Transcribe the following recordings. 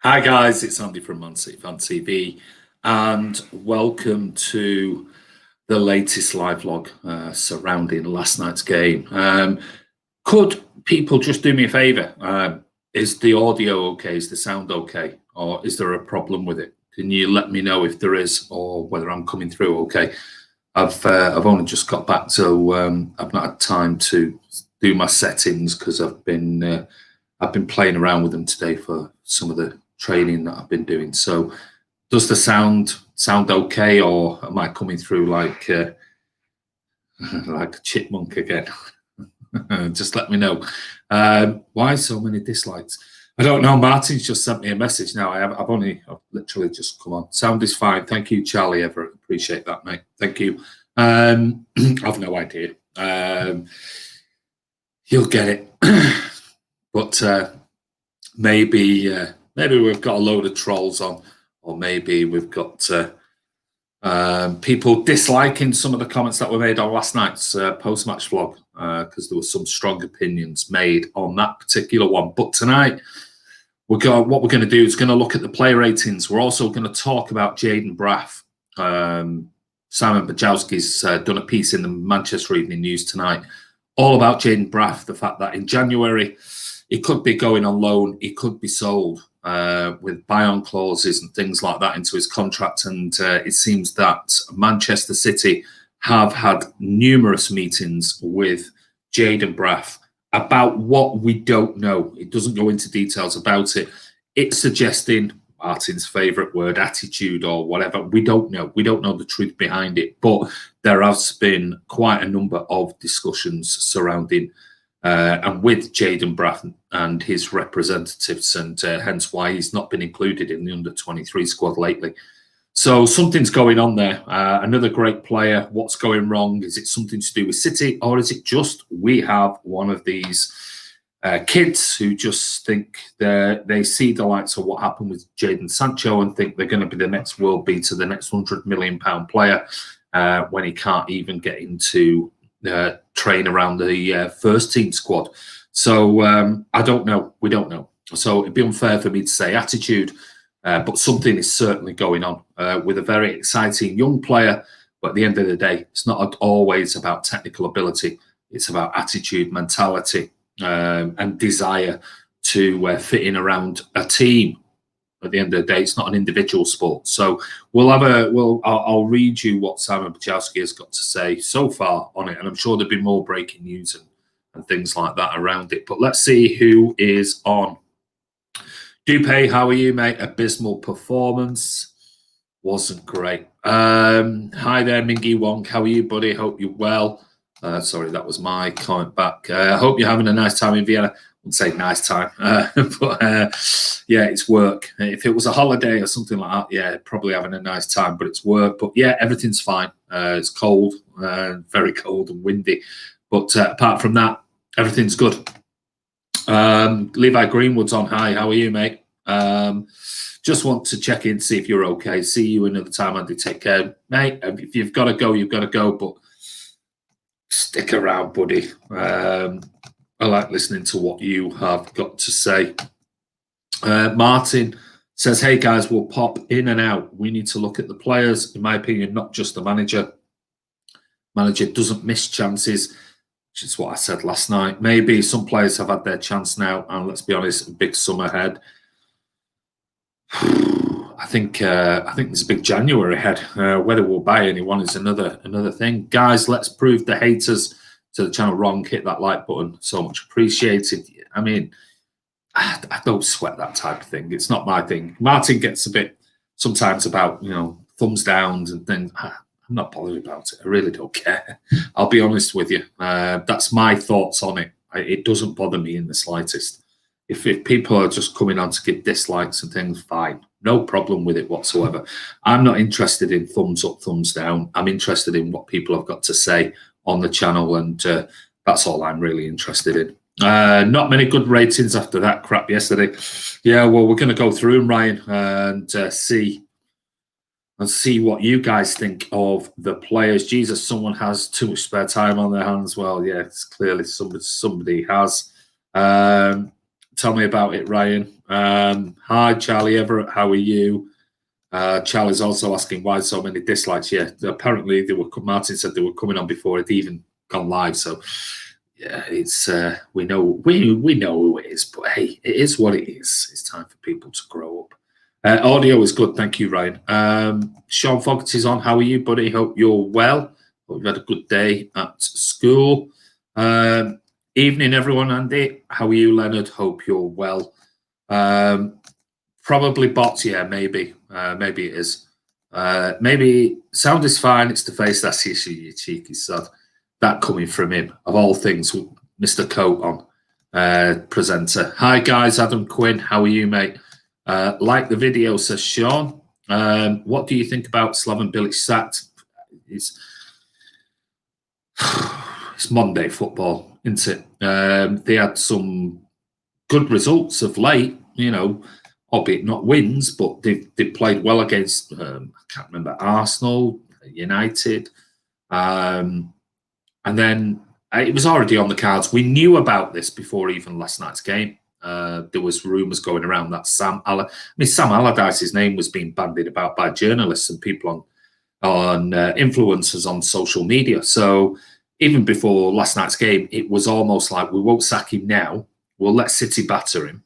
Hi guys, it's Andy from mcfcfantv and welcome to the latest live vlog surrounding last night's game. Could people just do me a favour? Is the audio okay? Is the sound okay? Or is there a problem with it? Can you let me know if there is or whether I'm coming through okay? I've only just got back, so I've not had time to do my settings because I've been playing around with them today for some of the training that I've been doing. So does the sound okay, or am I coming through like like a chipmunk again? Just let me know. Why so many dislikes? I don't know. Martin's just sent me a message now. I've literally just come on. Sound is fine. Thank you, Charlie Everett. Appreciate that, mate. Thank you. I've no idea. You'll get it. But maybe we've got a load of trolls on, or maybe we've got people disliking some of the comments that were made on last night's post-match vlog because there were some strong opinions made on that particular one. But tonight, what we're going to do is going to look at the player ratings. We're also going to talk about Jayden Braaf. Simon Bajowski's done a piece in the Manchester Evening News tonight all about Jayden Braaf, the fact that in January he could be going on loan, he could be sold with buy-on clauses and things like that into his contract. And it seems that Manchester City have had numerous meetings with Jayden Braaf about what we don't know. It doesn't go into details about it. It's suggesting Martin's favourite word, attitude or whatever. We don't know. We don't know the truth behind it. But there has been quite a number of discussions surrounding and with Jayden Braaf and his representatives, and hence why he's not been included in the under-23 squad lately. So something's going on there. Another great player. What's going wrong? Is it something to do with City, or is it just we have one of these kids who just think they see the likes of what happened with Jadon Sancho and think they're going to be the next world beater, the next £100 million player, when he can't even get into train around the first team squad. So I don't know. We don't know. So it'd be unfair for me to say attitude, but something is certainly going on with a very exciting young player. But at the end of the day, it's not always about technical ability. It's about attitude, mentality, and desire to fit in around a team. At the end of the day, it's not an individual sport. So I'll read you what Simon Bajowski has got to say so far on it, and I'm sure there'll be more breaking news and things like that around it. But let's see who is on. Dupe, how are you, mate? Abysmal performance. Wasn't great. Hi there, Mingy Wong. How are you, buddy? Hope you're well. Sorry, that was my comment back. I hope you're having a nice time in Vienna. I wouldn't say nice time, but yeah, it's work. If it was a holiday or something like that, yeah, probably having a nice time, but it's work. But yeah, everything's fine. It's cold, very cold and windy. But apart from that, everything's good. Levi Greenwood's on. Hi, how are you, mate? Just want to check in, see if you're okay. See you another time, Andy. Take care, mate. If you've got to go, you've got to go, but stick around, buddy. I like listening to what you have got to say. Martin says, hey, guys, we'll pop in and out. We need to look at the players, in my opinion, not just the manager. Manager doesn't miss chances, which is what I said last night. Maybe some players have had their chance now, and let's be honest, a big summer ahead. I think there's a big January ahead. Whether we'll buy anyone is another thing. Guys, let's prove the haters to the channel wrong. Hit that like button. So much appreciated. I mean, I don't sweat that type of thing. It's not my thing. Martin gets a bit sometimes about, thumbs downs and things. I'm not bothered about it. I really don't care. I'll be honest with you. That's my thoughts on it. It doesn't bother me in the slightest. If people are just coming on to give dislikes and things, fine. No problem with it whatsoever. I'm not interested in thumbs up, thumbs down. I'm interested in what people have got to say on the channel, and that's all I'm really interested in. Not many good ratings after that crap yesterday. Yeah, well, we're going to go through them, Ryan, and see what you guys think of the players. Jesus, someone has too much spare time on their hands. Well, yeah, it's clearly somebody has. Tell me about it, Ryan. Hi, Charlie Everett. How are you? Charlie's also asking why so many dislikes. Yeah, apparently Martin said they were coming on before it even gone live. So yeah, it's we know who it is, but hey, it is what it is. It's time for people to grow up. Audio is good, thank you, Ryan. Sean Fogarty's on. How are you, buddy? Hope you're well. Hope you've had a good day at school. Evening, everyone. Andy, how are you, Leonard? Hope you're well. Probably bots, yeah, maybe. Maybe it is. Maybe sound is fine. It's the face that's the issue, you cheeky sod. That coming from him, of all things, Mr. Coat on, presenter. Hi, guys. Adam Quinn, how are you, mate? Like the video, says Sean. What do you think about Slaven Bilic sacked? It's Monday football, isn't it? They had some good results of late, albeit not wins, but they played well against, I can't remember, Arsenal, United. And then it was already on the cards. We knew about this before even last night's game. There was rumours going around that Sam Allardyce's name was being bandied about by journalists and people on influencers on social media. So even before last night's game, it was almost like we won't sack him now. We'll let City batter him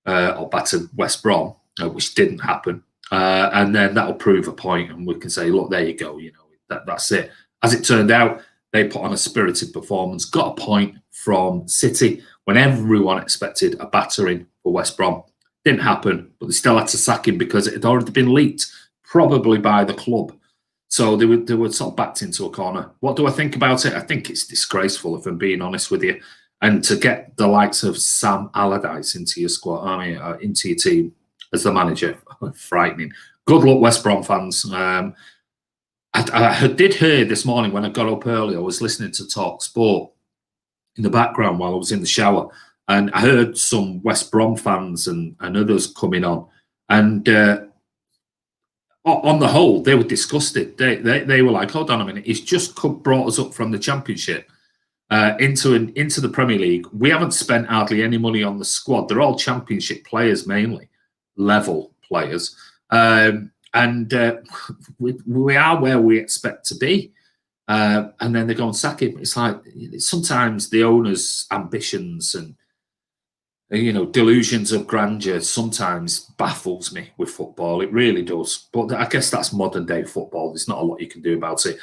or batter West Brom, which didn't happen. And then that'll prove a point and we can say, look, there you go. That's it. As it turned out, they put on a spirited performance, got a point from City when everyone expected a battering for West Brom. Didn't happen, but they still had to sack him because it had already been leaked, probably by the club. So they were sort of backed into a corner. What do I think about it? I think it's disgraceful, if I'm being honest with you. And to get the likes of Sam Allardyce into your squad, into your team as the manager, frightening. Good luck, West Brom fans. I did hear this morning when I got up early, I was listening to Talk Sport in the background while I was in the shower, and I heard some West Brom fans and others coming on, and on the whole, they were disgusted. They were like, hold on a minute, he's just brought us up from the Championship into the Premier League. We haven't spent hardly any money on the squad. They're all Championship players, mainly level players. And we are where we expect to be. And then they go and sack him. It's like sometimes the owner's ambitions and delusions of grandeur sometimes baffles me with football. It really does. But I guess that's modern day football. There's not a lot you can do about it.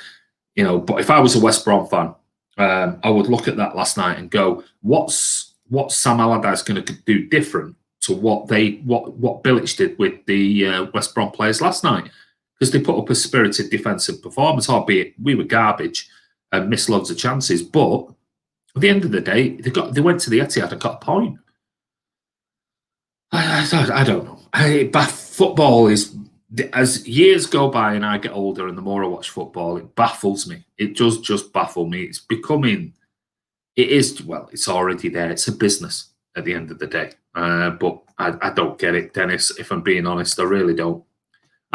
But if I was a West Brom fan, I would look at that last night and go, what's Sam Allardyce going to do different to what Bilic did with the West Brom players last night? Because they put up a spirited defensive performance, albeit we were garbage and missed loads of chances. But at the end of the day, they went to the Etihad and got a point. I don't know. Football is, as years go by and I get older and the more I watch football, it baffles me. It does just baffle me. It's it's already there. It's a business at the end of the day. But I don't get it, Dennis, if I'm being honest. I really don't.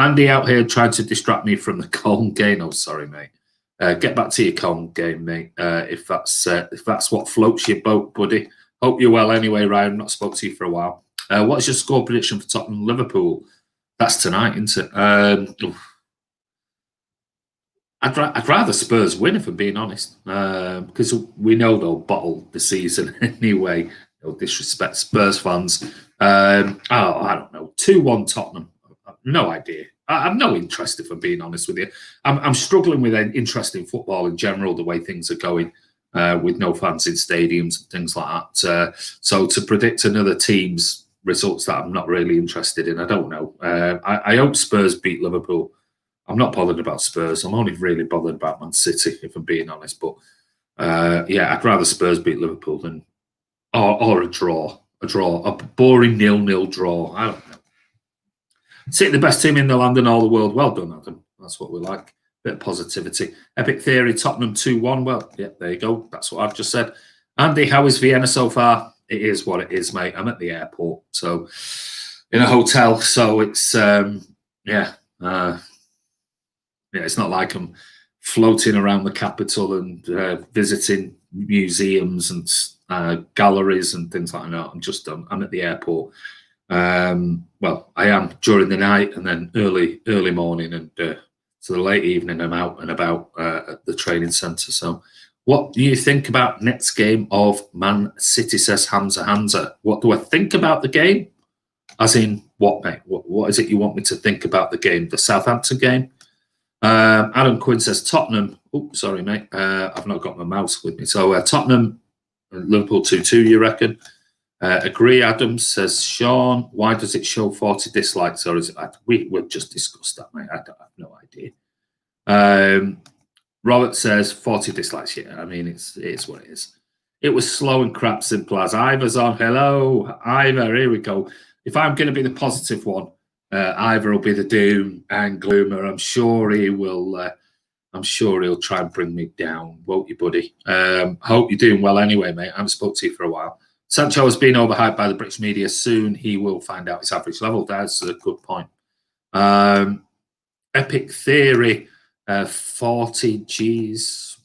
Andy out here trying to distract me from the Colne game. Oh, sorry, mate. Get back to your Colne game, mate, if that's what floats your boat, buddy. Hope you're well anyway, Ryan. Not spoke to you for a while. What's your score prediction for Tottenham Liverpool? That's tonight, isn't it? I'd rather Spurs win, if I'm being honest, because we know they'll bottle the season anyway. No disrespect, Spurs fans. I don't know. 2-1 Tottenham. No idea. I've no interest, if I'm being honest with you. I'm struggling with interest in football in general, the way things are going, with no fans in stadiums and things like that. So to predict another team's results that I'm not really interested in, I don't know. I hope Spurs beat Liverpool. I'm not bothered about Spurs. I'm only really bothered about Man City, if I'm being honest. But I'd rather Spurs beat Liverpool than or a draw. A boring 0-0 draw. I don't know. City, the best team in the land and all the world. Well done, Adam. That's what we like. Bit of positivity. Epic Theory, Tottenham 2-1. Well, yeah, there you go. That's what I've just said. Andy, how is Vienna so far? It is what it is, mate. I'm at the airport, so in a hotel. So it's it's not like I'm floating around the capital and visiting museums and galleries and things like that. I'm at the airport. Well, I am during the night and then early morning, and so the late evening I'm out and about at the training centre. So what do you think about next game of Man City, says Hamza? What do I think about the game? As in what, mate? What is it you want me to think about the game? The Southampton game? Adam Quinn says Tottenham. Oh, sorry, mate. I've not got my mouse with me. So Tottenham, Liverpool 2-2, you reckon? Agree, Adams, says Sean. Why does it show 40 dislikes? Or is it? We've just discussed that, mate. I have no idea. Robert says 40 dislikes. Yeah, I mean, it's what it is. It was slow and crap, simple as. Ivor's on. Hello, Ivor. Here we go. If I'm going to be the positive one, Ivor will be the doom and gloomer. I'm sure he will. I'm sure he'll try and bring me down, won't you, buddy? Hope you're doing well anyway, mate. I haven't spoke to you for a while. Sancho has been overhyped by the British media. Soon he will find out his average level. That's a good point. Epic Theory, 40 G's.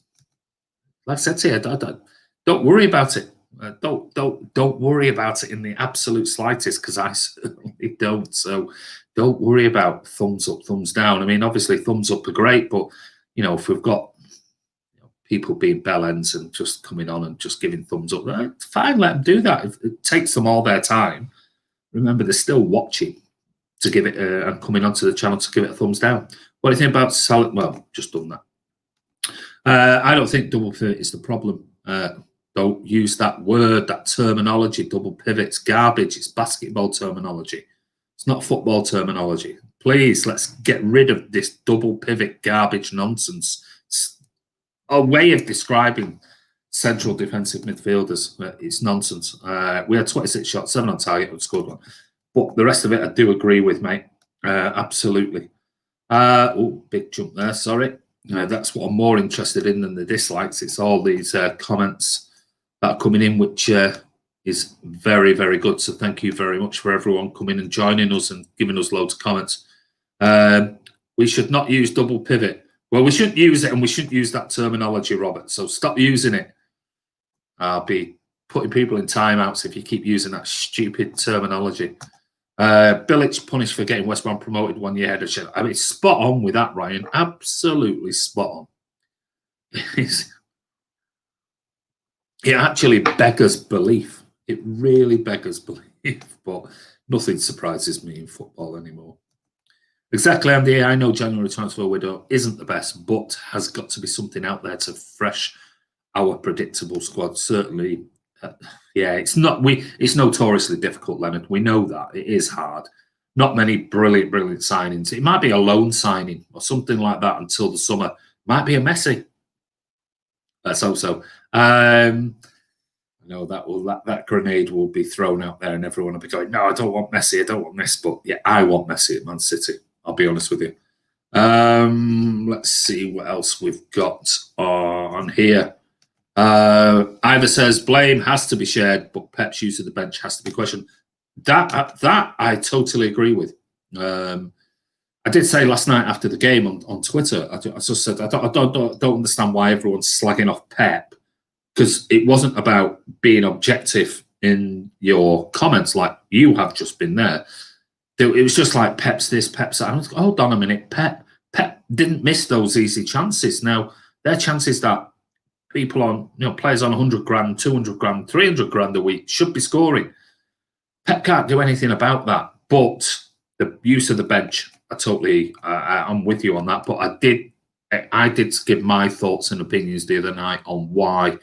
Like I said to you, don't worry about it. Don't worry about it in the absolute slightest, because I certainly don't. So don't worry about thumbs up, thumbs down. I mean, obviously thumbs up are great, but you know, if we've got people being bellends and just coming on and just giving thumbs up, fine, let them do that. If it takes them all their time, remember they're still watching to give it and coming onto the channel to give it a thumbs down. What do you think about Salah? Well, just done that. I don't think double pivot is the problem. Don't use that word, that terminology. Double pivot's garbage. It's basketball terminology. It's not football terminology. Please, let's get rid of this double pivot garbage nonsense. It's a way of describing central defensive midfielders. It's nonsense. We had 26 shots, 7 on target, and scored 1. But the rest of it, I do agree with, mate. Absolutely. Oh, big jump there. Sorry. That's what I'm more interested in than the dislikes. It's all these comments that are coming in, which is very, very good. So thank you very much for everyone coming and joining us and giving us loads of comments. We should not use double pivot. Well, we shouldn't use it, and we shouldn't use that terminology, Robert. So stop using it. I'll be putting people in timeouts if you keep using that stupid terminology. Bilic punished for getting West Brom promoted 1 year ahead of schedule. I mean, spot on with that, Ryan. Absolutely spot on. It actually beggars belief. It really beggars belief, but nothing surprises me in football anymore. Exactly, Andy. I know January transfer window isn't the best, but has got to be something out there to fresh our predictable squad. Certainly, yeah, it's not. It's notoriously difficult, Leonard. We know that it is hard. Not many brilliant signings. It might be a loan signing or something like that until the summer. Might be a Messi. Let's hope so. I know that grenade will be thrown out there, and everyone will be going, "No, I don't want Messi. I don't want this." But yeah, I want Messi at Man City. I'll be honest with you. Let's see what else we've got on here. Ivor says blame has to be shared, but Pep's use of the bench has to be questioned. That I totally agree with. I did say last night after the game on Twitter, I just said I don't understand why everyone's slagging off Pep, because it wasn't about being objective in your comments like you have just been there. It was just like Pep's this, Pep's that. I was like, hold on a minute, Pep didn't miss those easy chances. Now they're chances that people on, players on 100 grand, 200 grand, 300 grand a week should be scoring. Pep can't do anything about that. But the use of the bench, I'm with you on that. But I did give my thoughts and opinions the other night on why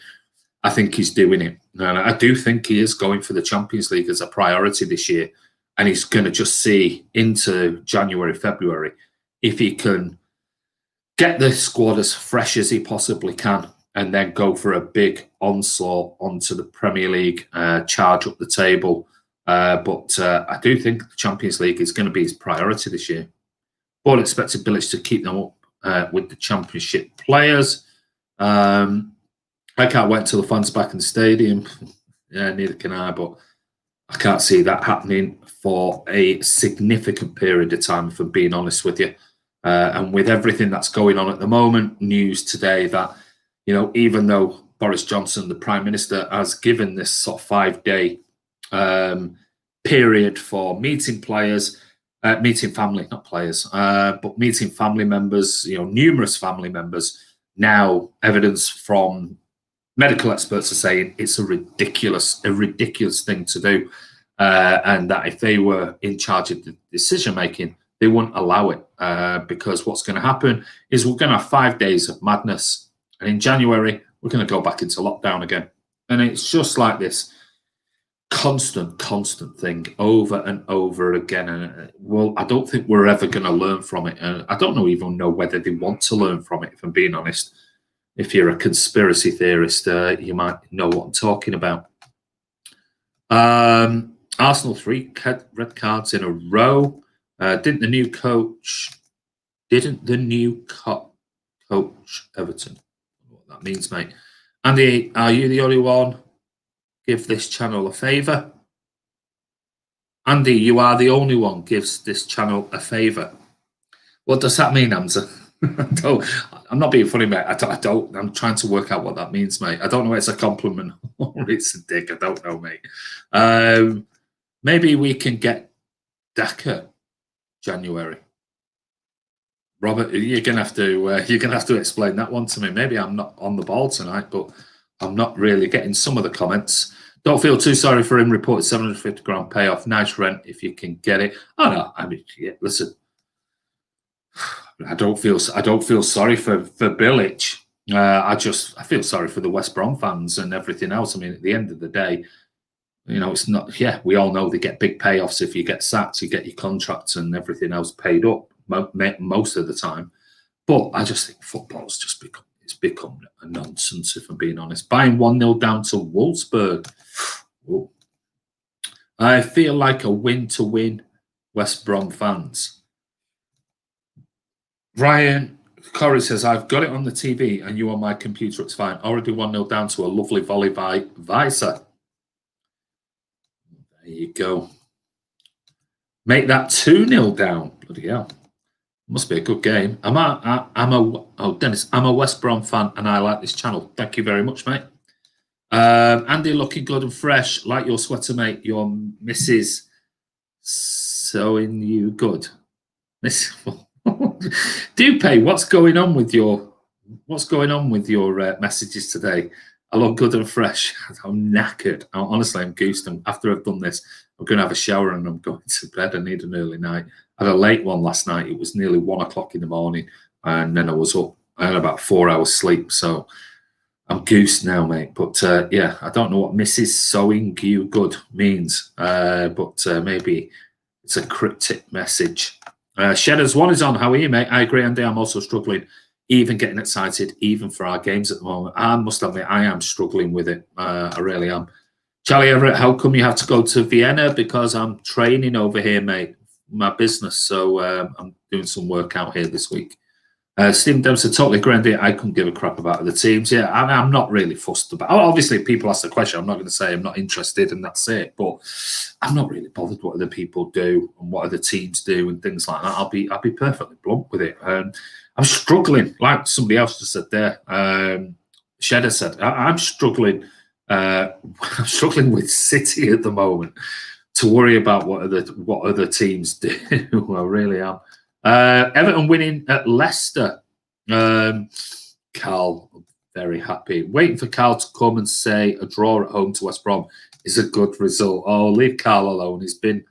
I think he's doing it. And I do think he is going for the Champions League as a priority this year. And he's going to just see into January, February, if he can get the squad as fresh as he possibly can, and then go for a big onslaught onto the Premier League, charge up the table. But I do think the Champions League is going to be his priority this year. All expected Bilic to keep them up with the Championship players. I can't wait until the fans back in the stadium. Yeah, neither can I, but I can't see that happening for a significant period of time, if I'm being honest with you. And with everything that's going on at the moment, news today that, even though Boris Johnson, the Prime Minister, has given this sort of 5-day period for meeting players, meeting family, not players, but meeting family members, numerous family members. Now, evidence from medical experts are saying it's a ridiculous thing to do, and that if they were in charge of the decision making, they wouldn't allow it, because what's going to happen is we're going to have 5 days of madness, and in January we're going to go back into lockdown again, and it's just like this constant thing over and over again. And well, I don't think we're ever going to learn from it, and I don't even know whether they want to learn from it, if I'm being honest. If you're a conspiracy theorist, you might know what I'm talking about. Arsenal 3 red cards in a row. Didn't the new coach Everton? What that means, mate. Andy, are you the only one? Give this channel a favour. Andy, you are the only one gives this channel a favour. What does that mean, Hamza? I'm not being funny, mate. I'm trying to work out what that means, mate. I don't know if it's a compliment or it's a dig. I don't know, mate. Maybe we can get Daka January. Robert, you're gonna have to explain that one to me. Maybe I'm not on the ball tonight, but I'm not really getting some of the comments. Don't feel too sorry for him. Reported £750 payoff. Nice rent if you can get it. Oh no, I mean, yeah, listen. I don't feel sorry for Bilic. I feel sorry for the West Brom fans and everything else. I mean, at the end of the day, it's not. Yeah, we all know they get big payoffs if you get sacked. You get your contracts and everything else paid up most of the time. But I just think football's just become a nonsense, if I'm being honest. Buying 1-0 down to Wolfsburg. Ooh. I feel like a win to win West Brom fans. Ryan Corey says, I've got it on the TV and you on my computer, it's fine. Already 1-0 down to a lovely volley by Weiser. There you go. Make that 2-0 down. Bloody hell. Must be a good game. Dennis, I'm a West Brom fan and I like this channel. Thank you very much, mate. Andy, looking good and fresh, like your sweater, mate. Your missus sewing you good. Dupe, what's going on with your messages today? I look good and fresh. I'm knackered. Honestly, I'm goosed. After I've done this, I'm going to have a shower and I'm going to bed. I need an early night. I had a late one last night. It was nearly 1 o'clock in the morning, and then I was up. I had about 4 hours sleep, so I'm goosed now, mate. But yeah, I don't know what Mrs. Sewing You Good means, but maybe it's a cryptic message. Shedders 1 is on. How are you, mate? I agree, Andy. I'm also struggling, even getting excited, even for our games at the moment. I must admit, I am struggling with it. I really am. Charlie Everett, how come you have to go to Vienna? Because I'm training over here, mate. My business. So I'm doing some work out here this week. Stephen Dempsey, totally agree. I couldn't give a crap about the teams. Yeah, I'm not really fussed about. Obviously, people ask the question. I'm not going to say I'm not interested and that's it. But I'm not really bothered what other people do and what other teams do and things like that. I'll be perfectly blunt with it. I'm struggling, like somebody else just said there. Shedder said, I'm struggling. I'm struggling with City at the moment to worry about what other teams do. I really am. Everton winning at Leicester. Carl, very happy. Waiting for Carl to come and say a draw at home to West Brom is a good result. Oh, leave Carl alone. He's been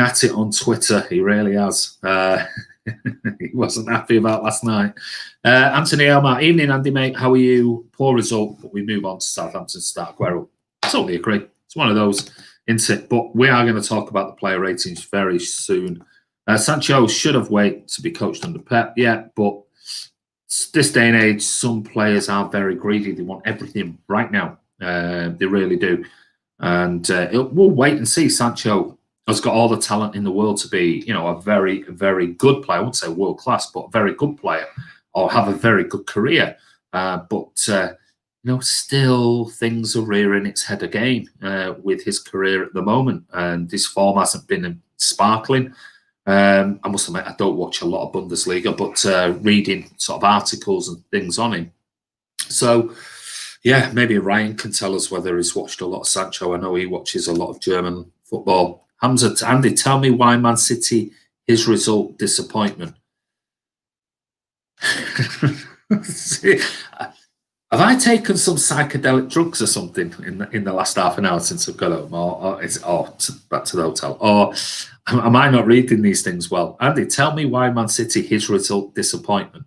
at it on Twitter. He really has. He wasn't happy about last night. Anthony Elmar, evening, Andy, mate. How are you? Poor result, but we move on to Southampton start. Aguero. Totally agree. It's one of those, isn't it? But we are going to talk about the player ratings very soon. Sancho should have waited to be coached under Pep, yeah, but this day and age, some players are very greedy. They want everything right now. They really do. And we'll wait and see. Sancho has got all the talent in the world to be, a very, very good player. I wouldn't say world class, but a very good player or have a very good career. But still things are rearing its head again with his career at the moment. And his form hasn't been sparkling. I must admit, I don't watch a lot of Bundesliga, but reading sort of articles and things on him. So, Yeah, maybe Ryan can tell us whether he's watched a lot of Sancho. I know he watches a lot of German football. Hamza, Andy, tell me why Man City, his result, disappointment. Have I taken some psychedelic drugs or something in the last half an hour since I've got home, or is back to the hotel, or am I not reading these things well? Andy, tell me why Man City, his result, disappointment.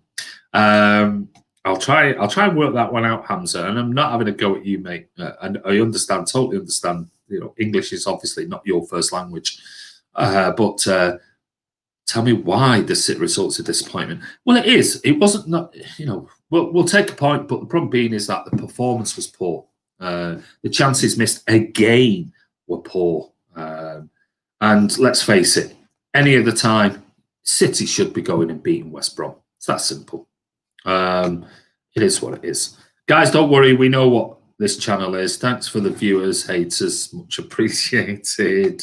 I'll try and work that one out, Hamza. And I'm not having a go at you, mate. And I totally understand. You know, English is obviously not your first language, but tell me why the City results a disappointment. Well, it is. It wasn't not. You know, we'll take a point, but the problem being is that the performance was poor. The chances missed again were poor. And let's face it, any other time, City should be going and beating West Brom. It's that simple. It is what it is. Guys, don't worry. We know what this channel is. Thanks for the viewers, haters. Much appreciated.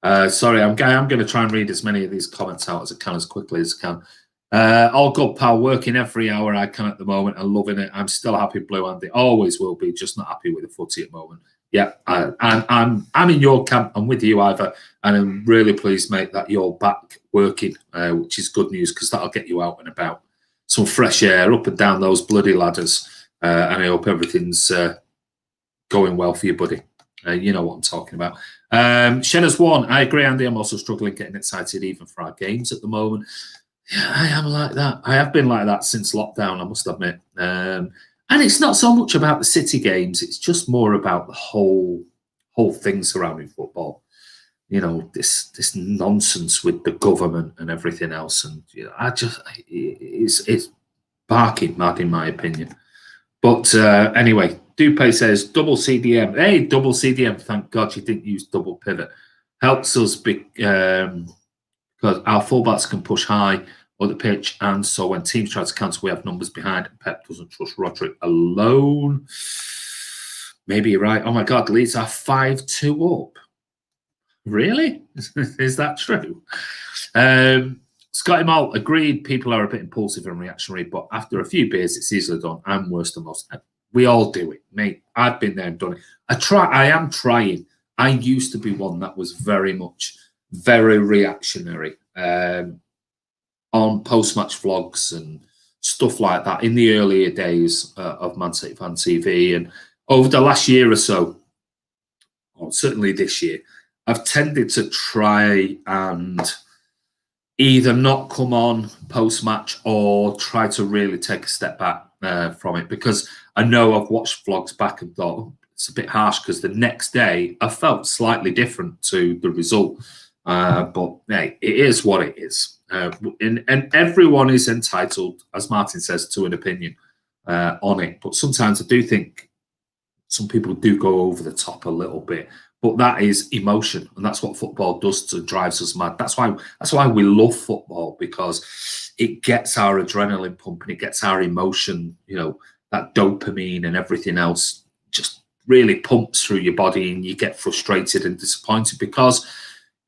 Sorry, I'm going to try and read as many of these comments out as I can, as quickly as I can. All good, pal. Working every hour I can at the moment and loving it. I'm still happy, Blue Andy. Always will be. Just not happy with the footy at the moment. Yeah, I'm in your camp. I'm with you, Ivor, and I'm really pleased, mate, that you're back working, which is good news because that'll get you out and about. Some fresh air up and down those bloody ladders, and I hope everything's going well for you, buddy. You know what I'm talking about. Shenna's won. I agree, Andy. I'm also struggling getting excited even for our games at the moment. Yeah, I am like that. I have been like that since lockdown, I must admit. And it's not so much about the City games. It's just more about the whole thing surrounding football. You know, this nonsense with the government and everything else. And you know, it's barking mad in my opinion. But anyway, Dupe says double CDM. Hey, double CDM. Thank God you didn't use double pivot. Helps us because our fullbacks can push high or the pitch, and so when teams try to cancel, we have numbers behind. Pep doesn't trust Roderick alone. Maybe you're right. Oh my God, Leeds are 5-2 up. Really? Is that true? Scotty Malt agreed. People are a bit impulsive and reactionary, but after a few beers, it's easily done. I'm worse than most. We all do it, mate. I've been there and done it. I am trying. I used to be one that was very reactionary on post-match vlogs and stuff like that in the earlier days of Man City Fan TV. And over the last year or so, or certainly this year, I've tended to try and either not come on post-match or try to really take a step back from it, because I know I've watched vlogs back and thought, oh, it's a bit harsh, because the next day I felt slightly different to the result. But hey, it is what it is. And everyone is entitled, as Martin says, to an opinion on it. But sometimes I do think some people do go over the top a little bit. But that is emotion, and that's what football does to drives us mad. That's why we love football, because it gets our adrenaline pumping, it gets our emotion, you know, that dopamine and everything else just really pumps through your body, and you get frustrated and disappointed because,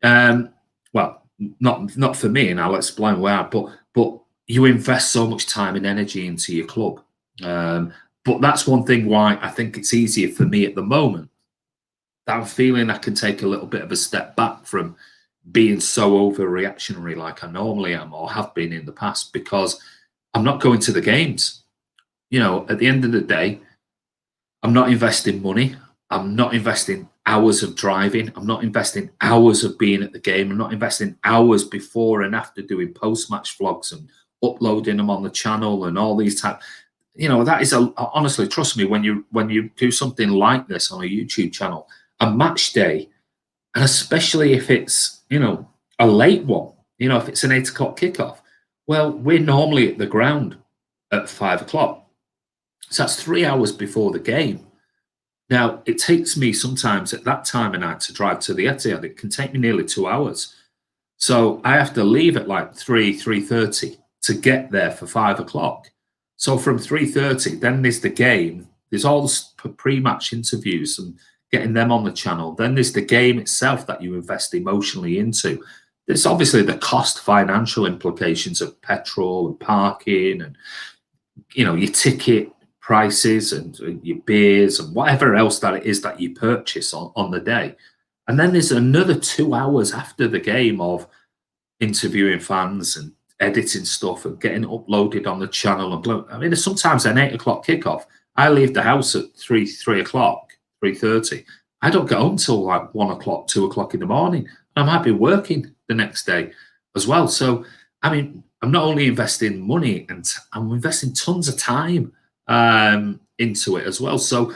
well, not for me, and I'll explain why, but you invest so much time and energy into your club. But that's one thing why I think it's easier for me at the moment, that I'm feeling I can take a little bit of a step back from being so overreactionary like I normally am or have been in the past, because I'm not going to the games. You know, at the end of the day, I'm not investing money. I'm not investing hours of driving. I'm not investing hours of being at the game. I'm not investing hours before and after doing post-match vlogs and uploading them on the channel and all these type. You know, that is honestly, trust me, when you do something like this on a YouTube channel, a match day, and especially if it's, you know, a late one, you know, if it's an 8 o'clock kickoff, well, we're normally at the ground at 5 o'clock. So that's 3 hours before the game. Now, it takes me sometimes at that time of night to drive to the Etihad. It can take me nearly 2 hours. So I have to leave at like 3:30 to get there for 5 o'clock. So from 3:30, then there's the game. There's all the pre-match interviews and getting them on the channel. Then there's the game itself that you invest emotionally into. There's obviously the cost, financial implications of petrol and parking and, you know, your ticket, prices and your beers and whatever else that it is that you purchase on the day. And then there's another 2 hours after the game of interviewing fans and editing stuff and getting uploaded on the channel. And I mean, sometimes an 8 o'clock kickoff. I leave the house at 3 o'clock, 3:30. I don't get home till like 1 o'clock, 2 o'clock in the morning. I might be working the next day as well. So, I mean, I'm not only investing money, and I'm investing tons of time into it as well. So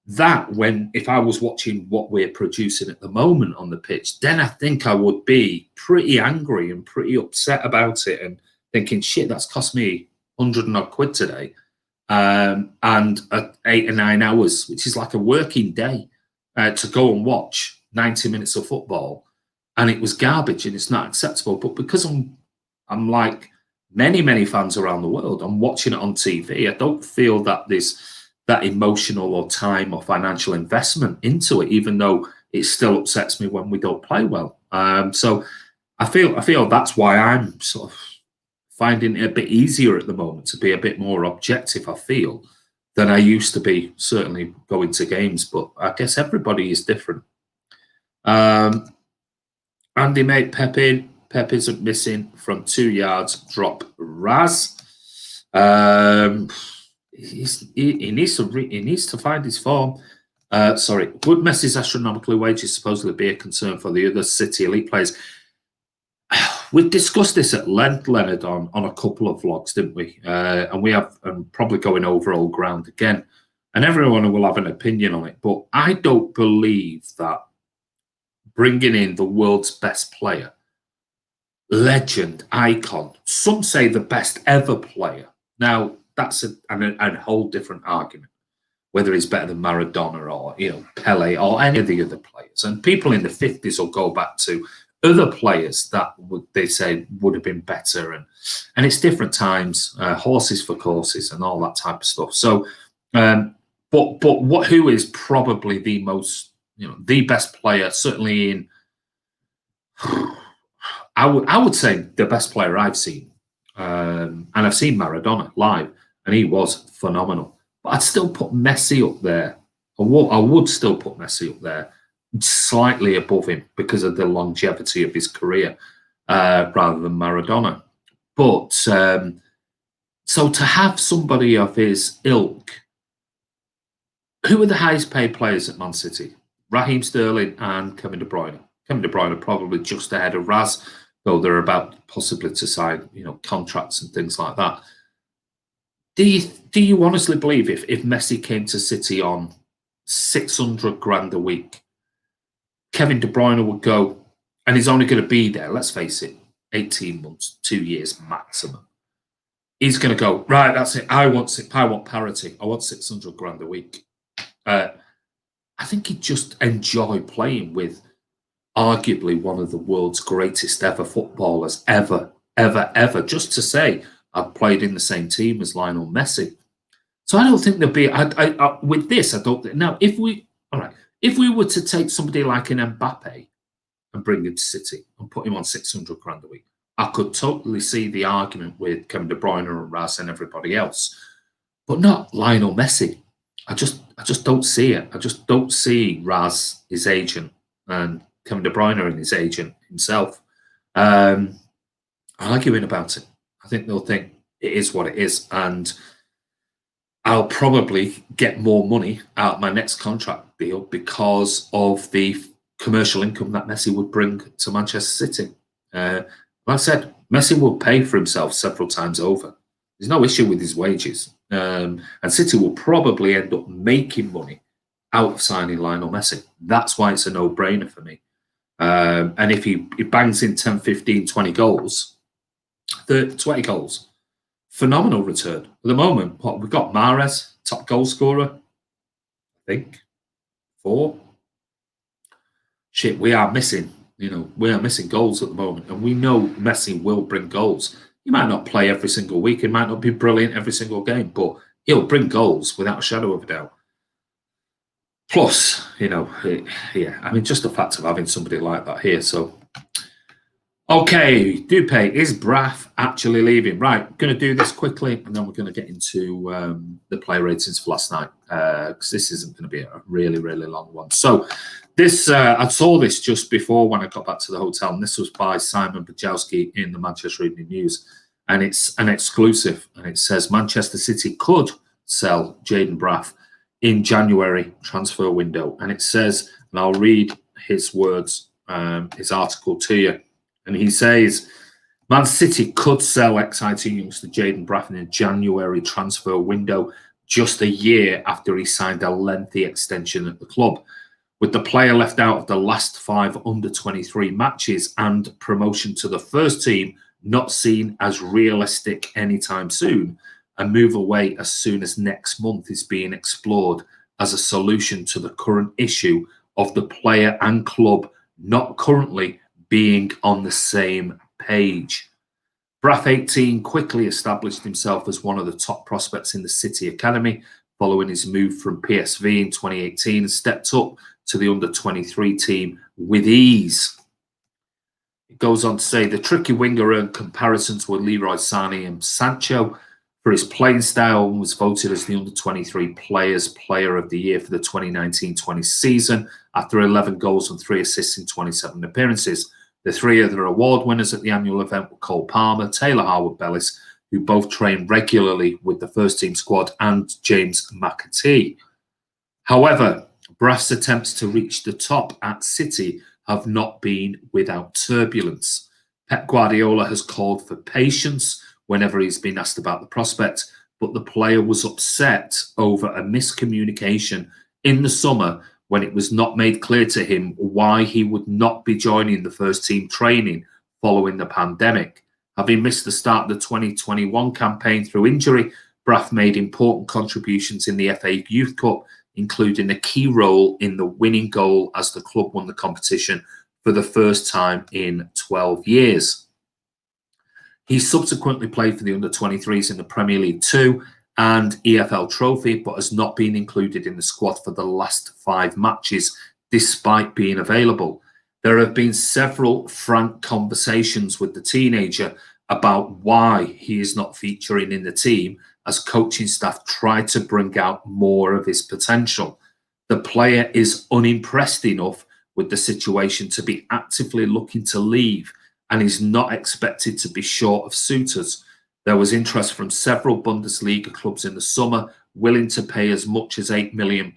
that if I was watching what we're producing at the moment on the pitch, then I think I would be pretty angry and pretty upset about it and thinking, shit, that's cost me 100 and odd quid today. And 8 or 9 hours, which is like a working day, to go and watch 90 minutes of football. And it was garbage and it's not acceptable. But because I'm like many fans around the world, I'm watching it on TV. I don't feel that there's that emotional or time or financial investment into it, even though it still upsets me when we don't play well. So I feel that's why I'm sort of finding it a bit easier at the moment to be a bit more objective, I feel, than I used to be, certainly going to games. But I guess everybody is different. Andy made Pepe. Pepe's missing from 2 yards. Drop Raz. He needs to find his form. Sorry, would Messi's astronomical wages supposedly be a concern for the other City elite players? We discussed this at length, Leonard, on a couple of vlogs, didn't we? And we have probably going over old ground again. And everyone will have an opinion on it. But I don't believe that bringing in the world's best player, legend, icon, some say the best ever player. Now, that's a whole different argument, whether he's better than Maradona or Pele or any of the other players. And people in the 50s will go back to other players that they say would have been better, and it's different times, horses for courses and all that type of stuff. So, but who is probably the most, the best player, certainly in, I would say the best player I've seen, and I've seen Maradona live, and he was phenomenal. But I'd still put Messi up there. I would still put Messi up there, slightly above him because of the longevity of his career, rather than Maradona. But so to have somebody of his ilk, who are the highest paid players at Man City? Raheem Sterling and Kevin De Bruyne. Kevin De Bruyne are probably just ahead of Raz, though they're about possibly to sign, contracts and things like that. Do you honestly believe if Messi came to City on 600 grand a week, Kevin De Bruyne would go, and he's only going to be there, let's face it, 18 months, 2 years maximum. He's going to go, right, that's it. I want parity. I want 600 grand a week. I think he'd just enjoy playing with arguably one of the world's greatest ever footballers, ever. Just to say, I've played in the same team as Lionel Messi. So I don't think there'll be. With this, I don't think. Now, if we were to take somebody like an Mbappe and bring him to City and put him on 600 grand a week, I could totally see the argument with Kevin De Bruyne and Raz and everybody else, but not Lionel Messi. I just don't see it. I just don't see Raz, his agent, and Kevin De Bruyne and his agent himself arguing about it. I think they'll think it is what it is, and I'll probably get more money out of my next contract deal because of the commercial income that Messi would bring to Manchester City. Like I said, Messi will pay for himself several times over. There's no issue with his wages. And City will probably end up making money out of signing Lionel Messi. That's why it's a no-brainer for me. And if he bangs in 10, 15, 20 goals, 20 goals, phenomenal return. At the moment, we've got Mahrez, top goal scorer, I think, 4. Shit, we are missing goals at the moment. And we know Messi will bring goals. He might not play every single week. He might not be brilliant every single game, but he'll bring goals without a shadow of a doubt. Plus, just the fact of having somebody like that here. So Okay, Dupe, is Braaf actually leaving? Right, going to do this quickly, and then we're going to get into the player ratings for last night, because this isn't going to be a really, really long one. So this, I saw this just before when I got back to the hotel, and this was by Simon Bajowski in the Manchester Evening News, and it's an exclusive, and it says Manchester City could sell Jayden Braaf in January transfer window, and it says, and I'll read his words, his article to you. And he says, Man City could sell exciting youngster Jayden Braaf in a January transfer window, just a year after he signed a lengthy extension at the club. With the player left out of the last 5 under-23 matches and promotion to the first team not seen as realistic anytime soon, a move away as soon as next month is being explored as a solution to the current issue of the player and club not currently being on the same page. Braaf 18 quickly established himself as one of the top prospects in the City Academy following his move from PSV in 2018 and stepped up to the under-23 team with ease. It goes on to say the tricky winger earned comparisons with Leroy Sané and Sancho for his playing style and was voted as the under-23 Players Player of the Year for the 2019-20 season after 11 goals and 3 assists in 27 appearances. The 3 other award winners at the annual event were Cole Palmer, Taylor Harwood-Bellis, who both train regularly with the first-team squad, and James McAtee. However, Braaf's attempts to reach the top at City have not been without turbulence. Pep Guardiola has called for patience whenever he's been asked about the prospect, but the player was upset over a miscommunication in the summer when it was not made clear to him why he would not be joining the first team training following the pandemic. Having missed the start of the 2021 campaign through injury, Braaf made important contributions in the FA Youth Cup, including a key role in the winning goal as the club won the competition for the first time in 12 years. He subsequently played for the under-23s in the Premier League 2 and EFL Trophy, but has not been included in the squad for the last 5 matches, despite being available. There have been several frank conversations with the teenager about why he is not featuring in the team as coaching staff try to bring out more of his potential. The player is unimpressed enough with the situation to be actively looking to leave and is not expected to be short of suitors. There was interest from several Bundesliga clubs in the summer, willing to pay as much as £8 million,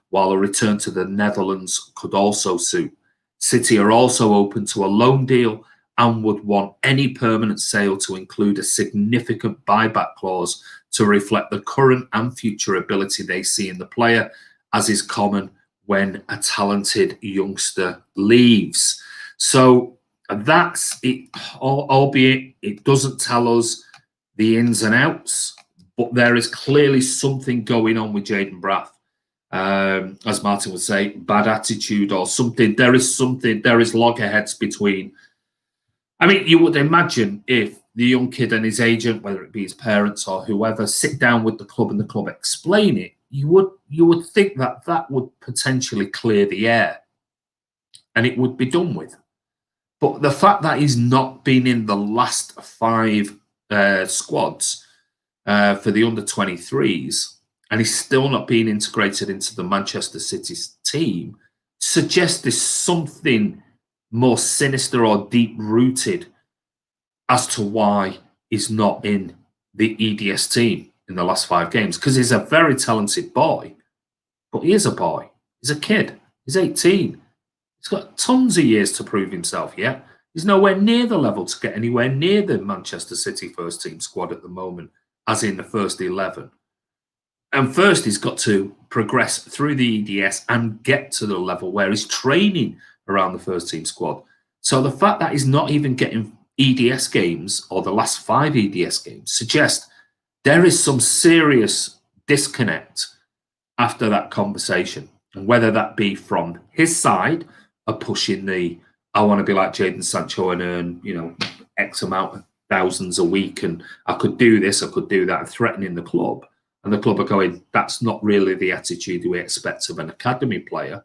while a return to the Netherlands could also suit. City are also open to a loan deal and would want any permanent sale to include a significant buyback clause to reflect the current and future ability they see in the player, as is common when a talented youngster leaves. So that's it, albeit it doesn't tell us the ins and outs, but there is clearly something going on with Jayden Braaf. As Martin would say, bad attitude or something. There is loggerheads between. I mean, you would imagine if the young kid and his agent, whether it be his parents or whoever, sit down with the club and the club explain it, you would think that would potentially clear the air and it would be done with. But the fact that he's not been in the last 5 squads for the under-23s and he's still not being integrated into the Manchester City's team suggests there's something more sinister or deep-rooted as to why he's not in the EDS team in the last 5 games. Because he's a very talented boy, but he is a boy. He's a kid. He's 18. He's got tons of years to prove himself yet. He's nowhere near the level to get anywhere near the Manchester City first team squad at the moment, as in the first 11. And first, he's got to progress through the EDS and get to the level where he's training around the first team squad. So the fact that he's not even getting EDS games or the last 5 EDS games suggests there is some serious disconnect after that conversation. And whether that be from his side of pushing I want to be like Jadon Sancho and earn, X amount of thousands a week, and I could do this, I could do that, and threatening the club. And the club are going, that's not really the attitude we expect of an academy player.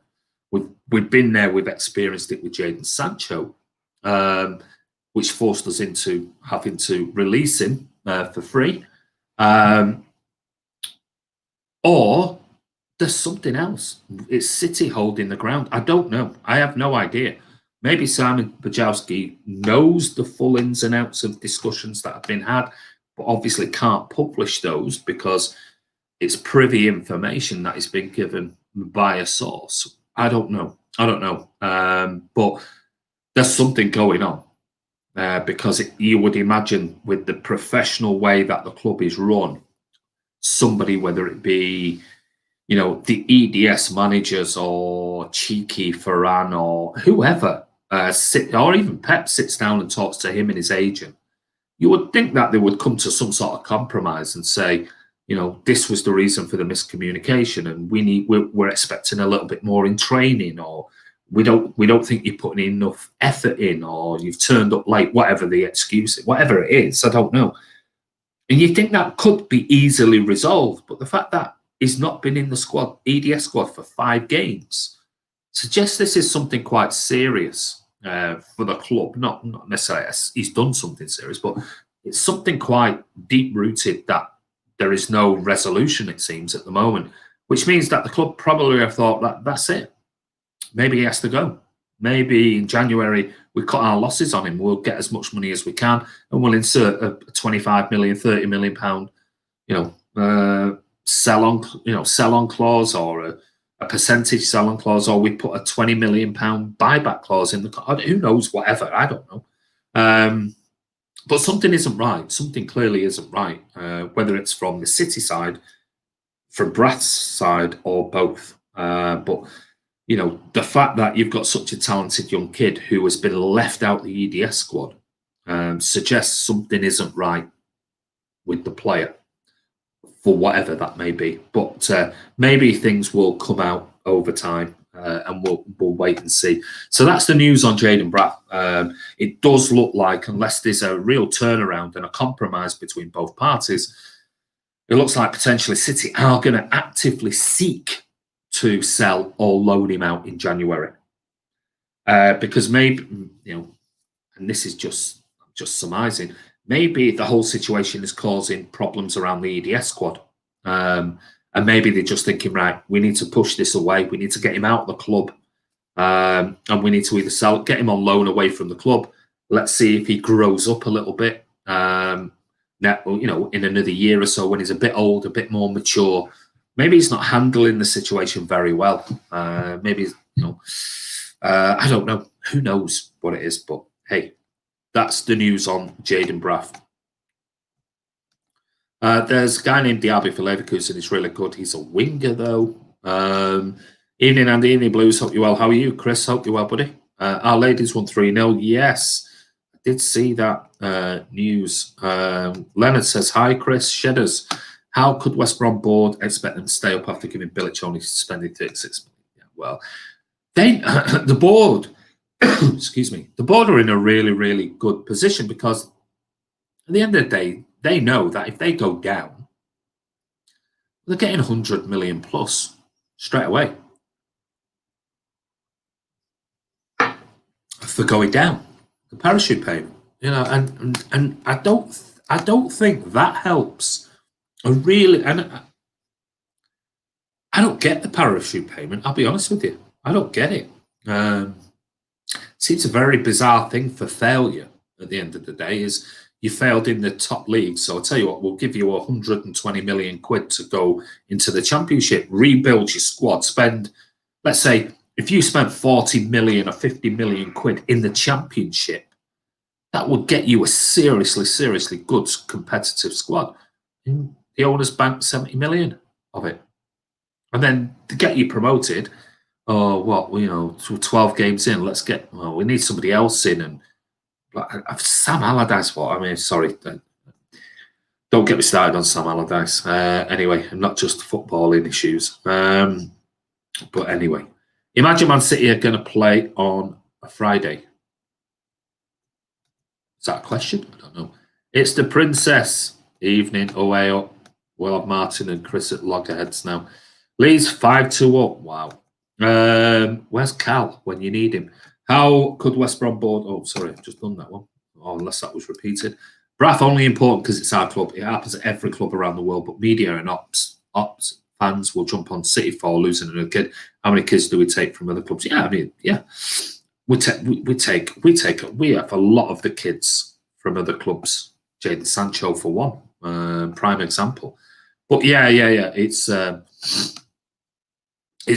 We've been there, we've experienced it with Jadon Sancho. which forced us into having to release him for free. Or there's something else. It's City holding the ground. I don't know. I have no idea. Maybe Simon Bajowski knows the full ins and outs of discussions that have been had, but obviously can't publish those because it's privy information that has been given by a source. I don't know. But there's something going on because you would imagine with the professional way that the club is run, somebody, whether it be, the EDS managers or Cheeky Ferran or whoever, or even Pep sits down and talks to him and his agent, you would think that they would come to some sort of compromise and say, this was the reason for the miscommunication, and we're expecting a little bit more in training, or we don't think you're putting enough effort in, or you've turned up late, whatever the excuse is, whatever it is, I don't know. And you think that could be easily resolved, but the fact that he's not been in the EDS squad for 5 games, suggests this is something quite serious for the club. Not necessarily he's done something serious, but it's something quite deep-rooted that there is no resolution, it seems, at the moment, which means that the club probably have thought that that's it. Maybe he has to go. Maybe in January we cut our losses on him. We'll get as much money as we can, and we'll insert a 25 million, 30 million pound, sell on clause, or a percentage sell on clause, or we put a 20 million pound buyback clause in the. Who knows? Whatever. I don't know. But something isn't right. Something clearly isn't right. Whether it's from the City side, from Braaf's side, or both. But the fact that you've got such a talented young kid who has been left out the EDS squad suggests something isn't right with the player, for whatever that may be. But maybe things will come out over time, and we'll wait and see. So that's the news on Jayden Braaf. It does look like, unless there's a real turnaround and a compromise between both parties, it looks like potentially City are going to actively seek to sell or loan him out in January. Because maybe, and this is just surmising, maybe the whole situation is causing problems around the EDS squad. And maybe they're just thinking, right, we need to push this away. We need to get him out of the club. And we need to either get him on loan away from the club. Let's see if he grows up a little bit. Now, in another year or so, when he's a bit old, a bit more mature, maybe he's not handling the situation very well. Maybe, I don't know. Who knows what it is? But hey, that's the news on Jayden Braaf. There's a guy named Diaby for Leverkusen. He's really good. He's a winger, though. Evening, Andy. Evening, Blues. Hope you're well. How are you, Chris? Hope you're well, buddy. Our ladies won 3-0. Yes, I did see that news. Leonard says, hi, Chris. Shedders. How could West Brom board expect them to stay up after giving Bilic only suspended 36 million? Yeah, well, the board, excuse me, the board are in a really, really good position, because at the end of the day, they know that if they go down, they're getting 100 million plus straight away for going down, the parachute payment. And I don't think that helps. And I don't get the parachute payment. I'll be honest with you, I don't get it. Seems a very bizarre thing for failure. At the end of the day, is you failed in the top league. So I'll tell you what, we'll give you 120 million quid to go into the Championship, rebuild your squad, spend, let's say, if you spent 40 million or 50 million quid in the Championship, that would get you a seriously, seriously good competitive squad. And the owners banked 70 million of it. And then to get you promoted, 12 games in, we need somebody else in. And Sam Allardyce, sorry, don't get me started on Sam Allardyce. Anyway, not just footballing issues. But anyway, imagine Man City are going to play on a Friday. Is that a question? I don't know. It's the Princess. Evening, away up. We'll have Martin and Chris at loggerheads now. Leeds 5-2 up. Wow. Where's Cal when you need him? How could West Brom board? Oh, sorry, I've just done that one. unless that was repeated. Braaf only important because it's our club. It happens at every club around the world, but media and ops fans will jump on City for losing a new kid. How many kids do we take from other clubs? Yeah, I mean, yeah, we have a lot of the kids from other clubs. Jadon Sancho for one, prime example. But yeah, it's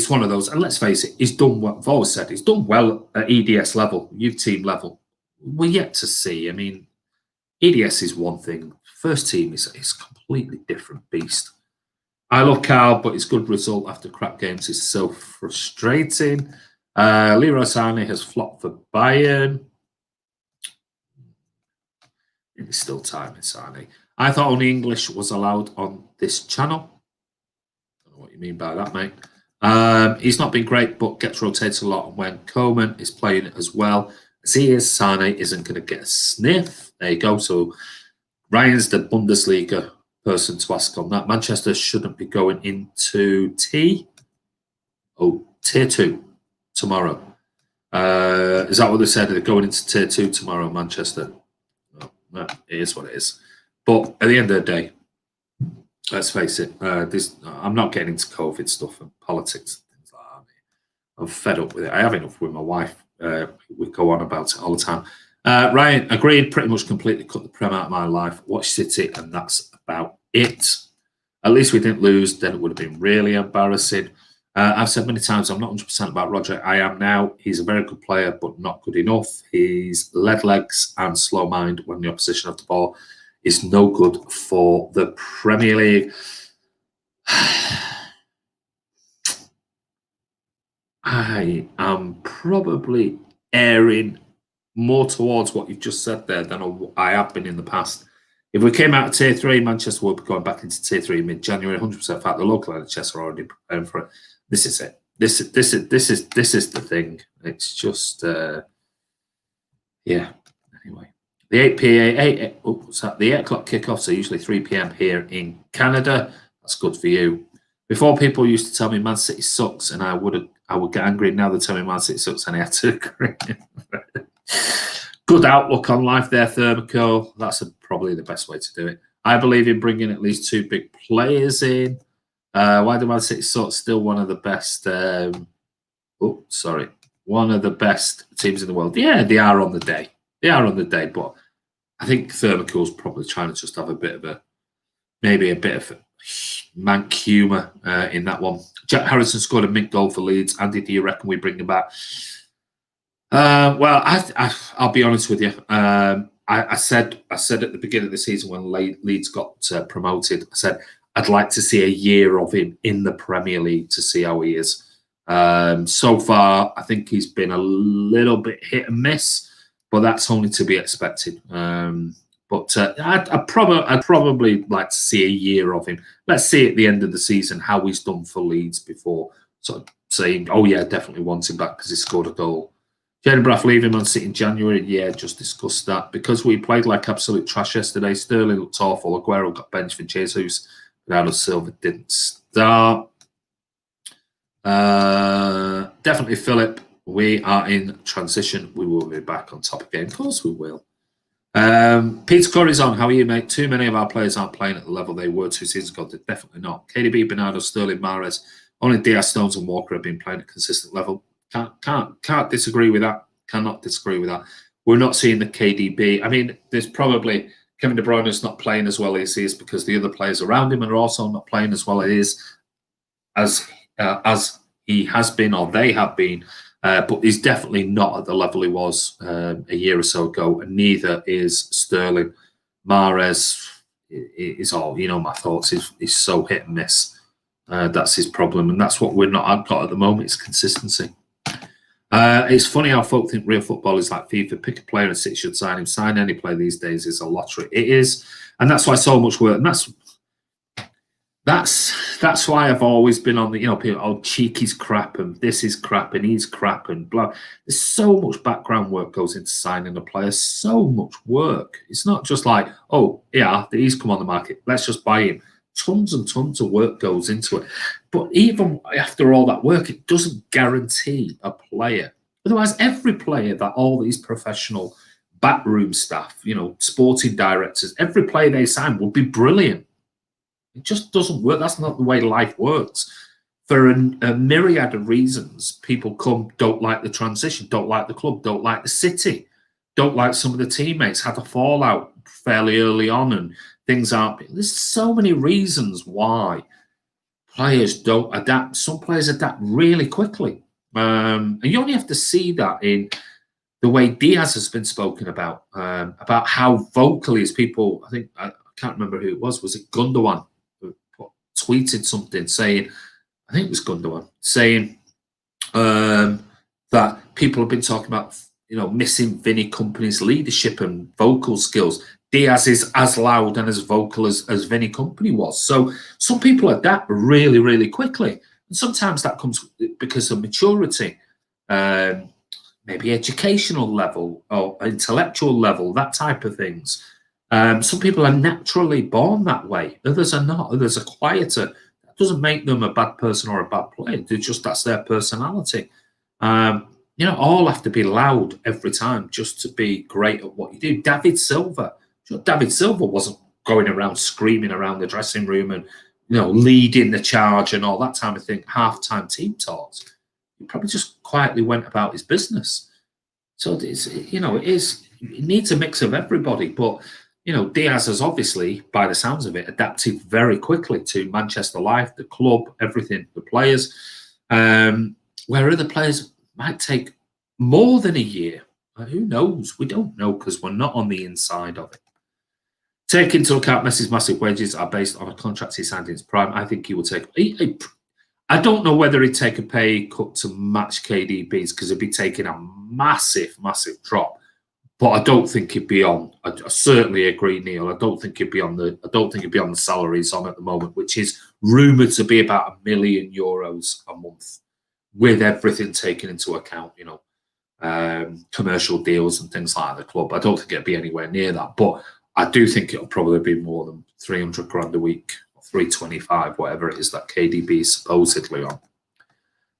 one of those. And let's face it, he's done what I've always said. He's done well at EDS level, youth team level. We're yet to see. I mean, EDS is one thing. First team is a completely different beast. I love Carl, but his good result after crap games is so frustrating. Leroy Sané has flopped for Bayern. It's still time in Sané. I thought only English was allowed on this channel. I don't know what you mean by that, mate. He's not been great, but gets rotated a lot. And when Coleman is playing it as well as he is, Sané isn't going to get a sniff. There you go. So Ryan's the Bundesliga person to ask on that. Manchester shouldn't be going into tier 2 tomorrow. Is that what they said? They're going into tier 2 tomorrow, Manchester. No, it is what it is. But at the end of the day, let's face it, I'm not getting into COVID stuff and politics and things like that. I'm fed up with it. I have enough with my wife. We go on about it all the time. Ryan, agreed, pretty much completely cut the Prem out of my life. Watch City, and that's about it. At least we didn't lose, then it would have been really embarrassing. I've said many times I'm not 100% about Roger. I am now. He's a very good player, but not good enough. He's lead legs and slow mind when the opposition have the ball. Is no good for the Premier League. I am probably erring more towards what you've just said there than I have been in the past. If we came out of tier 3, Manchester would be going back into tier 3 mid-January. 100%. In fact, the local NHS are already preparing for it. This is it. This is the thing. It's just yeah. Anyway, the 8 o'clock kickoffs are usually 3 p.m. here in Canada. That's good for you. Before, people used to tell me Man City sucks, and I would get angry. Now they tell me Man City sucks, and I had to agree. Good outlook on life there, Thermico. That's probably the best way to do it. I believe in bringing at least 2 big players in. Why do Man City suck? Still one of the best. One of the best teams in the world. Yeah, they are on the day. They are on the day, but I think Thermico's probably trying to just have a bit of a mank humour in that one. Jack Harrison scored a mid goal for Leeds. Andy, do you reckon we bring him back? Well, I'll be honest with you. I said at the beginning of the season when Leeds got promoted, I said I'd like to see a year of him in the Premier League to see how he is. So far, I think he's been a little bit hit and miss, but that's only to be expected. But I'd probably like to see a year of him. Let's see at the end of the season how he's done for Leeds before sort of saying, oh yeah, definitely want him back because he scored a goal. Jadon Braaf leaving Man City in January. Yeah, just discussed that. Because we played like absolute trash yesterday, Sterling looked awful. Aguero got benched for Jesus. Bernardo Silva didn't start. Definitely Philip. We are in transition. We will be back on top again. Of course we will. Peter Curry's on. How are you, mate? Too many of our players aren't playing at the level they were 2 seasons ago. They're definitely not. KDB, Bernardo, Sterling, Mahrez. Only Diaz, Stones and Walker have been playing at a consistent level. Can't disagree with that. Cannot disagree with that. We're not seeing the KDB. I mean, there's probably Kevin De Bruyne is not playing as well as he is because the other players around him are also not playing as well as he has been or they have been. But he's definitely not at the level he was a year or so ago, and neither is Sterling. Mahrez is all, my thoughts. He's so hit and miss. That's his problem, and that's what we're not got at the moment. It's consistency. It's funny how folk think real football is like FIFA. Pick a player and City should sign him. Sign any player these days is a lottery. It is, and that's why so much work. And that's why I've always been on the people. Oh, Cheeky's crap and this is crap and he's crap and blah. There's so much background work goes into signing a player. So much work. It's not just like, oh yeah, he's come on the market. Let's just buy him. Tons and tons of work goes into it. But even after all that work, it doesn't guarantee a player. Otherwise, every player that all these professional backroom staff, sporting directors, every player they sign would be brilliant. It just doesn't work. That's not the way life works. For a myriad of reasons, people don't like the transition, don't like the club, don't like the city, don't like some of the teammates, had a fallout fairly early on, and things aren't. There's so many reasons why players don't adapt. Some players adapt really quickly. And you only have to see that in the way Diaz has been spoken about how vocally as people, I can't remember who it was it Gundogan, who tweeted something saying, I think it was Gundogan, saying that people have been talking about, missing Vinny Kompany's leadership and vocal skills. Diaz is as loud and as vocal as Vinny Kompany was. So some people adapt really, really quickly. And sometimes that comes because of maturity, maybe educational level or intellectual level, that type of things. Some people are naturally born that way. Others are not. Others are quieter. That doesn't make them a bad person or a bad player. That's their personality. All have to be loud every time just to be great at what you do. David Silva wasn't going around screaming around the dressing room and leading the charge and all that type of thing. Halftime team talks. He probably just quietly went about his business. So it needs a mix of everybody. But Diaz has obviously, by the sounds of it, adapted very quickly to Manchester life, the club, everything, the players. Where other players might take more than a year. Who knows? We don't know because we're not on the inside of it. Take into account Messi's massive wages are based on a contract he signed in his prime. I think he will take. I don't know whether he'd take a pay cut to match KDB's because he'd be taking a massive, massive drop. But I don't think he'd be on. I certainly agree, Neil. I don't think he'd be on the salary he's on at the moment, which is rumoured to be about €1 million a month, with everything taken into account. Commercial deals and things like the club. I don't think it'd be anywhere near that, but I do think it'll probably be more than 300 grand a week, or 325, whatever it is that KDB is supposedly on.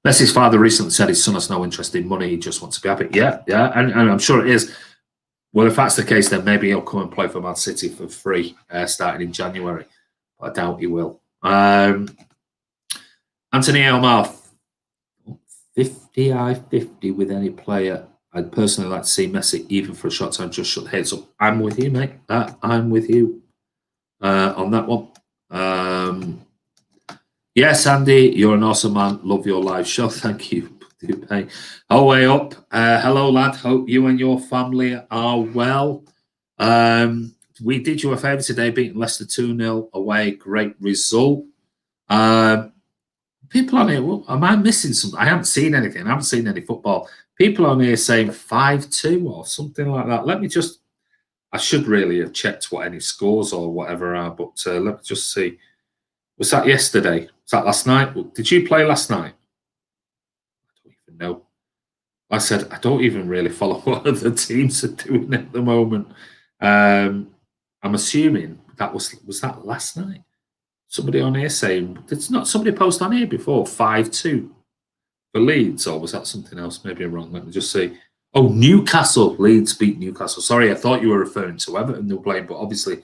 Messi's father recently said his son has no interest in money, he just wants to be happy. Yeah, and I'm sure it is. Well, if that's the case, then maybe he'll come and play for Man City for free starting in January. But I doubt he will. Anthony Elmar, 50 with any player. I'd personally like to see Messi, even for a short time, just shut the heads up. I'm with you, mate. I'm with you on that one. Yes, Andy, you're an awesome man. Love your live show. Thank you. Oh, way up. Hello, lad. Hope you and your family are well. We did you a favour today, beating Leicester 2-0 away. Great result. People on here, well, am I missing something? I haven't seen anything. I haven't seen any football. People on here saying 5-2 or something like that. Let me just, I should really have checked what any scores or whatever are, but let me just see. Was that yesterday? Was that last night? Did you play last night? I don't even know. Like I said, I don't even really follow what other teams are doing at the moment. I'm assuming that was that last night? Somebody on here saying, did not somebody post on here before 5-2 for Leeds, or was that something else? Maybe I'm wrong. Let me just see. Oh, Newcastle. Leeds beat Newcastle. Sorry, I thought you were referring to Everton they were playing, but obviously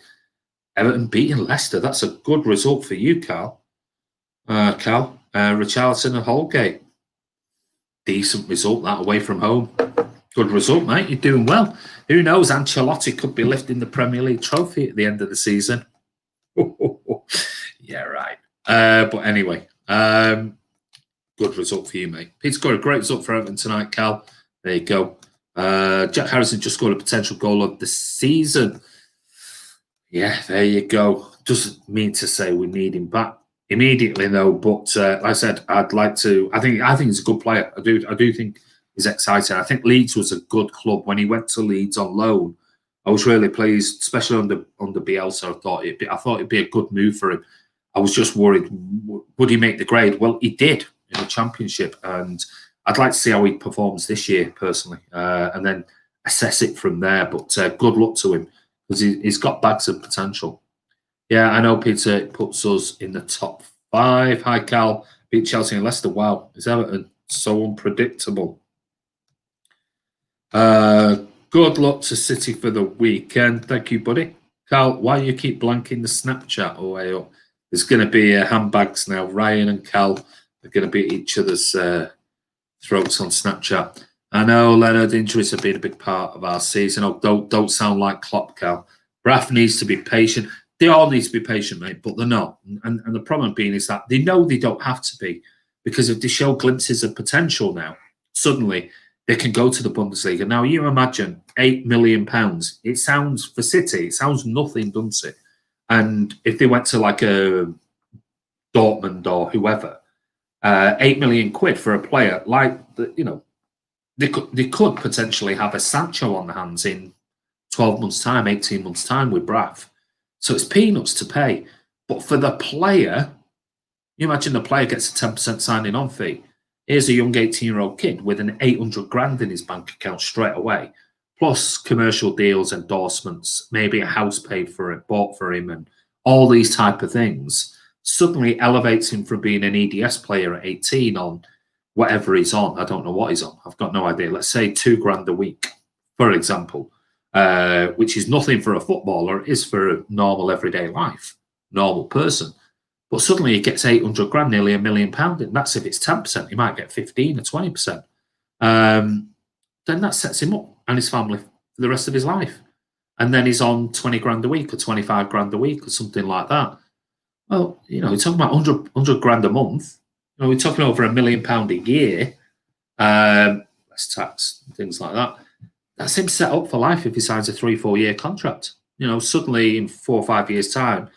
Everton beating Leicester. That's a good result for you, Cal. Richarlison and Holgate. Decent result, that, away from home. Good result, mate. You're doing well. Who knows? Ancelotti could be lifting the Premier League trophy at the end of the season. Yeah, right. But anyway, good result for you, mate. Pete's got a great result for Everton tonight, Cal. There you go. Jack Harrison just scored a potential goal of the season. Yeah, there you go. Doesn't mean to say we need him back immediately, though. But like I said, I'd like to. I think he's a good player. I do think he's exciting. I think Leeds was a good club when he went to Leeds on loan. I was really pleased, especially under Bielsa. I thought it'd be a good move for him. I was just worried, would he make the grade? Well, he did in the Championship, and I'd like to see how he performs this year, personally, and then assess it from there. But good luck to him, because he's got bags of potential. Yeah, I know, Peter. It puts us in the top 5. Hi, Cal. Beat Chelsea and Leicester. Wow, is Everton so unpredictable? Good luck to City for the weekend. Thank you, buddy. Carl, why you keep blanking the Snapchat away up? There's going to be handbags now. Ryan and Cal are going to be at each other's throats on Snapchat. I know Leonard injuries have been a big part of our season. Oh, don't sound like Klopp, Cal. Braaf needs to be patient. They all need to be patient, mate, but they're not. And the problem being is that they know they don't have to be, because if they show glimpses of potential now, suddenly they can go to the Bundesliga. Now, you imagine £8 million. It sounds, for City, it sounds nothing, doesn't it? And if they went to like a Dortmund or whoever, 8 million quid for a player like, they could potentially have a Sancho on the hands in 12 months' time, 18 months' time with Braaf. So it's peanuts to pay. But for the player, you imagine the player gets a 10% signing on fee. Here's a young 18-year-old kid with an 800 grand in his bank account straight away, plus commercial deals, endorsements, maybe a house paid for it, bought for him, and all these type of things. Suddenly elevates him from being an EDS player at 18 on whatever he's on. I don't know what he's on. I've got no idea. Let's say £2,000 a week, for example, which is nothing for a footballer. It is for a normal everyday life, normal person. But suddenly he gets 800 grand, nearly £1 million, and that's if it's 10%. He might get 15 or 20%. Then that sets him up and his family for the rest of his life. And then he's on 20 grand a week or 25 grand a week or something like that. Well, you're talking about 100 grand a month. We're talking over £1 million a year. Less tax, things like that. That's him set up for life if he signs a 3-4 year contract. Suddenly in 4 or 5 years' time,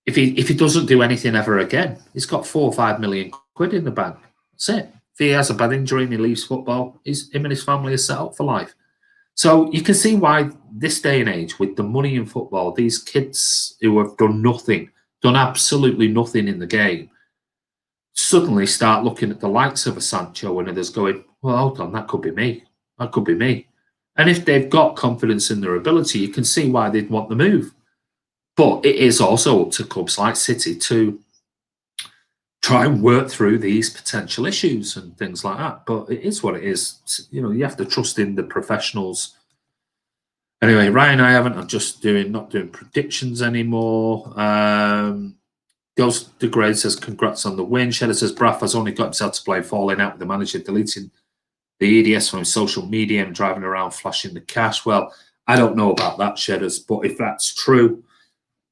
if he doesn't do anything ever again, he's got 4 or 5 million quid in the bank. That's it. If he has a bad injury and he leaves football, him and his family are set up for life. So you can see why this day and age, with the money in football, these kids who have done nothing, done absolutely nothing in the game, suddenly start looking at the likes of a Sancho and others going, well, hold on, that could be me. That could be me. And if they've got confidence in their ability, you can see why they'd want the move. But it is also up to clubs like City to try and work through these potential issues and things like that. But it is what it is. You have to trust in the professionals. Anyway, Ryan, I'm just not doing predictions anymore. Ghost Degrade says, congrats on the win. Shedder says, Braaf has only got himself to blame, falling out with the manager, deleting the EDS from social media and driving around flashing the cash. Well, I don't know about that, Shedders, but if that's true,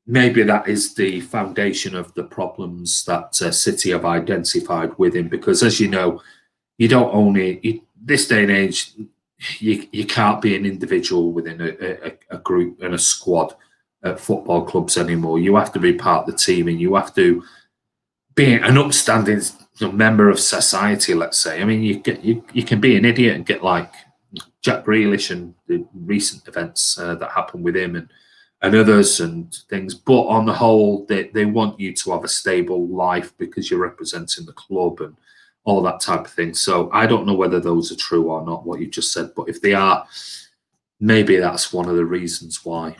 maybe that is the foundation of the problems that City have identified with him. Because as you know, you don't only, this day and age, you can't be an individual within a group and a squad at football clubs anymore. You have to be part of the team, and you have to be an upstanding member of society, let's say. I mean, you can be an idiot and get like Jack Grealish and the recent events that happened with him and others and things. But on the whole, they want you to have a stable life because you're representing the club and all that type of thing. So I don't know whether those are true or not, what you just said. But if they are, maybe that's one of the reasons why.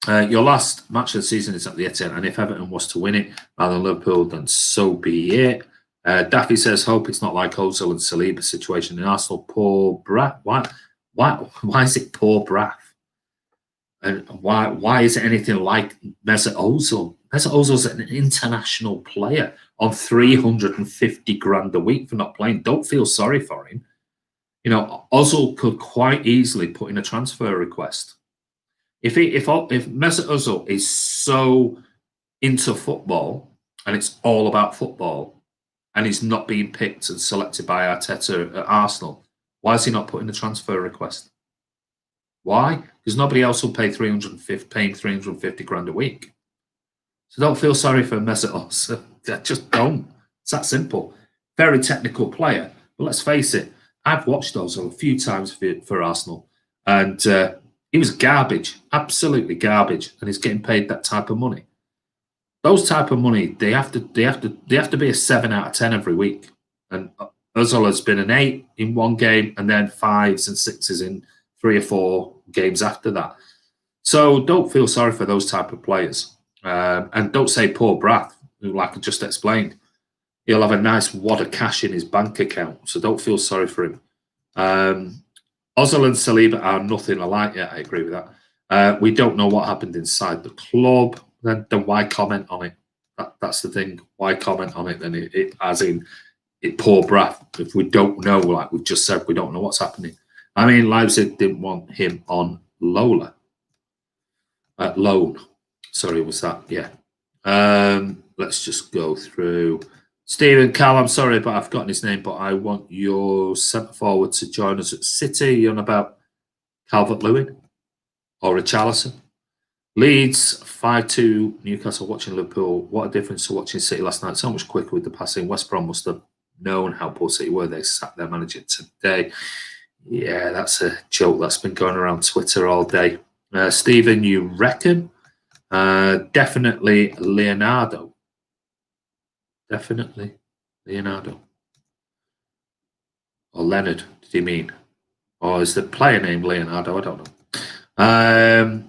Your last match of the season is at the Etihad, and if Everton was to win it rather than Liverpool, then so be it. Daffy says, hope it's not like Ozil and Saliba situation in Arsenal. Poor Braaf. Why is it poor Braaf? And why is it anything like Mesut Ozil? Mesut Ozil's an international player on 350 grand a week for not playing. Don't feel sorry for him. Ozil could quite easily put in a transfer request. If Mesut Ozil is so into football and it's all about football and he's not being picked and selected by Arteta at Arsenal, why is he not putting a transfer request? Why? Because nobody else will pay 350 grand a week. So don't feel sorry for Mesut Ozil. Just don't. It's that simple. Very technical player. But let's face it, I've watched Ozil a few times for Arsenal, and he was garbage, absolutely garbage, and he's getting paid that type of money. Those type of money, they have to be a 7 out of 10 every week. And Ozil has been an 8 in one game, and then 5s and 6s in 3 or 4 games after that. So don't feel sorry for those type of players, and don't say poor Braaf, who, like I just explained, he'll have a nice wad of cash in his bank account. So don't feel sorry for him. Ozil and Saliba are nothing alike. Yeah, I agree with that. We don't know what happened inside the club. Then why comment on it? That's the thing. Why comment on it? Then as in it poor Braaf. If we don't know, like we've just said, we don't know what's happening. I mean, Leipzig didn't want him on loan. Sorry, was that? Yeah. Let's just go through. Stephen Cal, I'm sorry, but I've forgotten his name, but I want your centre forward to join us at City. You're on about Calvert-Lewin or Richarlison. Leeds 5-2 Newcastle watching Liverpool. What a difference to watching City last night. So much quicker with the passing. West Brom must have known how poor City were. They sacked their manager today. Yeah, that's a joke that's been going around Twitter all day. Stephen, you reckon? Definitely Leonardo. Definitely Leonardo. Or Leonard, did he mean? Or is the player name Leonardo? I don't know.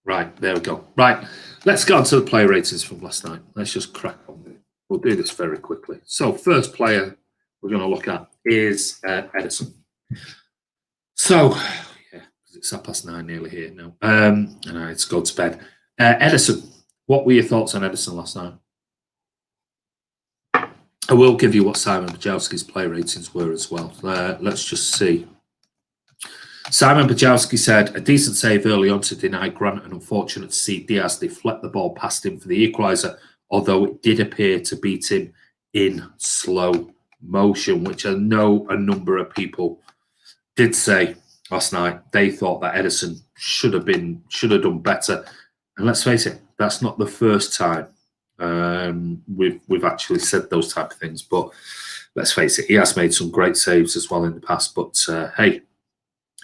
Right, there we go. Right, let's go on to the player ratings from last night. Let's just crack on. We'll do this very quickly. So, first player we're going to look at is Ederson. So, yeah, it's 9:30 nearly here now. And I need to go to bed. Ederson, what were your thoughts on Ederson last night? I will give you what Simon Bajowski's player ratings were as well. Let's just see. Simon Bajowski said, a decent save early on to deny Grant, and unfortunate to see Diaz deflect the ball past him for the equaliser, although it did appear to beat him in slow motion, which I know a number of people did say last night. They thought that Ederson should have done better. And let's face it, that's not the first time we've actually said those type of things. But let's face it, he has made some great saves as well in the past. But hey,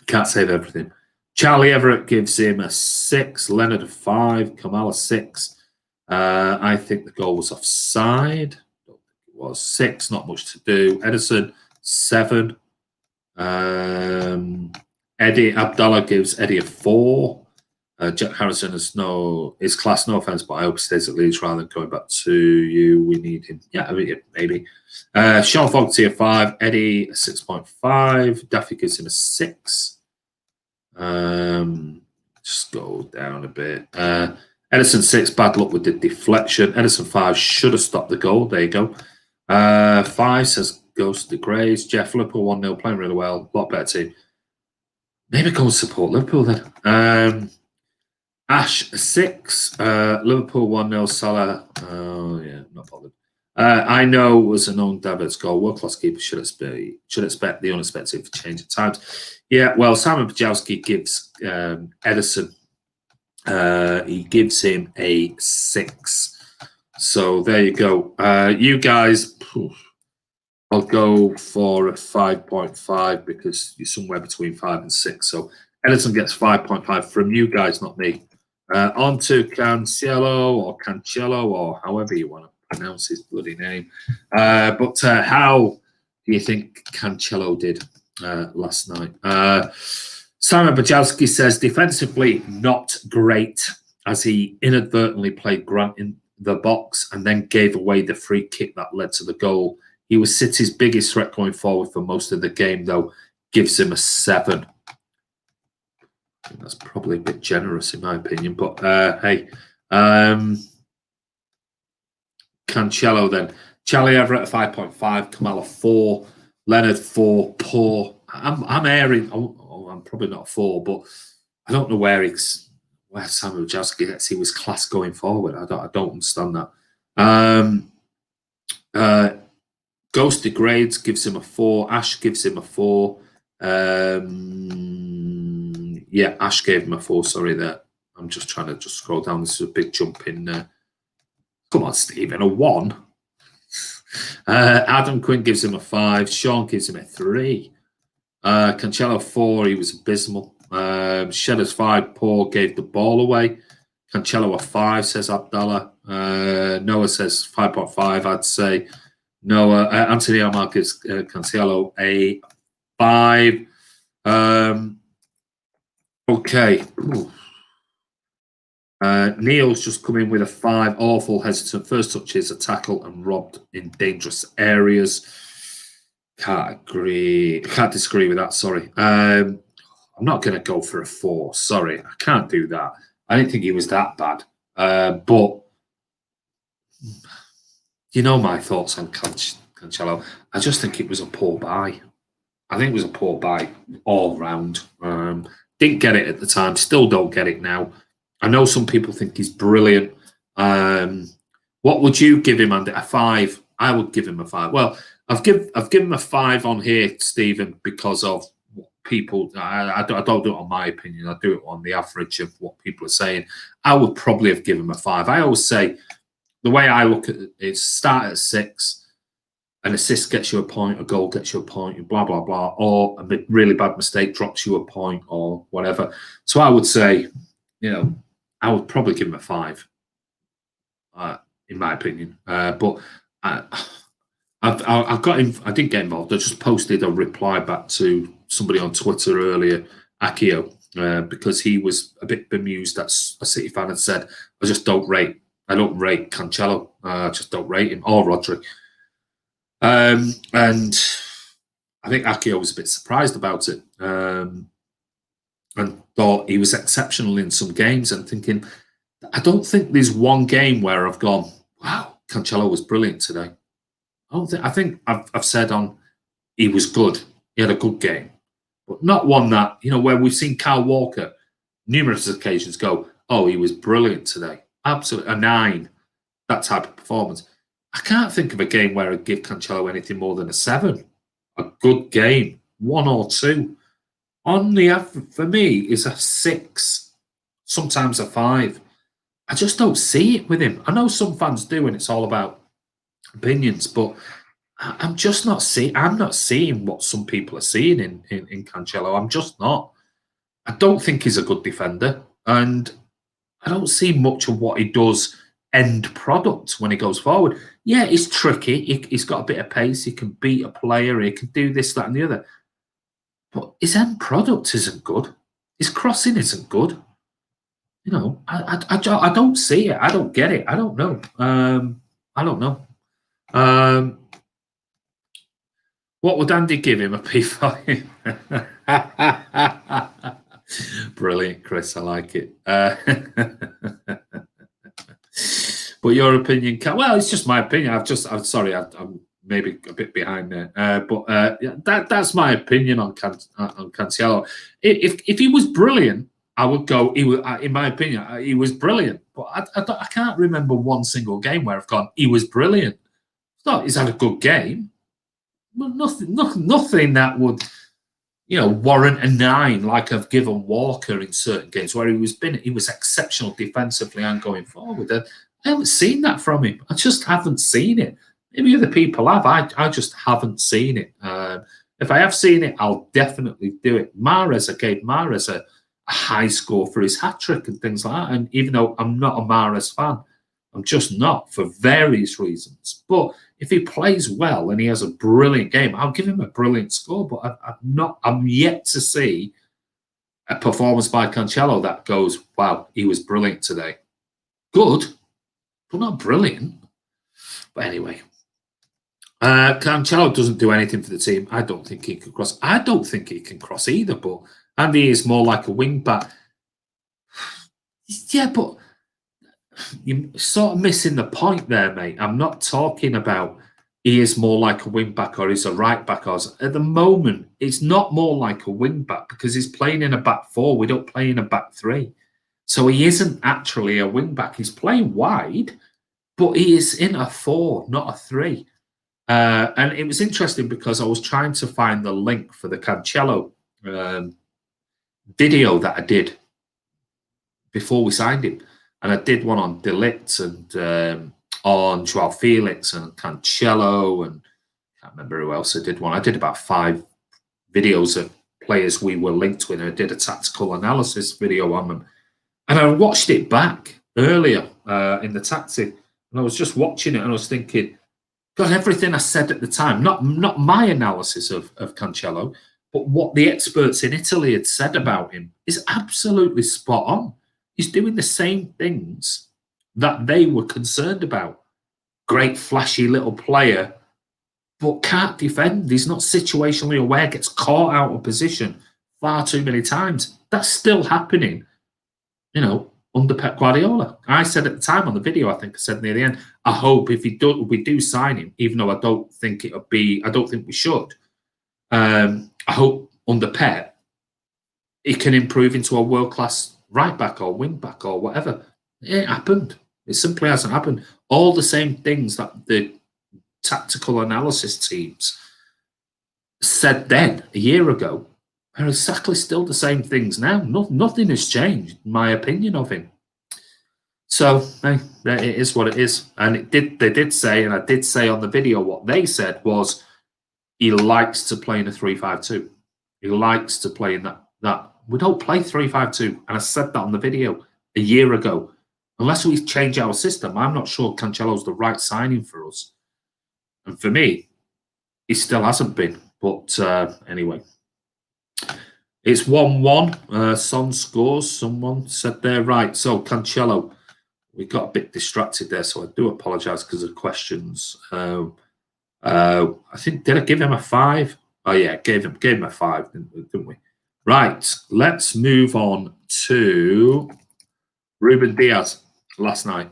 can't save everything. Charlie Everett gives him a 6, Leonard a 5, Kamal a 6. I think the goal was offside. It was 6, not much to do. Ederson 7. Eddie Abdallah gives Eddie a 4. Jack Harrison is class, no offense, but I hope he stays at Leeds rather than going back to you. We need him. Yeah, I mean, maybe. Sean Fogarty a 5, Eddie a 6.5. Daffy gives him a 6. Just go down a bit. Ederson 6, bad luck with the deflection. Ederson 5, should have stopped the goal. There you go. 5 says Ghost degrades. Jeff, Liverpool 1-0, playing really well. A lot better team. Maybe go and support Liverpool then. Ash 6, Liverpool 1-0, Salah. Oh, yeah, not bothered. I know it was an own David's goal. World-class keeper should expect the unexpected for change at times. Yeah, well, Simon Bajowski gives Ederson, he gives him a 6. So there you go. You guys, I'll go for a 5.5 because you're somewhere between 5 and 6. So Ederson gets 5.5 from you guys, not me. On to Cancelo or however you want to pronounce his bloody name. But how do you think Cancelo did last night? Simon Bajowski says defensively not great as he inadvertently played Grant in the box and then gave away the free kick that led to the goal. He was City's biggest threat going forward for most of the game, though. Gives him a 7. I think that's probably a bit generous in my opinion, but hey. Cancelo then. Charlie Everett a 5.5, Kamal a 4, Leonard 4, poor. I'm airing. I'm probably not a 4, but I don't know where Samuel Bajowski gets. He was class going forward. I don't understand that. Ghost degrades, gives him a 4. Ash gives him a 4. Yeah, Ash gave him a 4. Sorry there. I'm just trying to scroll down. This is a big jump in. Come on, Stephen, a 1. Adam Quinn gives him a 5. Sean gives him a 3. Cancelo 4. He was abysmal. Shedder's 5. Poor, gave the ball away. Cancelo a 5, says Abdallah. Noah says 5.5. I'd say Noah. Anthony Omar gives Cancelo a 5. Okay. Neil's just come in with a 5. Awful, hesitant. First touches, a tackle, and robbed in dangerous areas. Can't agree. Can't disagree with that. Sorry. I'm not going to go for a 4. Sorry, I can't do that. I didn't think he was that bad. But you know my thoughts on Cancelo. I just think it was a poor buy. I think it was a poor buy all round. Didn't get it at the time. Still don't get it now. I know some people think he's brilliant. What would you give him, Andy? A 5? I would give him a 5. Well, I've given him a 5 on here, Stephen, because of what people. I don't do it on my opinion. I do it on the average of what people are saying. I would probably have given him a 5. I always say the way I look at it is start at 6. An assist gets you a point, a goal gets you a point, blah, blah, blah, or a really bad mistake drops you a point or whatever. So I would say, I would probably give him a 5, in my opinion. But I've got him. I didn't get involved. I just posted a reply back to somebody on Twitter earlier, Akio, because he was a bit bemused that a City fan had said, I don't rate Cancelo. I just don't rate him, or Rodri. And I think Akio was a bit surprised about it, and thought he was exceptional in some games, and thinking, I don't think there's one game where I've gone, wow, Cancelo was brilliant today. I think I've said he was good. He had a good game, but not one that, where we've seen Kyle Walker numerous occasions go, oh, he was brilliant today. Absolutely, a 9, that type of performance. I can't think of a game where I'd give Cancelo anything more than a 7. A good game, 1 or 2. On the average, for me, is a 6, sometimes a 5. I just don't see it with him. I know some fans do, and it's all about opinions, but I'm just not seeing. I'm not seeing what some people are seeing in Cancelo. I'm just not. I don't think he's a good defender, and I don't see much of what he does end product when he goes forward. Yeah, he's tricky. He's got a bit of pace. He can beat a player. He can do this, that, and the other. But his end product isn't good. His crossing isn't good. I don't see it. I don't get it. I don't know. I don't know. What would Andy give him? A P5? Brilliant, Chris. I like it. But your opinion, well, it's just my opinion. I'm sorry, I'm maybe a bit behind there. That's my opinion on Cancelo. If he was brilliant, I would go. He was, in my opinion, he was brilliant. But I can't remember one single game where I've gone, he was brilliant. No, he's had a good game, but nothing that would, warrant a 9 like I've given Walker in certain games where he was exceptional defensively and going forward. I haven't seen that from him. I just haven't seen it. Maybe other people have. I just haven't seen it. If I have seen it, I'll definitely do it. I gave Mahrez a high score for his hat-trick and things like that. And even though I'm not a Mahrez fan, I'm just not, for various reasons. But if he plays well and he has a brilliant game, I'll give him a brilliant score. But I'm yet to see a performance by Cancelo that goes, wow, he was brilliant today. Good, but not brilliant. But anyway, Cancelo doesn't do anything for the team. I don't think he can cross. I don't think he can cross either, but Andy is more like a wing back. Yeah, but you're sort of missing the point there, mate. I'm not talking about he is more like a wing back or he's a right back. At the moment, it's not more like a wing back because he's playing in a back 4. We don't play in a back 3. So he isn't actually a wing back. He's playing wide, but he is in a 4, not a 3. And it was interesting because I was trying to find the link for the Cancelo video that I did before we signed him. And I did one on De Ligt and on Joao Felix and Cancelo, and I can't remember who else I did one. I did about 5 videos of players we were linked with, and I did a tactical analysis video on them. And I watched it back earlier in the taxi, and I was just watching it and I was thinking, God, everything I said at the time, not my analysis of Cancelo, but what the experts in Italy had said about him is absolutely spot on. He's doing the same things that they were concerned about. Great, flashy little player, but can't defend. He's not situationally aware, gets caught out of position far too many times. That's still happening, under Pep Guardiola. I said at the time on the video, I think I said near the end, I hope if we do sign him, even though I don't think we should. I hope under Pep, he can improve into a world-class right back or wing back or whatever. It happened. It simply hasn't happened. All the same things that the tactical analysis teams said then, a year ago, are exactly still the same things now. Nothing has changed, in my opinion of him. So, hey, it is what it is. And they did say, and I did say on the video, what they said was he likes to play in a 3-5-2. He likes to play in that. We don't play 3-5-2. And I said that on the video a year ago. Unless we change our system, I'm not sure Cancelo's the right signing for us. And for me, he still hasn't been. But anyway, it's 1-1. Son scores. Someone said there. Right. So Cancelo, we got a bit distracted there. So I do apologise because of questions. I think, did I give him a 5? Oh, yeah, gave him a 5, didn't we? Right. Let's move on to Ruben Diaz last night.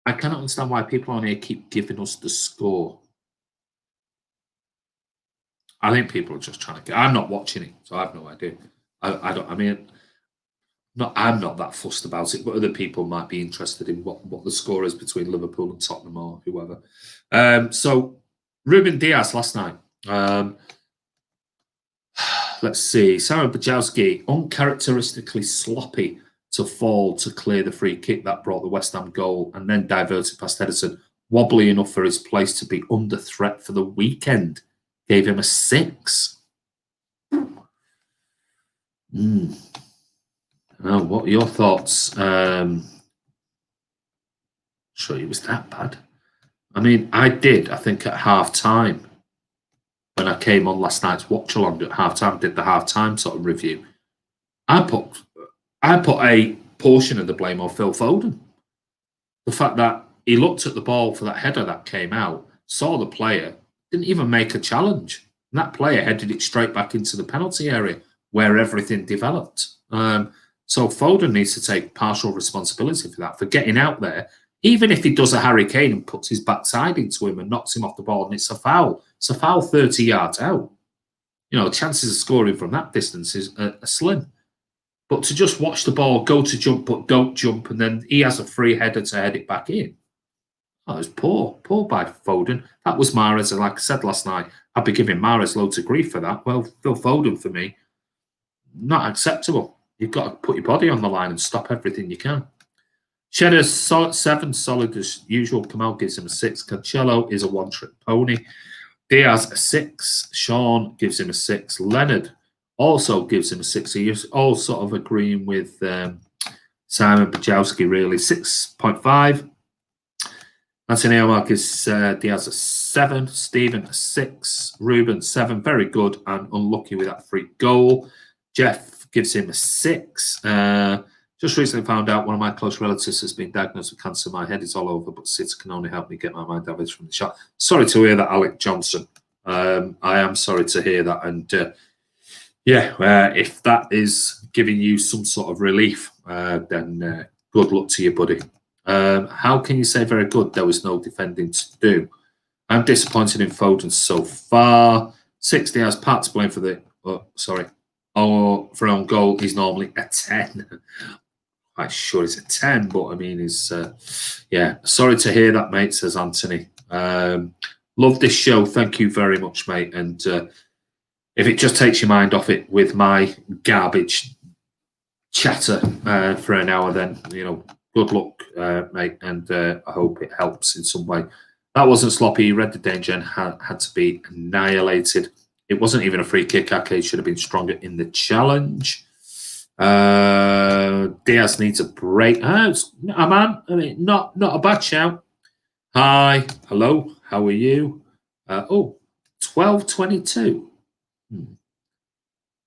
I cannot understand why people on here keep giving us the score. I think people are just trying to get. I'm not watching it, so I have no idea. I'm not that fussed about it, but other people might be interested in what the score is between Liverpool and Tottenham or whoever. So Ruben Diaz last night. Let's see. Sarah Bajowski, uncharacteristically sloppy to fall to clear the free kick that brought the West Ham goal and then diverted past Ederson. Wobbly enough for his place to be under threat for the weekend. Gave him a 6. Oh, what are your thoughts? Sure, he was that bad. I mean, I think at half time when I came on last night's watch along at half time, did the half time sort of review. I put a portion of the blame on Phil Foden. The fact that he looked at the ball for that header that came out, saw the player, didn't even make a challenge. And that player headed it straight back into the penalty area where everything developed. So Foden needs to take partial responsibility for that, for getting out there. Even if he does a Harry Kane and puts his backside into him and knocks him off the ball and it's a foul. It's a foul 30 yards out. Chances of scoring from that distance are slim. But to just watch the ball go to jump but don't jump and then he has a free header to head it back in. Oh, it was poor by Foden. That was Mahrez, and like I said last night, I'd be giving Mahrez loads of grief for that. Well, Phil Foden, for me, not acceptable. You've got to put your body on the line and stop everything you can. Cheddar 7, solid as usual. Kamal gives him a 6. Cancelo is a one-trick pony. Diaz a 6. Sean gives him a 6. Leonard also gives him a 6. So you're all sort of agreeing with Simon Bajowski, really. 6.5. Anthony Omar gives Diaz a 7. Stephen a 6. Ruben 7. Very good and unlucky with that free goal. Jeff gives him a 6. Just recently found out one of my close relatives has been diagnosed with cancer. My head is all over, but SIDS can only help me get my mind damaged from the shot. Sorry to hear that, Alec Johnson. I am sorry to hear that. And if that is giving you some sort of relief, then good luck to you, buddy. How can you say very good? There was no defending to do. I'm disappointed in Foden so far. 60 has part to blame for the... for own goal, he's normally a 10. I'm sure he's a 10, but I mean, he's... sorry to hear that, mate, says Anthony. Love this show. Thank you very much, mate. And if it just takes your mind off it with my garbage chatter for an hour, then, good luck, mate, and I hope it helps in some way. That wasn't sloppy. He read the danger and had to be annihilated. It wasn't even a free kick. Ake should have been stronger in the challenge. Diaz needs a break. Man, not a bad shout. Hi, hello, how are you? 12:22.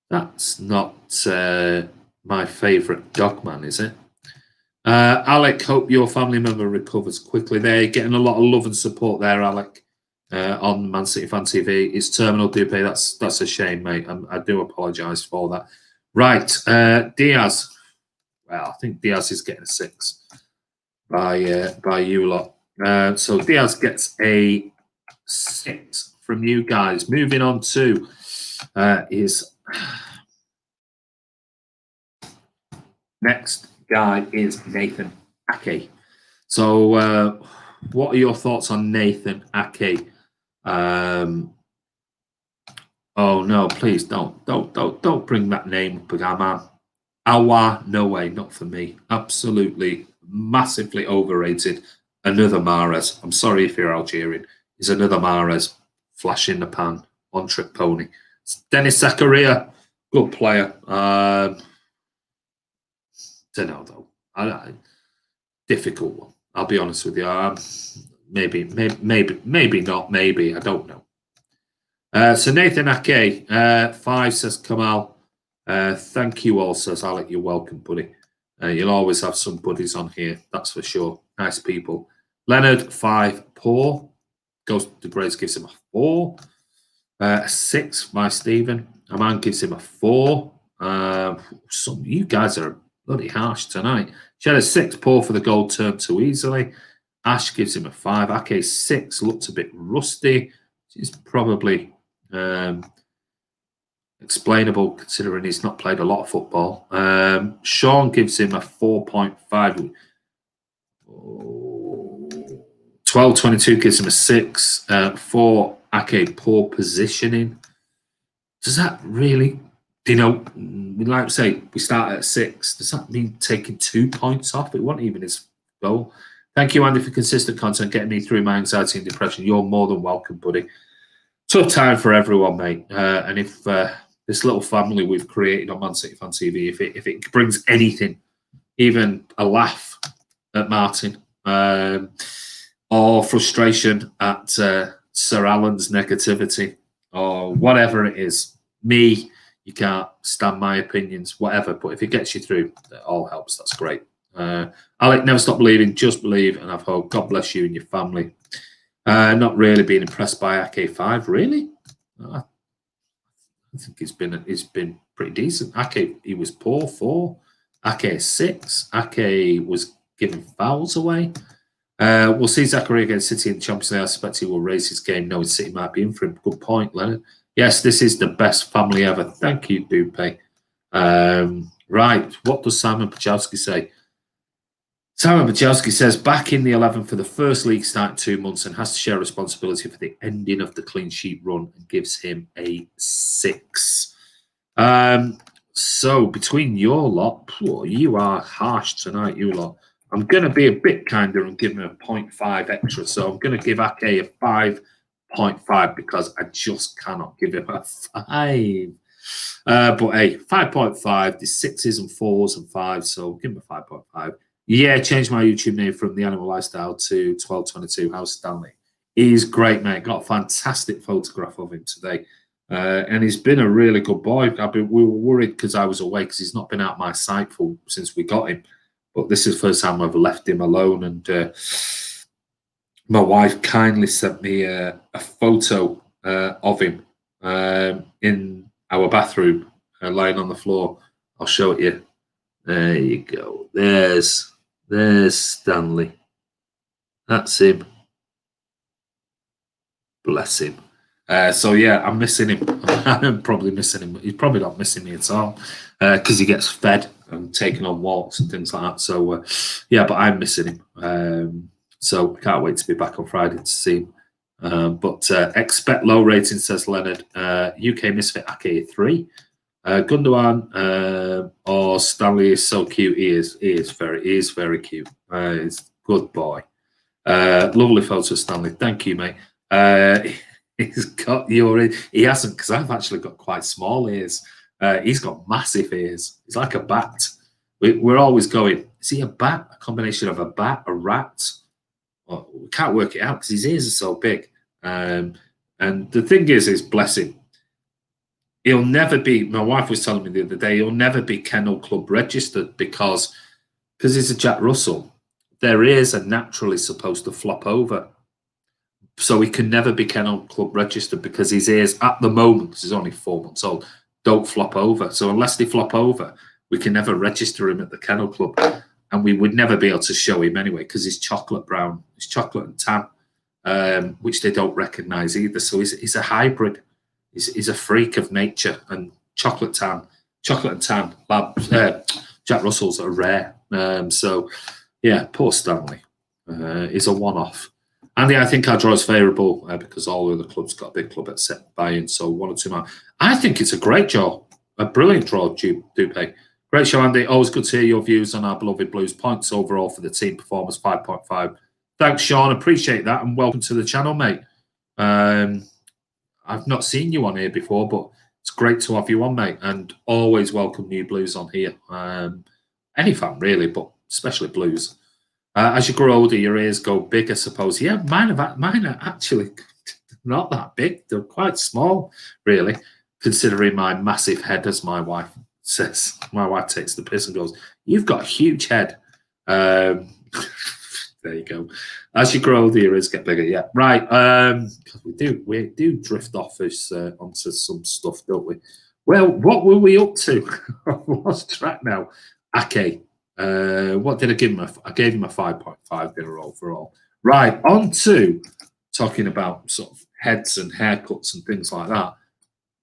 That's not my favourite dogman, is it? Alec, hope your family member recovers quickly. They're getting a lot of love and support there, Alec. on Man City Fan TV. It's terminal, Dupe. That's a shame, mate. I do apologise for that. Right, Diaz. Well, I think Diaz is getting a 6 by you lot. So Diaz gets a 6 from you guys. Moving on to his next guy is Nathan Ake. So, what are your thoughts on Nathan Ake? Oh no! Please don't bring that name up again, man. Awa, no way, not for me. Absolutely, massively overrated. Another Mahrez. I'm sorry if you're Algerian. He's another Mahrez. Flash in the pan, one-trick pony. It's Dennis Zakaria, good player. Don't know though. Difficult one. I'll be honest with you. Maybe not. Maybe, I don't know. So Nathan Ake, 5 says Kamal. Thank you all, says Alec. You're welcome, buddy. You'll always have some buddies on here, that's for sure. Nice people. Leonard, 5, poor. Goes to Grace, gives him a 4. A 6 by Stephen. Aman gives him a 4. You guys are bloody harsh tonight. She had a 6, poor for the goal, turned too easily. Ash gives him a 5. Ake 6, looked a bit rusty. She's probably explainable considering he's not played a lot of football. Sean gives him a 4.5. 12-22 gives him a 6. 4, Ake, poor positioning. Does that really, we like to say we start at 6. Does that mean taking 2 points off? It wasn't even his goal. Thank you, Andy, for consistent content, getting me through my anxiety and depression. You're more than welcome, buddy. Tough time for everyone, mate. And if this little family we've created on Man City Fan TV, if it brings anything, even a laugh at Martin, or frustration at Sir Alan's negativity, or whatever it is, me, you can't stand my opinions, whatever. But if it gets you through, it all helps. That's great. Alec, never stop believing, just believe and have hope. God bless you and your family. Not really being impressed by Ake 5, really. I think he's been pretty decent. Ake, he was poor 4. Ake 6. Ake was giving fouls away. We'll see Zakaria against City in the Champions League. I suspect he will raise his game knowing City might be in for him. Good point, Leonard. Yes, this is the best family ever. Thank you, Dupe. Right, what does Simon Pachowski say? Simon Pachowski says, back in the 11 for the first league start in 2 months and has to share responsibility for the ending of the clean sheet run and gives him a 6. So between your lot, you are harsh tonight, you lot. I'm going to be a bit kinder and give him a 0.5 extra. So I'm going to give Ake a 5.5 because I just cannot give him a 5. But hey, 5.5, the 6s and 4s and 5s. So give him a 5.5. Yeah, changed my YouTube name from The Animal Lifestyle to 1222 House Stanley. He's great, mate. Got a fantastic photograph of him today. And he's been a really good boy. We were worried because I was away because he's not been out my sight since we got him. But this is the first time I've left him alone. And my wife kindly sent me a photo of him in our bathroom, lying on the floor. I'll show it you. There you go. There's Stanley. That's him. Bless him. So yeah, I'm missing him. I'm probably missing him. He's probably not missing me at all because he gets fed and taken on walks and things like that. So yeah, but I'm missing him. So I can't wait to be back on Friday to see him. But expect low rating, says Leonard. UK Misfit Ake 3. Gundogan or Stanley is so cute. He is very cute. He's a good boy. Lovely photo, Stanley. Thank you, mate. He's got he hasn't, because I've actually got quite small ears. He's got massive ears. He's like a bat. We're always going, is he a bat? A combination of a bat, a rat? Well, we can't work it out because his ears are so big. And the thing is bless him. He'll never be, my wife was telling me the other day, he'll never be Kennel Club registered because he's a Jack Russell. Their ears are naturally supposed to flop over. So he can never be Kennel Club registered because his ears, at the moment, because he's only 4 months old, don't flop over. So unless they flop over, we can never register him at the Kennel Club. And we would never be able to show him anyway because he's chocolate brown. He's chocolate and tan, which they don't recognise either. So he's a hybrid. He's a freak of nature. And chocolate and tan Jack Russells are rare. So, yeah, poor Stanley. Is a one-off. Andy, I think our draw is favourable because all the other clubs got a big club at set buy-in, so 1 or 2 more. I think it's a great draw, a brilliant draw, Dupe. Great show, Andy. Always good to hear your views on our beloved Blues. Points overall for the team performance, 5.5. Thanks, Sean. Appreciate that, and welcome to the channel, mate. I've not seen you on here before, but it's great to have you on, mate, and always welcome new Blues on here. Any fan, really, but especially Blues. As you grow older, your ears go big, I suppose. Yeah, mine are actually not that big. They're quite small, really, considering my massive head, as my wife says. My wife takes the piss and goes, "You've got a huge head." There you go. As you grow older, your ears get bigger. Yeah, right. We do drift off onto some stuff, don't we? Well, what were we up to? I've lost track now. Ake. What did I give him? I gave him a 5.5 dinner overall. Right, on to talking about sort of heads and haircuts and things like that.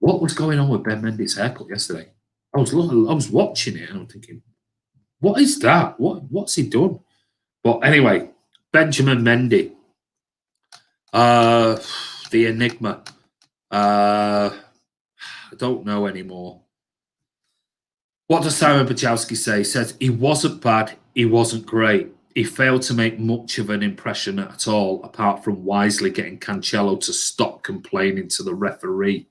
What was going on with Ben Mendy's haircut yesterday? I was watching it and I'm thinking, what is that? What's he done? But anyway, Benjamin Mendy, the enigma. I don't know anymore. What does Simon Bajowski say? He says, he wasn't bad, he wasn't great. He failed to make much of an impression at all, apart from wisely getting Cancelo to stop complaining to the referee.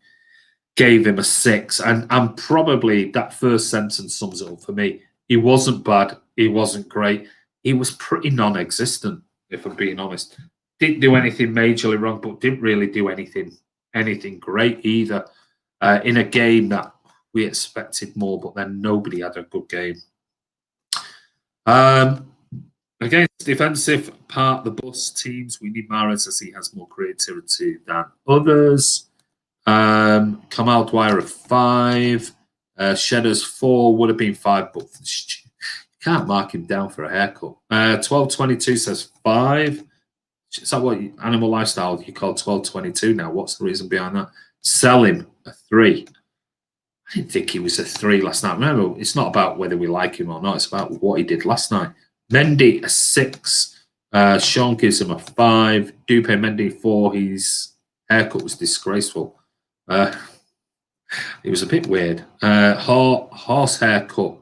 Gave him a 6. And probably that first sentence sums it up for me. He wasn't bad, he wasn't great. He was pretty non-existent, if I'm being honest. Didn't do anything majorly wrong, but didn't really do anything great either. In a game that we expected more, but then nobody had a good game. Against defensive part of the bus teams, we need Mahrez as he has more creativity than others. Kamal Dwyer a 5. Shedder's 4 would have been 5, but you can't mark him down for a haircut. 1222 says 5. Is that what Animal Lifestyle you call 1222 now? What's the reason behind that? Sell him a 3. I didn't think he was a 3 last night. Remember, it's not about whether we like him or not. It's about what he did last night. Mendy, a 6. Sean gives him a 5. Dupe Mendy, 4. His haircut was disgraceful. It was a bit weird. Horse haircut.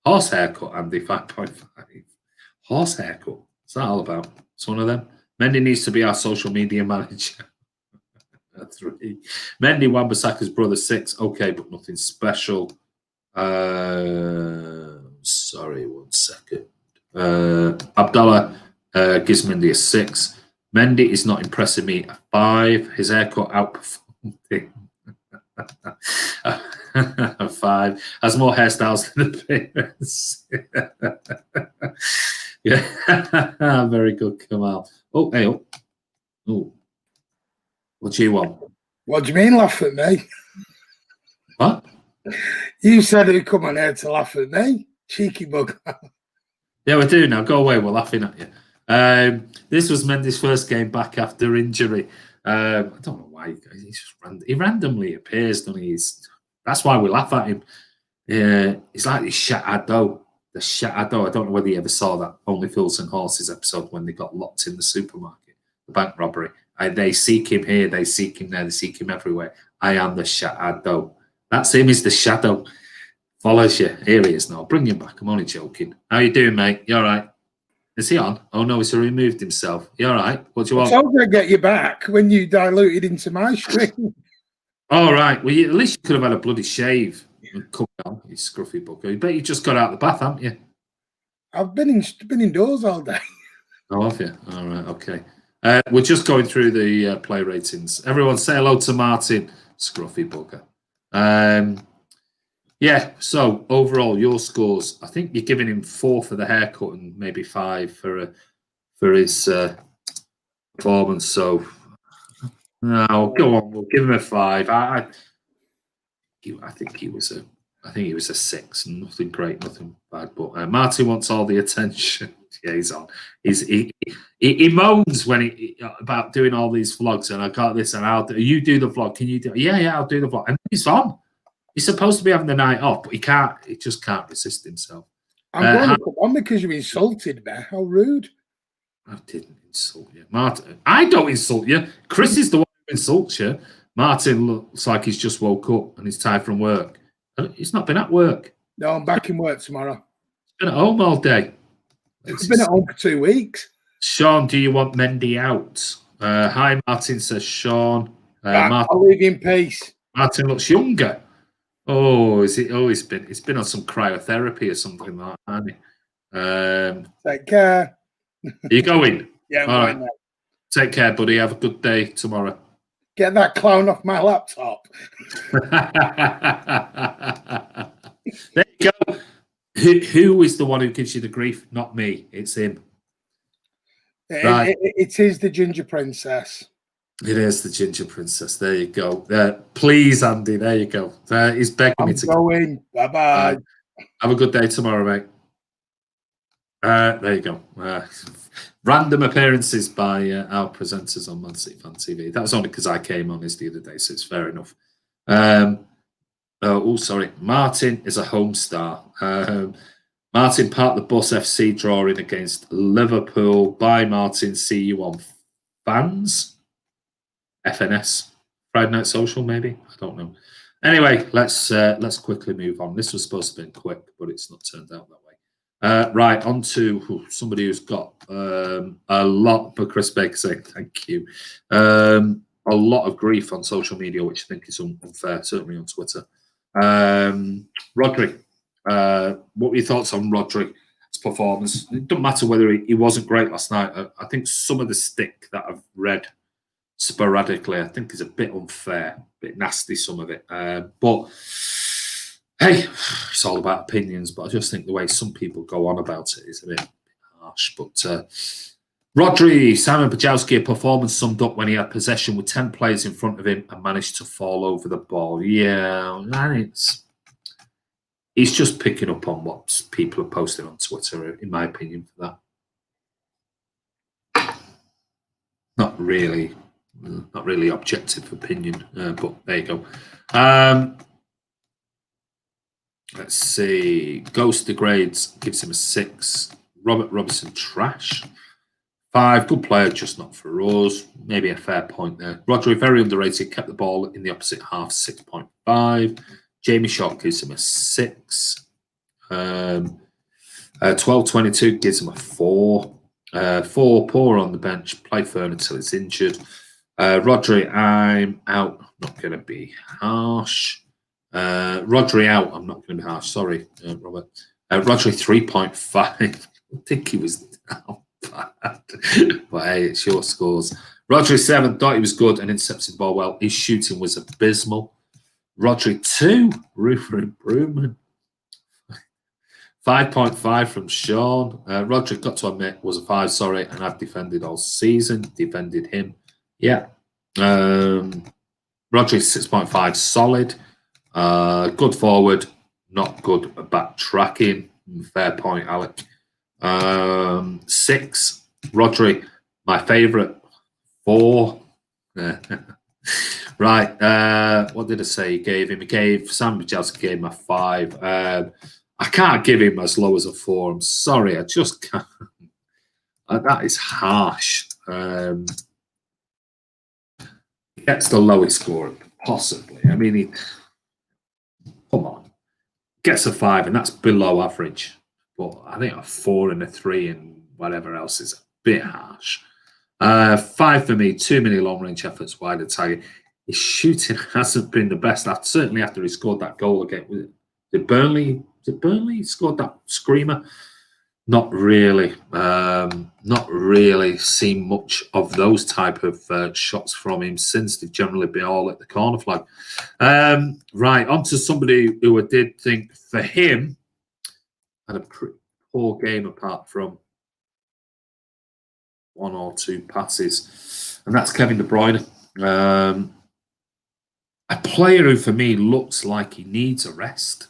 Horse haircut, Andy, 5.5. Horse haircut. What's that all about? It's one of them. Mendy needs to be our social media manager. 3. Mendy, Wan-Bissaka's brother, 6. Okay, but nothing special. Sorry, 1 second. Abdallah gives Mendy a 6. Mendy is not impressing me, a 5. His haircut outperformed him. A 5. Has more hairstyles than appearance. Yeah, very good, Kamal. Oh, hey, oh. What do you want? What do you mean, laugh at me? What? You said he'd come on here to laugh at me. Cheeky bug. Yeah, we do now. Go away. We're laughing at you. This was Mendy's first game back after injury. I don't know why. He randomly appears, doesn't he? That's why we laugh at him. He's like this Shatado. The Shatado. I don't know whether you ever saw that Only Fools and Horses episode when they got locked in the supermarket, the bank robbery. They seek him here, they seek him there, they seek him everywhere. I am the shadow. That's him, he's the shadow. Follows you. Here he is now. Bring him back. I'm only joking. How you doing, mate? You all right? Is he on? Oh, no, he's removed himself. You all right? What do you want? I was going to get you back when you diluted into my screen. All right. Well, at least you could have had a bloody shave and come down, you scruffy bugger. I bet you just got out of the bath, haven't you? I've been indoors all day. Oh, have you? All right, okay. We're just going through the play ratings. Everyone say hello to Martin, scruffy bugger. Yeah, so overall, your scores. I think you're giving him 4 for the haircut and maybe 5 for his performance. So No, go on. We'll give him a 5. I think he was a 6. Nothing great, nothing bad. But Martin wants all the attention. Yeah, he's on. He moans when he about doing all these vlogs, and I got this, and you do the vlog. Can you do? Yeah, I'll do the vlog. And he's on. He's supposed to be having the night off, but he can't. He just can't resist himself. I'm going to come on because you insulted me. How rude! I didn't insult you, Martin. I don't insult you. Chris is the one who insults you. Martin looks like he's just woke up and he's tired from work. He's not been at work. No, I'm back in work tomorrow. He's been at home all day. I've been at home for 2 weeks. Sean, do you want Mendy out? Hi, Martin, says Sean. Right, I'll leave you in peace. Martin looks younger. Oh, is it? Oh, he's been on some cryotherapy or something like that, hasn't he? Take care. Are you going? Yeah, all right. Now. Take care, buddy. Have a good day tomorrow. Get that clown off my laptop. There you go. Who is the one who gives you the grief? Not me. It's him. Right. It is the Ginger Princess. It is the Ginger Princess. There you go. Please, Andy. There you go. He's begging me to go in. Bye-bye. Have a good day tomorrow, mate. There you go. Random appearances by our presenters on mcfcfantv. That was only because I came on this the other day, so it's fair enough. Sorry. Martin is a home star. Martin Park the Bus FC drawing against Liverpool. Bye, Martin. See you on Fans. FNS. Friday Night Social, maybe? I don't know. Anyway, let's quickly move on. This was supposed to have been quick, but it's not turned out that way. Right, on to somebody who's got a lot, for Chris Baker saying thank you. A lot of grief on social media, which I think is unfair, certainly on Twitter. Rodri. What were your thoughts on Rodri's performance? It doesn't matter whether he wasn't great last night. I think some of the stick that I've read sporadically, I think is a bit unfair, a bit nasty, some of it. But hey, it's all about opinions. But I just think the way some people go on about it is a bit harsh. But Rodri, Simon Bajowski, a performance summed up when he had possession with 10 players in front of him and managed to fall over the ball. Yeah, he's just picking up on what people are posting on Twitter, in my opinion, for that. Not really objective opinion, but there you go. Let's see. Ghost degrades, gives him a 6. Robert Robertson, trash. 5, good player, just not for us. Maybe a fair point there. Rodri, very underrated, kept the ball in the opposite half, 6.5. Jamie Shaw gives him a 6. 12-22 gives him a 4. 4, poor on the bench, play fair until it's injured. Rodri, I'm out. I'm not going to be harsh. Rodri out. I'm not going to be harsh. Sorry, Robert. Rodri 3.5. I think he was down bad. But hey, it's your scores. Rodri 7. Thought he was good and intercepted the ball well. His shooting was abysmal. Rodri 2. Roofer improvement. 5.5 from Sean. Rodri, got to admit, was a 5. Sorry, and I've defended all season. Defended him. Yeah. Rodri 6.5, solid. Good forward, not good back tracking. Fair point, Alec. 6, Rodri, my favourite. 4. Right. What did I say? He gave Sam Bajowski gave him a 5. I can't give him as low as a 4. I'm sorry, I just can't. That is harsh. Gets the lowest score possibly. I mean, come on, gets a 5, and that's below average. But I think a 4 and a 3 and whatever else is a bit harsh. 5 for me. Too many long-range efforts wide of target. His shooting hasn't been the best. Certainly after he scored that goal again. Did Burnley scored that screamer? Not really. Not really seen much of those type of shots from him since. They've generally been all at the corner flag. Right, on to somebody who I did think for him had a pretty poor game apart from 1 or 2 passes, and that's Kevin De Bruyne. A player who, for me, looks like he needs a rest.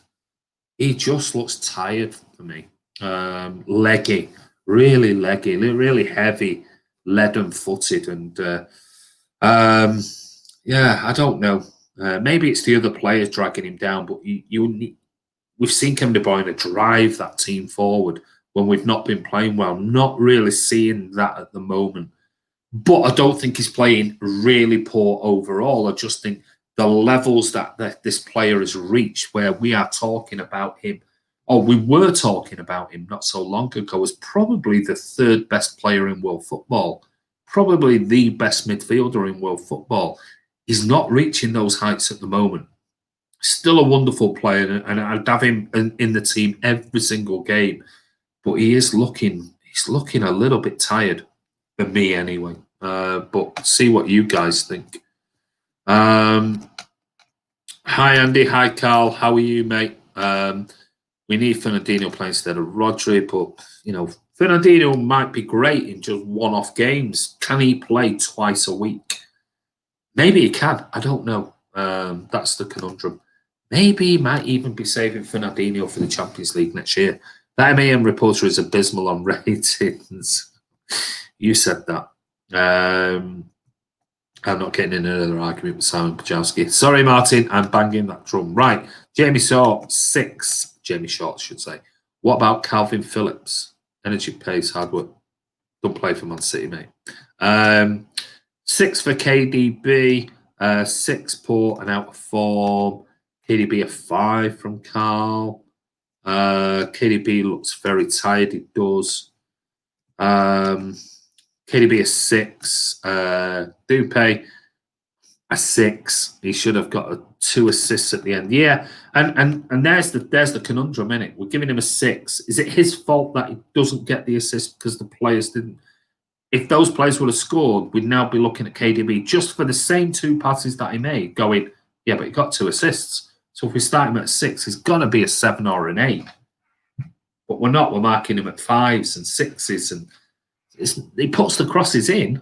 He just looks tired for me. Leggy, really leggy, really heavy, leaden-footed, and yeah, I don't know. Maybe it's the other players dragging him down, but we've seen Kevin De Bruyne drive that team forward when we've not been playing well. Not really seeing that at the moment. But I don't think he's playing really poor overall. I just think the levels that this player has reached, where we are talking about him, or we were talking about him not so long ago, as probably the third best player in world football, probably the best midfielder in world football. He's not reaching those heights at the moment. Still a wonderful player, and I'd have him in the team every single game. But he's looking a little bit tired, for me anyway. But see what you guys think. Hi Andy, hi Carl, how are you, mate? We need Fernandinho playing instead of Rodri, but Fernandinho might be great in just one-off games. Can he play twice a week? Maybe he can. I don't know. That's the conundrum. Maybe he might even be saving Fernandinho for the Champions League next year. That MAM reporter is abysmal on ratings. You said that. I'm not getting in another argument with Simon Pajowski. Sorry, Martin, I'm banging that drum. Right, Jamie Short, 6. Jamie Short, should say. What about Calvin Phillips? Energy, pace, hard work. Don't play for Man City, mate. 6 for KDB. 6 poor and out of form. KDB a 5 from Carl. KDB looks very tired. He does. KDB a 6. Dupe a 6. He should have got 2 assists at the end. Yeah, and there's the conundrum, isn't it? We're giving him a 6. Is it his fault that he doesn't get the assist because the players didn't? If those players would have scored, we'd now be looking at KDB just for the same 2 passes that he made, going, yeah, but he got 2 assists. So if we start him at 6, he's going to be a 7 or an 8. But we're not. We're marking him at 5s and 6s, and he puts the crosses in.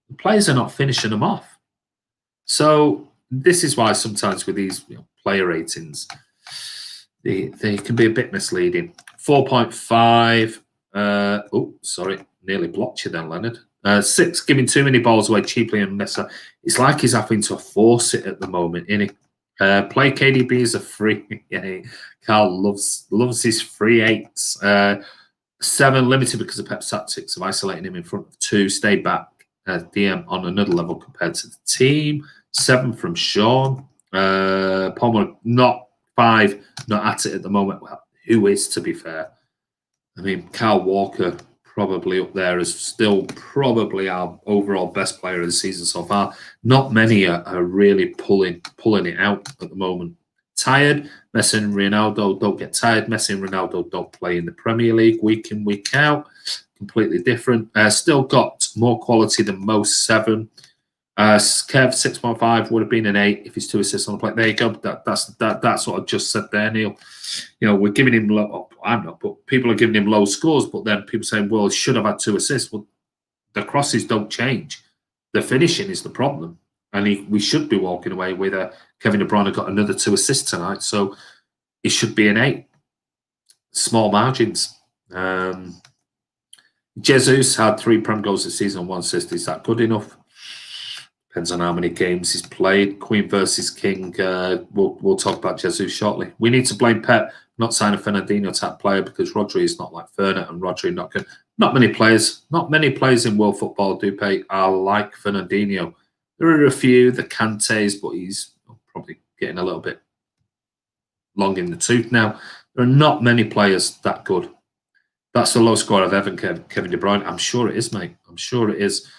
The players are not finishing them off. So this is why sometimes with these player ratings, they can be a bit misleading. 4.5. Oh, sorry. Nearly blocked you then, Leonard. 6, giving too many balls away cheaply and unnecessary. It's like he's having to force it at the moment, isn't he? Play KDB as a free. Yeah, Carl loves his free 8s. 7, limited because of Pep's tactics of isolating him in front of 2. Stay back. DM on another level compared to the team. 7 from Sean. Palmer, not 5, not at it at the moment. Well, who is, to be fair? I mean, Kyle Walker probably up there as still probably our overall best player of the season so far. Not many are really pulling it out at the moment. Tired. Messi and Ronaldo don't get tired. Messi and Ronaldo don't play in the Premier League week in, week out. Completely different. Still got more quality than most. 7. Kev 6.5 would have been an 8 if he's 2 assists on the play. There you go. That's what I just said there, Neil. We're giving him low. Oh, I'm not, but people are giving him low scores. But then people saying, well, he should have had 2 assists. Well, the crosses don't change. The finishing is the problem, and we should be walking away with Kevin De Bruyne got another 2 assists tonight, so it should be an 8. Small margins. Jesus had 3 Prem goals this season and 1 assist. Is that good enough? Depends on how many games he's played. Queen versus King. We'll talk about Jesus shortly. We need to blame Pep not sign a Fernandinho type player because Rodri is not like Ferner and Rodri not good. Not many players in world football do pay are like Fernandinho. There are a few, the Kantes, but he's probably getting a little bit long in the tooth now. There are not many players that good. That's the low score I've ever Kevin De Bruyne. I'm sure it is, mate. I'm sure it is.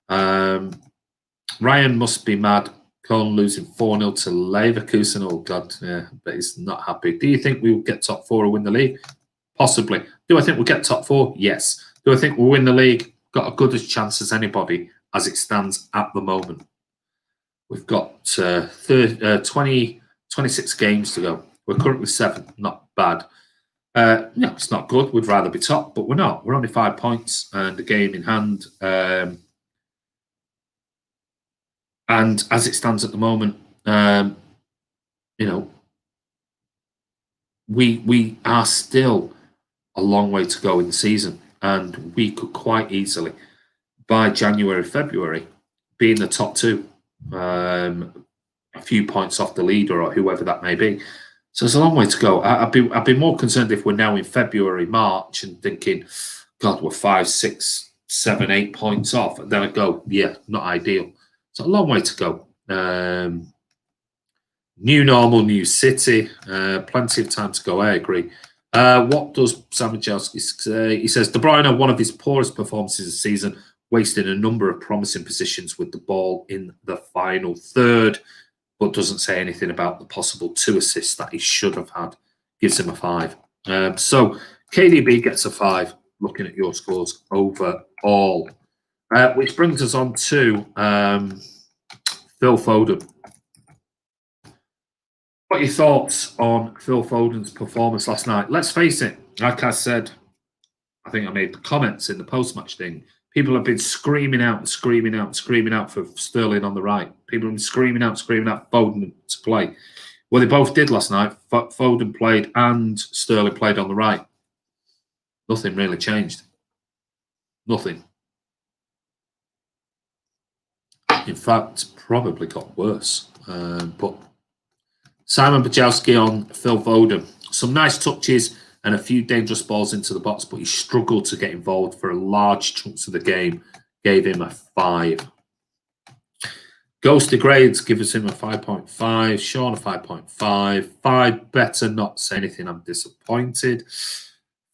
Ryan must be mad. Cologne losing 4-0 to Leverkusen. Oh, God. Yeah, but he's not happy. Do you think we will get top 4 or win the league? Possibly. Do I think we'll get top 4? Yes. Do I think we'll win the league? Got a good as chance as anybody as it stands at the moment. We've got 26 games to go. We're currently 7th. Not bad. No, it's not good. We'd rather be top, but we're not. We're only 5 points and a game in hand. And as it stands at the moment, you know, we are still a long way to go in the season, and we could quite easily, by January, February, be in the top two, a few points off the leader or whoever that may be. So there's a long way to go. I'd be more concerned if we're now in February, March, and thinking, God, we're 5, 6, 7, 8 points off. And then I go, yeah, not ideal. So a long way to go. New normal, new city. Plenty of time to go. I agree. What does Sam Majowski say? He says, De Bruyne, one of his poorest performances this season, wasting a number of promising positions with the ball in the final third, but doesn't say anything about the possible 2 assists that he should have had. Gives him a 5. So KDB gets a 5, looking at your scores overall. Which brings us on to Phil Foden. What are your thoughts on Phil Foden's performance last night? Let's face it, like I said, I think I made the comments in the post-match thing. People have been screaming out and screaming out and screaming out for Sterling on the right. People have been screaming out Foden to play. Well, they both did last night. Foden played and Sterling played on the right. Nothing really changed. Nothing. In fact, probably got worse. But Simon Bajowski on Phil Foden. Some nice touches and a few dangerous balls into the box, but he struggled to get involved for large chunks of the game. Gave him a 5. Ghost Degrades gives him a 5.5. Sean a 5.5. 5 better not say anything. I'm disappointed.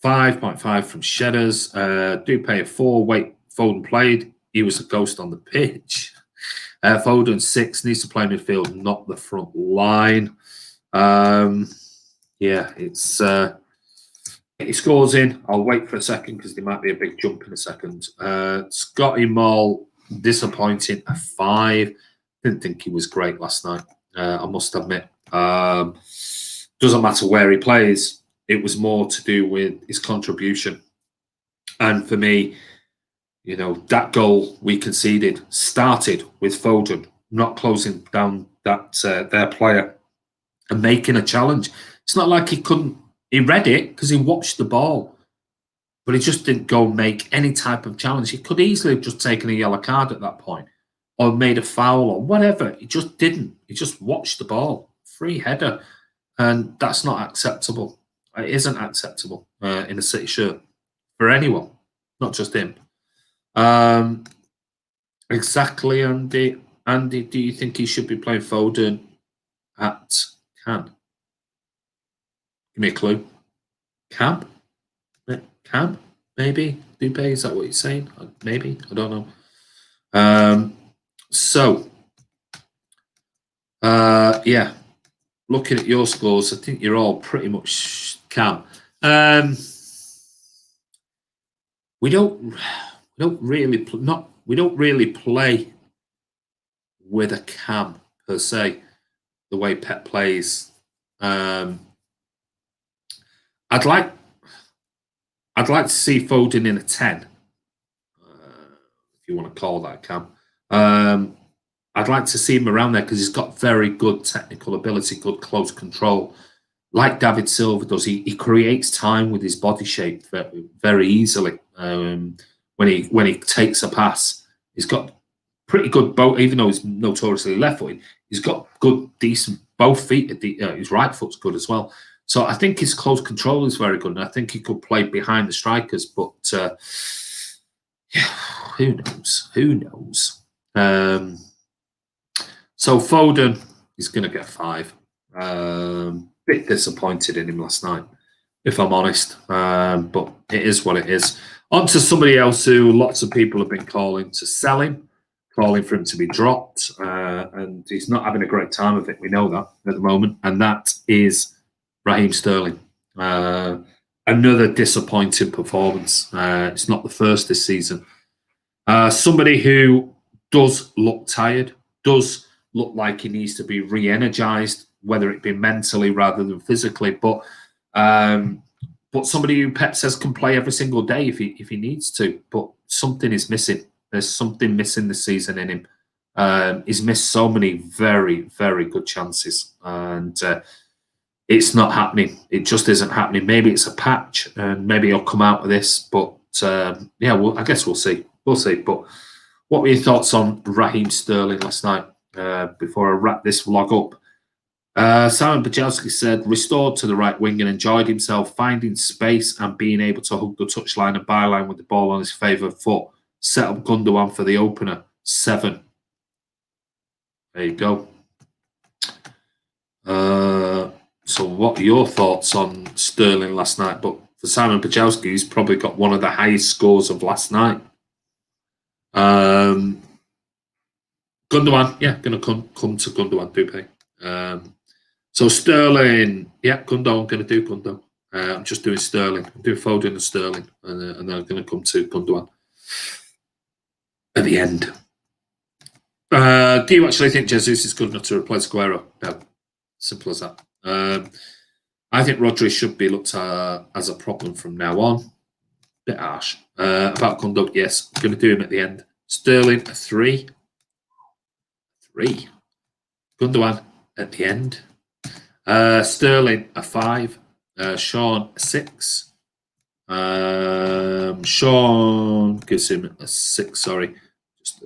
5.5 from Shedders. Do pay a 4. Wait, Foden played. He was a ghost on the pitch. Foden 6 needs to play midfield, not the front line. Yeah, it's he scores in. I'll wait for a second because there might be a big jump in a second. Scotty Moll, disappointing, a 5. Didn't think he was great last night. I must admit. Doesn't matter where he plays. It was more to do with his contribution. And for me, you know, that goal we conceded started with Foden not closing down that their player and making a challenge. It's not like he couldn't. He read it because he watched the ball, but he just didn't go make any type of challenge. He could easily have just taken a yellow card at that point or made a foul or whatever. He just didn't. He just watched the ball. Free header. And that's not acceptable. It isn't acceptable in a City shirt for anyone, not just him. Exactly, Andy. Andy, do you think he should be playing Foden at Can? Give me a clue. Cam? Cam? Maybe? Dupe? Is that what you're saying? Maybe? I don't know. Yeah. Looking at your scores, I think you're all pretty much Cam. We don't really play with a Cam per se, the way Pep plays. I'd like to see Foden in a 10, if you want to call that Cam. I'd like to see him around there because he's got very good technical ability, good close control. Like David Silva does, he creates time with his body shape very easily. When he takes a pass, he's got pretty good both. Even though he's notoriously left-footed, he's got good, decent both feet. His right foot's good as well. So I think his close control is very good, and I think he could play behind the strikers. But yeah, who knows? Who knows? So Foden is going to get 5. Bit disappointed in him last night, if I'm honest. But it is what it is. On to somebody else who lots of people have been calling to sell him, calling for him to be dropped, and he's not having a great time of it. We know that at the moment, and that is Raheem Sterling. Another disappointing performance. It's not the first this season. Somebody who does look tired, does look like he needs to be re-energized, whether it be mentally rather than physically. But somebody who Pep says can play every single day if he needs to. But something is missing. There's something missing this season in him. He's missed so many very, very good chances, and it's not happening. It just isn't happening. Maybe it's a patch, and maybe he'll come out of this. But yeah, well, I guess we'll see. We'll see. But what were your thoughts on Raheem Sterling last night? Before I wrap this vlog up, Simon Bajowski said, restored to the right wing and enjoyed himself, finding space and being able to hug the touchline and byline with the ball on his favoured foot. Set up Gundogan for the opener. 7. There you go. So what are your thoughts on Sterling last night? But for Simon Bajowski, he's probably got one of the highest scores of last night. Gundogan, yeah, going to come to Gundogan, Dupe. So Sterling, yeah, Gundogan, going to do Gundogan. I'm just doing Sterling. I'm doing Foden and Sterling, and then I'm going to come to Gundogan at the end. Do you actually think Jesus is good enough to replace Aguero? No. Simple as that. I think Rodri should be looked at as a problem from now on. Bit harsh. About Gundogan, yes. I'm going to do him at the end. Sterling, a 3. 3. Gundogan at the end. Sterling, a 5. Sean, a 6. Sean gives him a 6, sorry. Just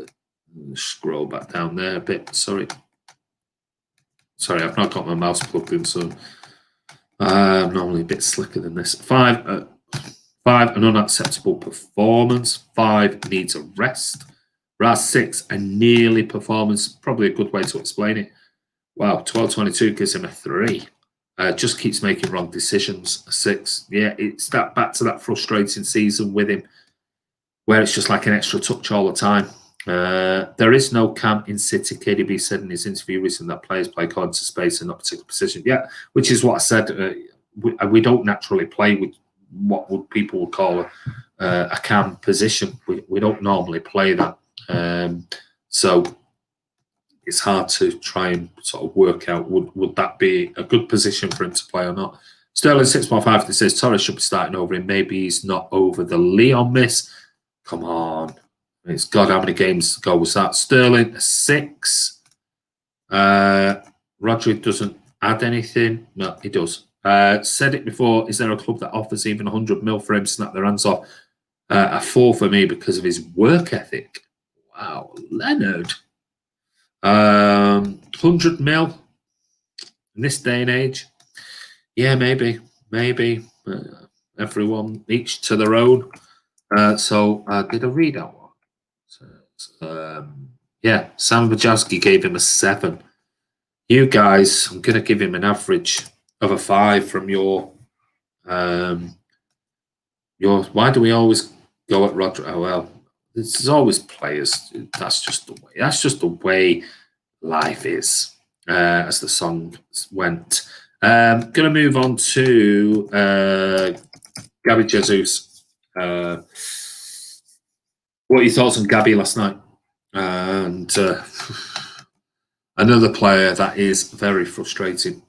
scroll back down there a bit, sorry. Sorry, I've not got my mouse plugged in, so I'm normally a bit slicker than this. 5, 5, an unacceptable performance. 5, needs a rest. Raz 6, a nearly performance. Probably a good way to explain it. Wow, 12-22 gives him a 3. Just keeps making wrong decisions. A 6. Yeah, it's that back to that frustrating season with him, where it's just like an extra touch all the time. There is no Cam in City. KDB said in his interview recently that players play according to space and not particular position. Yeah, which is what I said. We don't naturally play with what people would call a Cam position. We don't normally play that. So it's hard to try and sort of work out would that be a good position for him to play or not. Sterling 6.5. It says Torres should be starting over him. Maybe he's not over the Leon miss. Come on. It's God, how many games ago was that? Sterling, a 6. Rodri doesn't add anything. No, he does. Said it before. Is there a club that offers even 100 mil for him? Snap their hands off. A 4 for me because of his work ethic. Wow, Leonard. 100 mil in this day and age. Yeah, maybe. Everyone each to their own. So did I read that one? Yeah, Sam Bajowski gave him a 7. You guys, I'm going to give him an average of a 5 from your. Why do we always go at Rodri? Oh well, there's always players. That's just the way. That's just the way life is. As the song went. Going to move on to Gabby Jesus. What are your thoughts on Gabby last night? And another player that is very frustrating.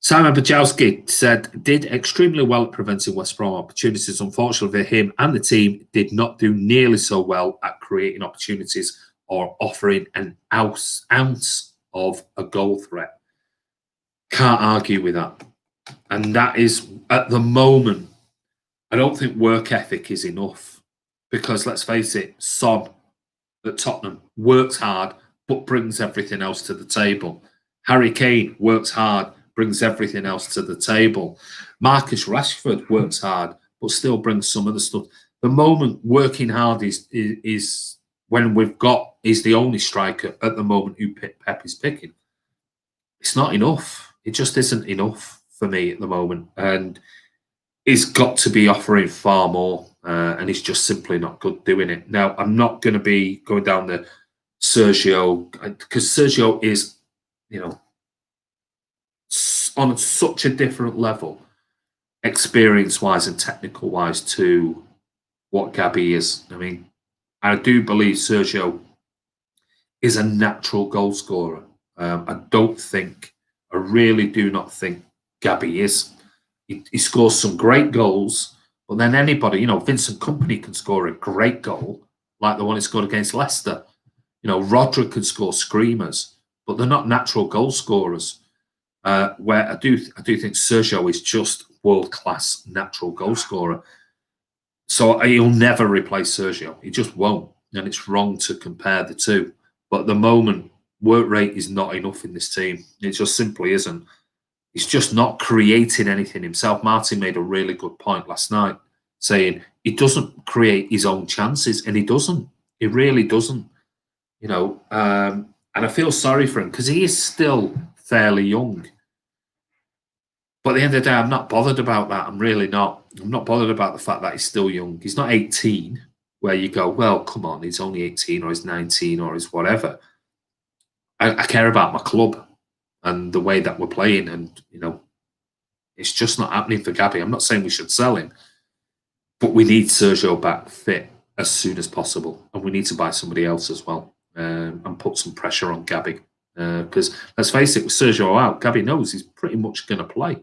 Simon Bajowski said, did extremely well at preventing West Brom opportunities. Unfortunately for him and the team, did not do nearly so well at creating opportunities or offering an ounce of a goal threat. Can't argue with that. And that is, at the moment, I don't think work ethic is enough. Because let's face it, Son at Tottenham works hard, but brings everything else to the table. Harry Kane works hard, brings everything else to the table. Marcus Rashford works hard, but still brings some of the stuff. The moment working hard is when he's the only striker at the moment who Pep is picking. It's not enough. It just isn't enough for me at the moment. And he's got to be offering far more. And he's just simply not good doing it. Now, I'm not going to be going down the Sergio, because Sergio is, on such a different level, experience-wise and technical-wise, to what Gabby is. I mean, I do believe Sergio is a natural goal scorer. I really do not think Gabby is. He scores some great goals. But then anybody, Vincent Kompany can score a great goal, like the one he scored against Leicester. Rodri can score screamers, but they're not natural goal scorers. Where I do think Sergio is just world-class natural goal scorer. So he'll never replace Sergio. He just won't. And it's wrong to compare the two. But at the moment, work rate is not enough in this team. It just simply isn't. He's just not creating anything himself. Martin made a really good point last night, saying he doesn't create his own chances, and he doesn't. He really doesn't. And I feel sorry for him because he is still fairly young. But at the end of the day, I'm not bothered about that. I'm really not. I'm not bothered about the fact that he's still young. He's not 18, where you go, well, come on, he's only 18 or he's 19 or he's whatever. I care about my club and the way that we're playing. And, it's just not happening for Gabby. I'm not saying we should sell him, but we need Sergio back fit as soon as possible. And we need to buy somebody else as well and put some pressure on Gabby. Because let's face it, with Sergio out, Gabby knows he's pretty much going to play.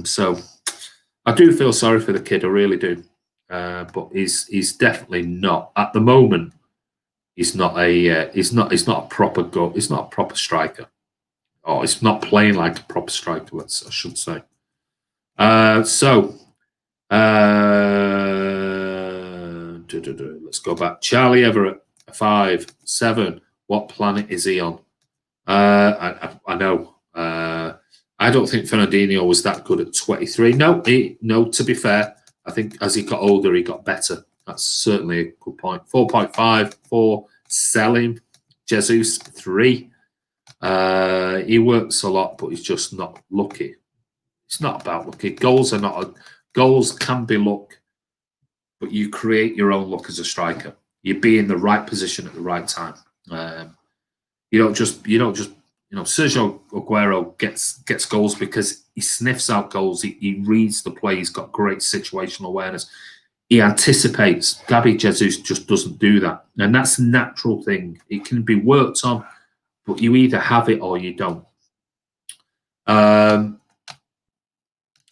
So I do feel sorry for the kid, I really do. But he's definitely not at the moment. He's not a proper goal. He's not a proper striker. Oh, he's not playing like a proper striker. I should say. Let's go back. Charlie Everett, 5, 7. What planet is he on? I know. I don't think Fernandinho was that good at 23. No, to be fair, I think as he got older, he got better. That's certainly a good point. 4.5 for selling. Jesus, 3. He works a lot, but he's just not lucky. It's not about lucky. Goals can be luck, but you create your own luck as a striker. You be in the right position at the right time. You don't just Sergio Aguero gets goals because he sniffs out goals. He reads the play. He's got great situational awareness. He anticipates. Gabby Jesus just doesn't do that, and that's a natural thing. It can be worked on, but you either have it or you don't.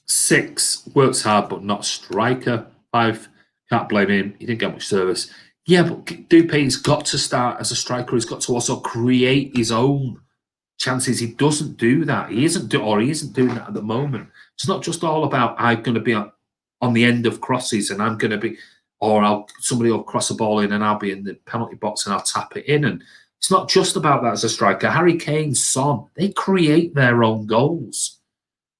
6, works hard but not striker. 5, can't blame him. He didn't get much service. Yeah, but Dupé's got to start as a striker. He's got to also create his own chances. He doesn't do that. He isn't doing that at the moment. It's not just all about I'm going to be on the end of crosses and I'm going to be, or somebody will cross a ball in and I'll be in the penalty box and I'll tap it in. And it's not just about that as a striker. Harry Kane, Son, they create their own goals.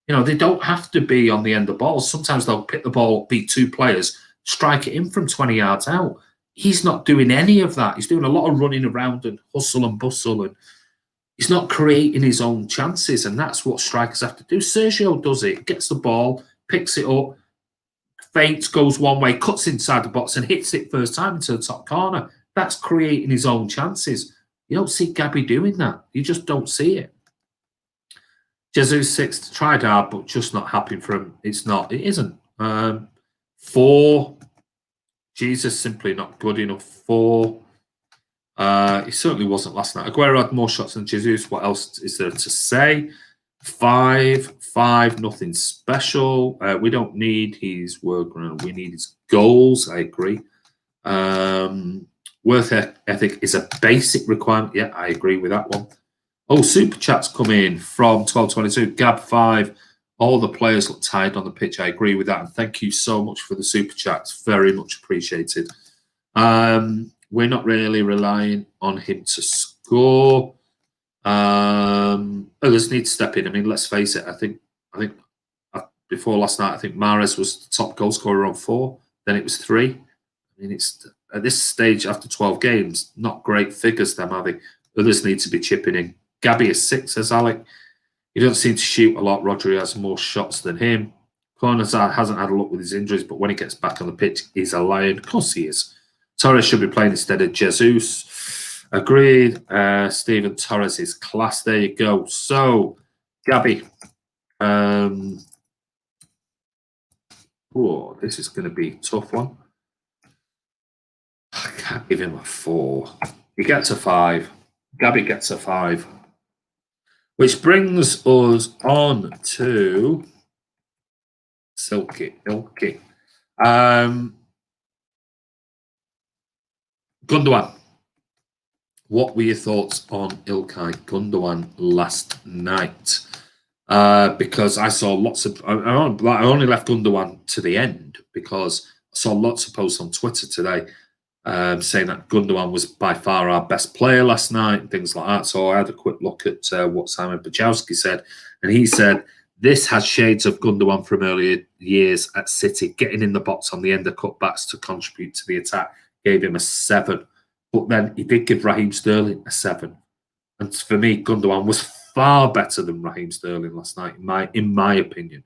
They don't have to be on the end of balls. Sometimes they'll pick the ball, beat 2 players, strike it in from 20 yards out. He's not doing any of that. He's doing a lot of running around and hustle and bustle, and he's not creating his own chances, and that's what strikers have to do. Sergio does it, gets the ball, picks it up, feints, goes one way, cuts inside the box and hits it first time into the top corner. That's creating his own chances. You don't see Gabby doing that. You just don't see it. Jesus, 6, tried hard, but just not happening for him. It isn't. 4, Jesus, simply not good enough. 4, he certainly wasn't last night. Aguero had more shots than Jesus. What else is there to say? 5, nothing special. We don't need his work. We need his goals. I agree. Worth ethic is a basic requirement. Yeah, I agree with that one. Oh, super chats come in from 1222. Gab 5. All the players look tired on the pitch. I agree with that. And thank you so much for the super chats. Very much appreciated. We're not really relying on him to score. Others need to step in. I mean, let's face it. I think before last night, I think Mahrez was the top goal scorer on 4. Then it was 3. I mean, it's at this stage after 12 games, not great figures. Them having others need to be chipping in. Gabby is 6, says Alec. He doesn't seem to shoot a lot. Rodri has more shots than him. Corners hasn't had a look with his injuries, but when he gets back on the pitch, he's a lion. Of course he is. Torres should be playing instead of Jesus. Agreed. Stephen Torres is class. There you go. So, Gabby. This is going to be a tough one. I can't give him a 4. He gets a 5. Gabby gets a 5. Which brings us on to Silky. Gundogan. what were your thoughts on Ilkay Gundogan last night? Because I saw lots of... I only left Gundogan to the end because I saw lots of posts on Twitter today saying that Gundogan was by far our best player last night and things like that. So I had a quick look at what Simon Bajowski said, and he said, this has shades of Gundogan from earlier years at City, getting in the box on the end of cutbacks to contribute to the attack. Gave him a 7. But then he did give Raheem Sterling a 7. And for me, Gundogan was far better than Raheem Sterling last night, in my opinion.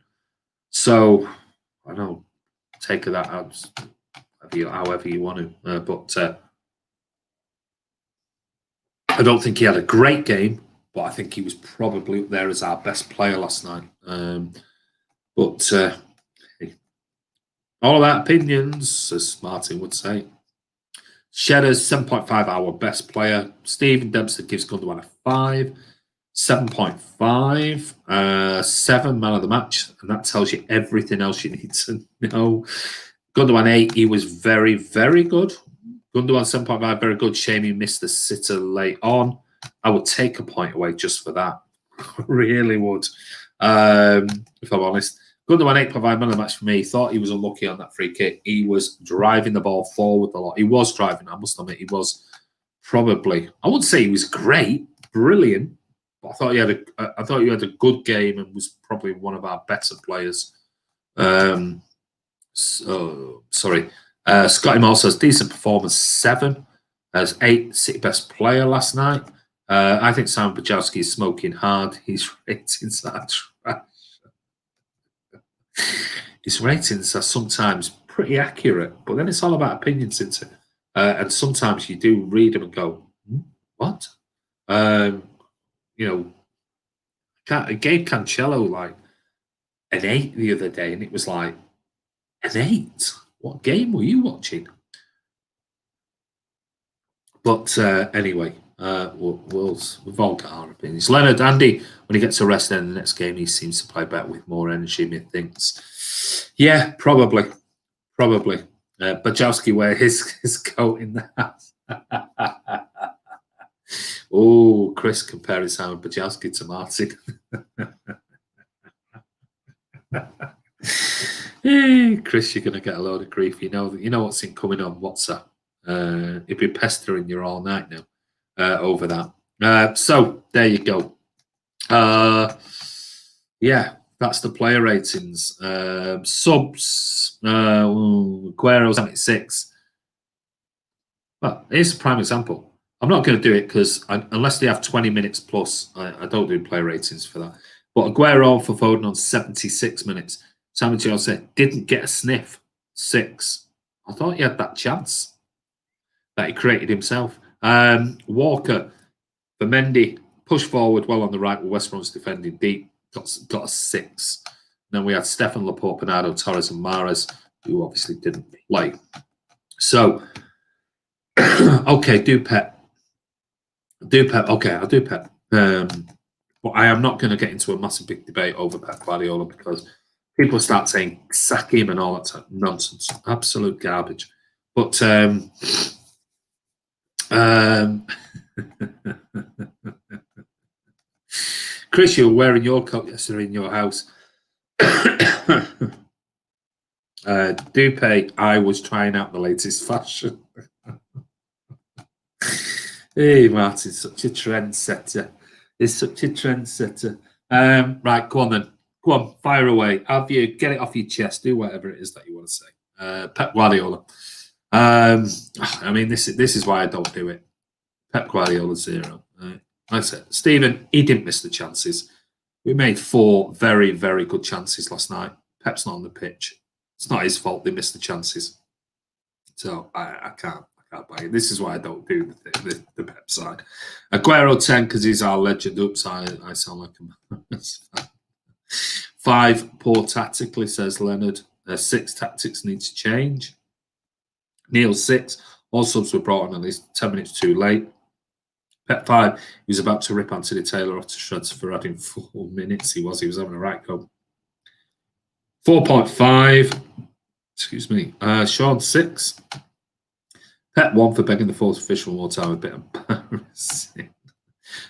So, I don't know, take that out however you want to. But I don't think he had a great game, but I think he was probably up there as our best player last night. But all about opinions, as Martin would say. Shedder's 7.5, our best player. Stephen Dempster gives Gundogan a 5. 7.5. 7, man of the match. And that tells you everything else you need to know. Gundogan 8, he was very, very good. Gundogan 7.5, very good. Shame he missed the sitter late on. I would take a point away just for that. I really would, if I'm honest. Gundogan 8.5, man of the match for me. Thought he was unlucky on that free kick. He was driving the ball forward a lot. He was driving, I must admit. He was probably, I wouldn't say he was great, brilliant, but I thought he had a good game and was probably one of our better players. Scotty Moore says decent performance, 7. As 8, City best player last night. I think Simon Bajowski is smoking hard. His ratings are trash. His ratings are sometimes pretty accurate, but then it's all about opinions, isn't it? And sometimes you do read them and go, what? You know, I gave Cancelo like an 8 the other day, and it was like, an 8? What game were you watching? But anyway, we've all got our opinions. Leonard, Andy, when he gets arrested in the next game, he seems to play better with more energy, methinks. Yeah, probably. Bajowski wear his coat in the house. Oh, Chris comparing Simon Bajowski to Martin. Hey, Chris, you're going to get a load of grief. You know what's incoming on WhatsApp. He'll be pestering you all night now over that. So there you go. Yeah, that's the player ratings. Subs, Aguero 76. Well, here's a prime example. I'm not going to do it because unless they have 20 minutes plus, I don't do player ratings for that. But Aguero for Foden on 76 minutes. Simon Jones said, didn't get a sniff. 6. I thought he had that chance that he created himself. Walker for Mendy, push forward well on the right with West Brom's defending deep, got a 6. Then we had Stefan Laporte, Bernardo Torres and Mahrez, who obviously didn't play. So, okay, do Pep. Okay, I'll do Pep. But I am not going to get into a massive big debate over Pep Guardiola because people start saying sack him and all that type of nonsense. Absolute garbage. But Chris, you were wearing your coat yesterday in your house. Dupe, I was trying out the latest fashion. Hey, Martin's such a trendsetter. He's such a trendsetter. Right, go on then. Go on, fire away. Have you get it off your chest. Do whatever it is that you want to say. Pep Guardiola. I mean, this is why I don't do it. Pep Guardiola 0. Like I said, Stephen, he didn't miss the chances. We made 4 very, very good chances last night. Pep's not on the pitch. It's not his fault they missed the chances. So I can't buy it. This is why I don't do the Pep side. Aguero 10 because he's our legend. Oops, I sound like him. 5, poor tactically, says Leonard. 6, tactics need to change. Neil 6, all subs were brought on at least 10 minutes too late. Pep 5, he was about to rip Anthony Taylor off to shreds for adding 4 minutes. He was having a right go. 4.5. Excuse me. Sean 6. Pep won for begging the fourth official more time, a bit embarrassing.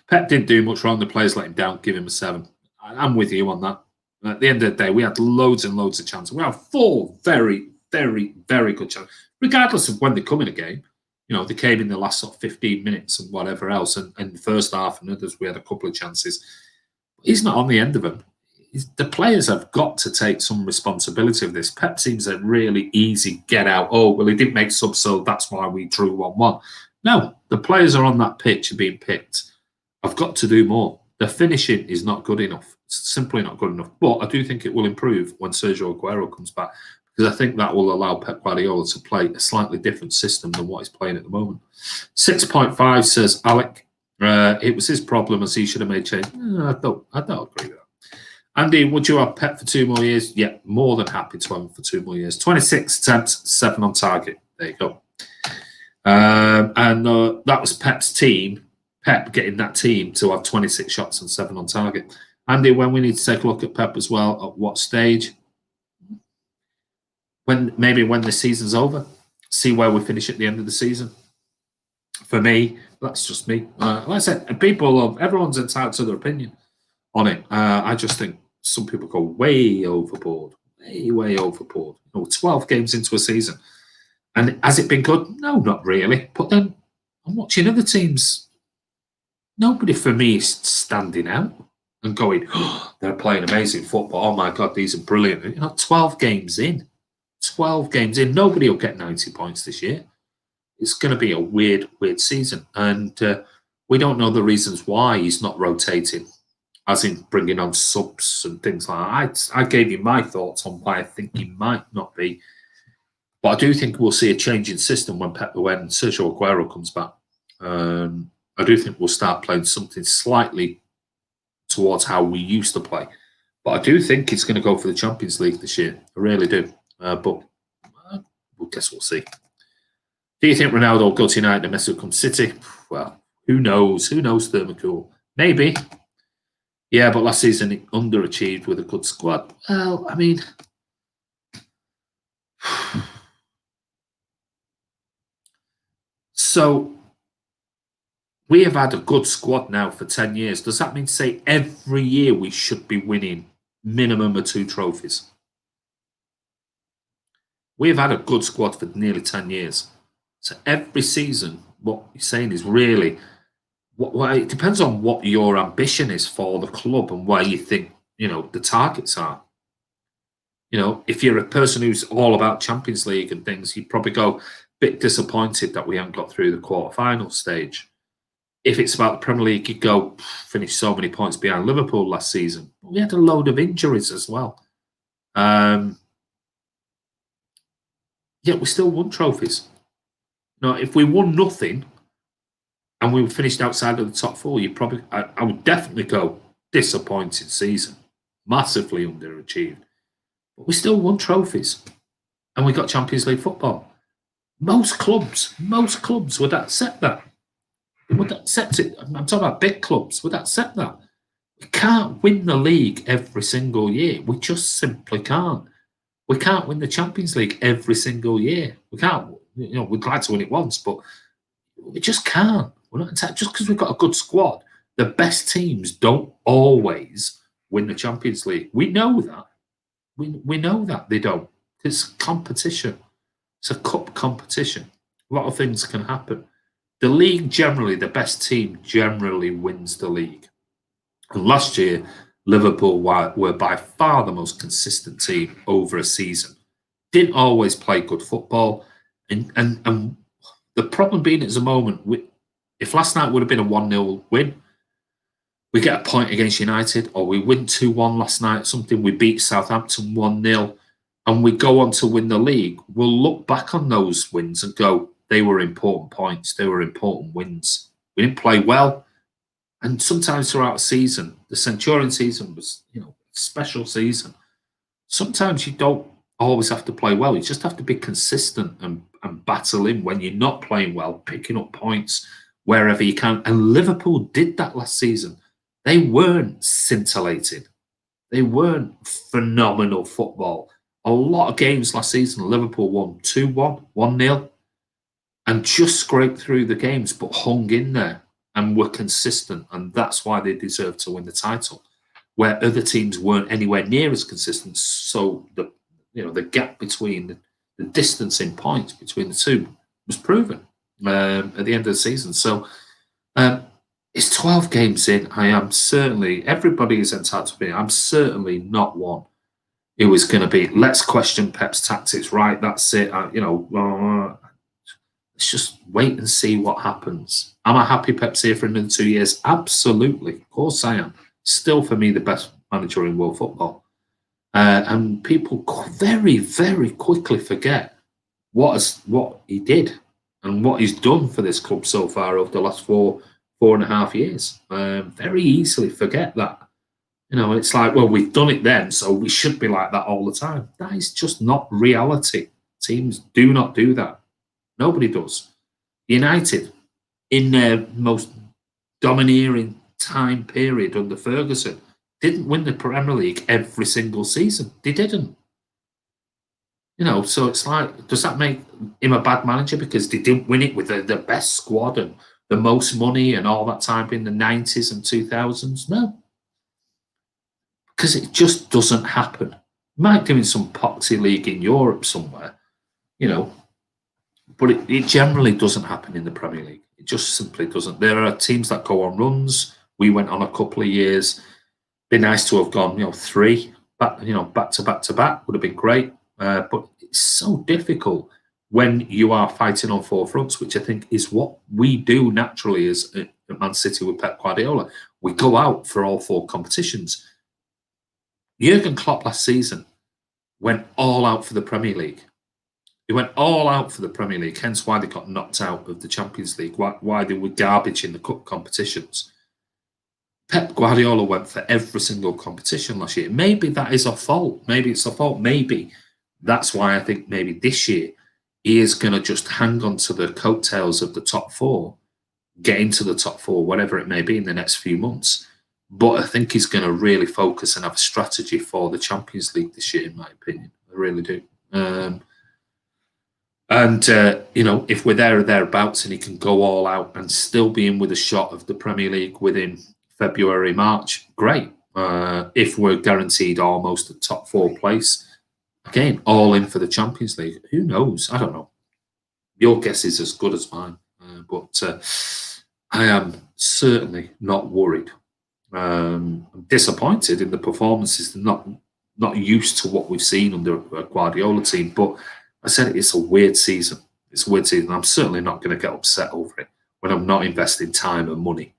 Pep didn't do much wrong. The players let him down, give him a 7. I'm with you on that. At the end of the day, we had loads and loads of chances. We had 4 very, very, very good chances, regardless of when they come in a game. You know, they came in the last sort of 15 minutes and whatever else. And in the first half and others, we had a couple of chances. He's not on the end of them. The players have got to take some responsibility of this. Pep seems a really easy get out. Oh, well, he didn't make subs, so that's why we drew 1-1. No, the players are on that pitch and being picked. I've got to do more. The finishing is not good enough. It's simply not good enough. But I do think it will improve when Sergio Aguero comes back, because I think that will allow Pep Guardiola to play a slightly different system than what he's playing at the moment. 6.5 says Alec. It was his problem, as he should have made change. I don't agree with that. Andy, would you have Pep for 2 more years? Yeah, more than happy to have him for 2 more years. 26 attempts, 7 on target. There you go. And that was Pep's team. Pep getting that team to have 26 shots and 7 on target. Andy, when we need to take a look at Pep as well, at what stage? Maybe when the season's over. See where we finish at the end of the season. For me, that's just me. Like I said, everyone's entitled to their opinion on it. I just think some people go way overboard. Way overboard. 12 games into a season. And has it been good? No, not really. But then I'm watching other teams. Nobody for me is standing out and going, oh, they're playing amazing football. Oh my God, these are brilliant. 12 games in. 12 games in. Nobody will get 90 points this year. It's going to be a weird season. And we don't know the reasons why he's not rotating, as in bringing on subs and things like that. I gave you my thoughts on why I think he might not be. But I do think we'll see a change in system when Sergio Aguero comes back. I do think we'll start playing something slightly towards how we used to play. But I do think it's going to go for the Champions League this year. I really do. But I guess we'll see. Do you think Ronaldo will go to United and Messi will come to City? Well, who knows? Who knows, Thermocool? Maybe. Yeah, but last season he underachieved with a good squad. Well, I mean... So... we have had a good squad now for 10 years. Does that mean to say every year we should be winning minimum of 2 trophies? We have had a good squad for nearly 10 years. So every season, what you're saying is really, it depends on what your ambition is for the club and where you think, the targets are. If you're a person who's all about Champions League and things, you'd probably go a bit disappointed that we haven't got through the quarterfinal stage. If it's about the Premier League, you'd go, finish so many points behind Liverpool last season. We had a load of injuries as well. Yet we still won trophies. If we won nothing and we finished outside of the top 4, I would definitely go disappointed season. Massively underachieved. But we still won trophies. And we got Champions League football. Most clubs would accept that. Would accept it. I'm talking about big clubs. Would accept that. We can't win the league every single year. We just simply can't. We can't win the Champions League every single year. We can't. We'd like to win it once, but we just can't. We're not just because we've got a good squad. The best teams don't always win the Champions League. We know that. We know that they don't. It's competition. It's a cup competition. A lot of things can happen. The league generally, the best team generally wins the league. And last year, Liverpool were by far the most consistent team over a season. Didn't always play good football. And the problem being at the moment, if last night would have been a 1-0 win, we get a point against United, or we win 2-1 last night, something, we beat Southampton 1-0, and we go on to win the league, we'll look back on those wins and go, they were important points. They were important wins. We didn't play well. And sometimes throughout a season, the Centurion season was, a special season. Sometimes you don't always have to play well. You just have to be consistent and battle in when you're not playing well, picking up points wherever you can. And Liverpool did that last season. They weren't scintillating. They weren't phenomenal football. A lot of games last season, Liverpool won 2-1, 1-0. and just scraped through the games, but hung in there and were consistent, and that's why they deserve to win the title. Where other teams weren't anywhere near as consistent, so the gap between the distance in points between the two was proven at the end of the season. So it's 12 games in. I am certainly, everybody is entitled to be. I'm certainly not one who is going to be, let's question Pep's tactics. Right, that's it. Let's just wait and see what happens. Am I happy Pep's here for another 2 years? Absolutely. Of course I am. Still, for me, the best manager in world football. And people very, very quickly forget what he did and what he's done for this club so far over the last 4.5 years. Very easily forget that. It's like, well, we've done it then, so we should be like that all the time. That is just not reality. Teams do not do that. Nobody does. United, in their most domineering time period under Ferguson, didn't win the Premier League every single season. They didn't. So it's like, does that make him a bad manager because they didn't win it with the best squad and the most money and all that time in the 90s and 2000s? No. Because it just doesn't happen. Might do in some poxy league in Europe somewhere, but it generally doesn't happen in the Premier League. It just simply doesn't. There are teams that go on runs. We went on a couple of years. Be nice to have gone, 3 back to back to back would have been great. But it's so difficult when you are fighting on 4 fronts, which I think is what we do naturally as at Man City with Pep Guardiola. We go out for all 4 competitions. Jurgen Klopp last season went all out for the Premier League. He went all out for the Premier League, hence why they got knocked out of the Champions League, why they were garbage in the cup competitions. Pep Guardiola went for every single competition last year. Maybe that is a fault. Maybe it's a fault. Maybe that's why I think maybe this year he is going to just hang on to the coattails of the top 4, get into the top 4, whatever it may be in the next few months. But I think he's going to really focus and have a strategy for the Champions League this year, in my opinion. I really do. If we're there or thereabouts and he can go all out and still be in with a shot of the Premier League within February, March, great. If we're guaranteed almost a top 4 place, again, all in for the Champions League. Who knows? I don't know. Your guess is as good as mine. But I am certainly not worried. I'm disappointed in the performances. They're not used to what we've seen under a Guardiola team. But I said it's a weird season. It's a weird season. I'm certainly not going to get upset over it when I'm not investing time and money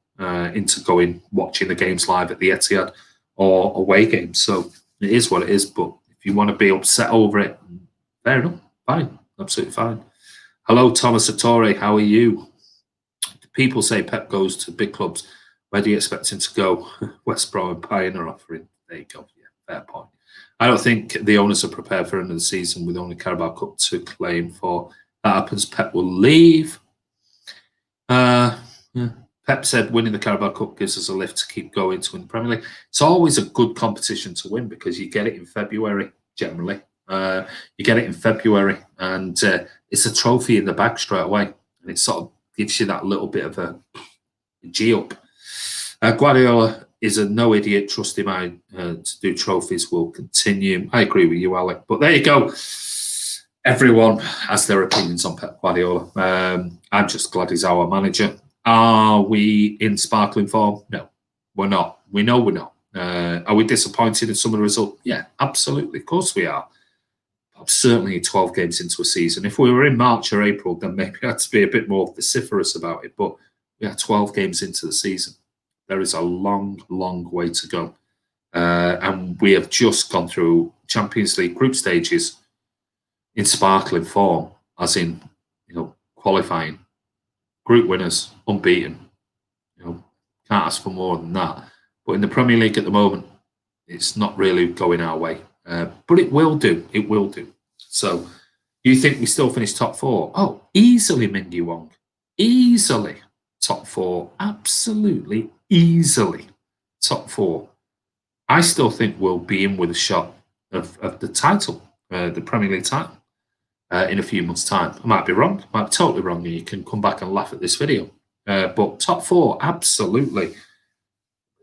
into watching the games live at the Etihad or away games. So it is what it is. But if you want to be upset over it, fair enough. Fine. Absolutely fine. Hello, Thomas Satori. How are you? People say Pep goes to big clubs. Where do you expect him to go? West Brom and Pioneer offering. There you go. Yeah, fair point. I don't think the owners are prepared for another season with only Carabao Cup to claim for. That happens, Pep will leave. Yeah. Pep said winning the Carabao Cup gives us a lift to keep going to win the Premier League. It's always a good competition to win because you get it in February, generally. You get it in February and it's a trophy in the bag straight away. And it sort of gives you that little bit of a G-up. Guardiola is a no idiot. Trust him to do trophies will continue. I agree with you, Alec. But there you go. Everyone has their opinions on Pep Guardiola. I'm just glad he's our manager. Are we in sparkling form? No, we're not. We know we're not. Are we disappointed in some of the results? Yeah, absolutely. Of course we are. I'm certainly 12 games into a season. If we were in March or April, then maybe I had to be a bit more vociferous about it. But we are 12 games into the season. There is a long, long way to go. And we have just gone through Champions League group stages in sparkling form, as in, qualifying. Group winners, unbeaten. Can't ask for more than that. But in the Premier League at the moment, it's not really going our way. But it will do. It will do. So, you think we still finish top 4? Oh, easily, Mingy Wong. Easily top 4. Absolutely easily top 4. I still think we'll be in with a shot of the title, the Premier League title. in a few months' time. I might be wrong. I might be totally wrong, and you can come back and laugh at this video. But top 4, absolutely.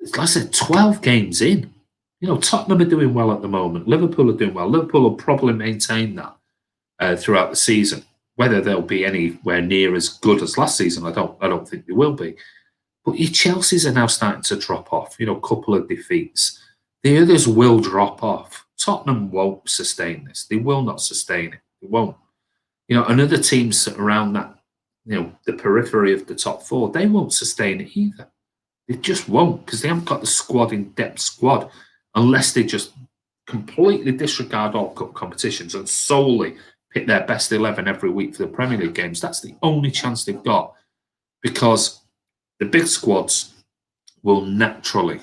Like I said, 12 games in. You know, Tottenham are doing well at the moment. Liverpool are doing well. Liverpool will probably maintain that throughout the season. Whether they'll be anywhere near as good as last season, I don't think they will be. But your Chelseas are now starting to drop off. You know, a couple of defeats. The others will drop off. Tottenham won't sustain this. They will not sustain it. They won't. You know, and other teams around that, you know, the periphery of the top 4, they won't sustain it either. They just won't, because they haven't got the squad in depth squad, unless they just completely disregard all cup competitions and solely pick their best 11 every week for the Premier League games. That's the only chance they've got, because the big squads will naturally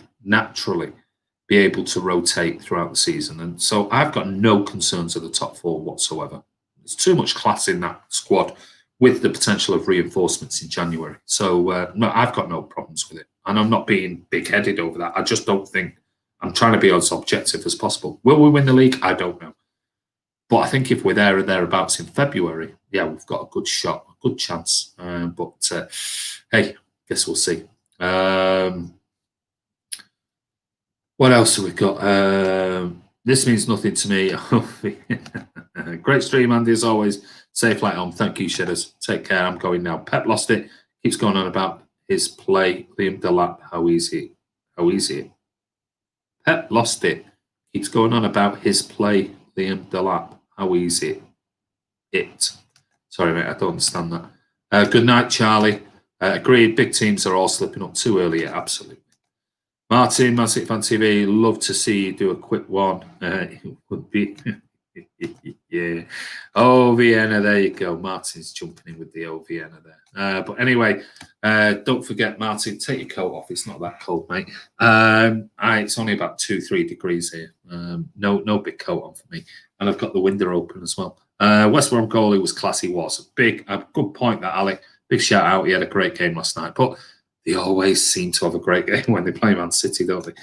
be able to rotate throughout the season. And so I've got no concerns at the top 4 whatsoever. There's too much class in that squad with the potential of reinforcements in January. So no, I've got no problems with it. And I'm not being big-headed over that. I just don't think, I'm trying to be as objective as possible. Will we win the league? I don't know. But I think if we're there or thereabouts in February, yeah, we've got a good shot, a good chance. But hey, guess we'll see. What else have we got? This means nothing to me. Great stream, Andy, as always. Safe flight home. Thank you, Shedders. Take care. I'm going now. Pep lost it. Keeps going on about his play. Liam Delap, how easy. How easy. Pep lost it. Keeps going on about his play. Liam Delap, how easy it. Sorry, mate, I don't understand that. Good night, Charlie. Agreed. Big teams are all slipping up too early. Yeah, absolutely. Martin, mcfcfantv, love to see you do a quick one. It would be, yeah. Oh, Vienna, there you go. Martin's jumping in with the old Vienna there. But anyway, don't forget, Martin, take your coat off. It's not that cold, mate. It's only about 2-3 degrees here. No big coat on for me. And I've got the window open as well. West Brom goalie was class. He was. A good point, that, Alec. Big shout out. He had a great game last night. But they always seem to have a great game when they play Man City, don't they?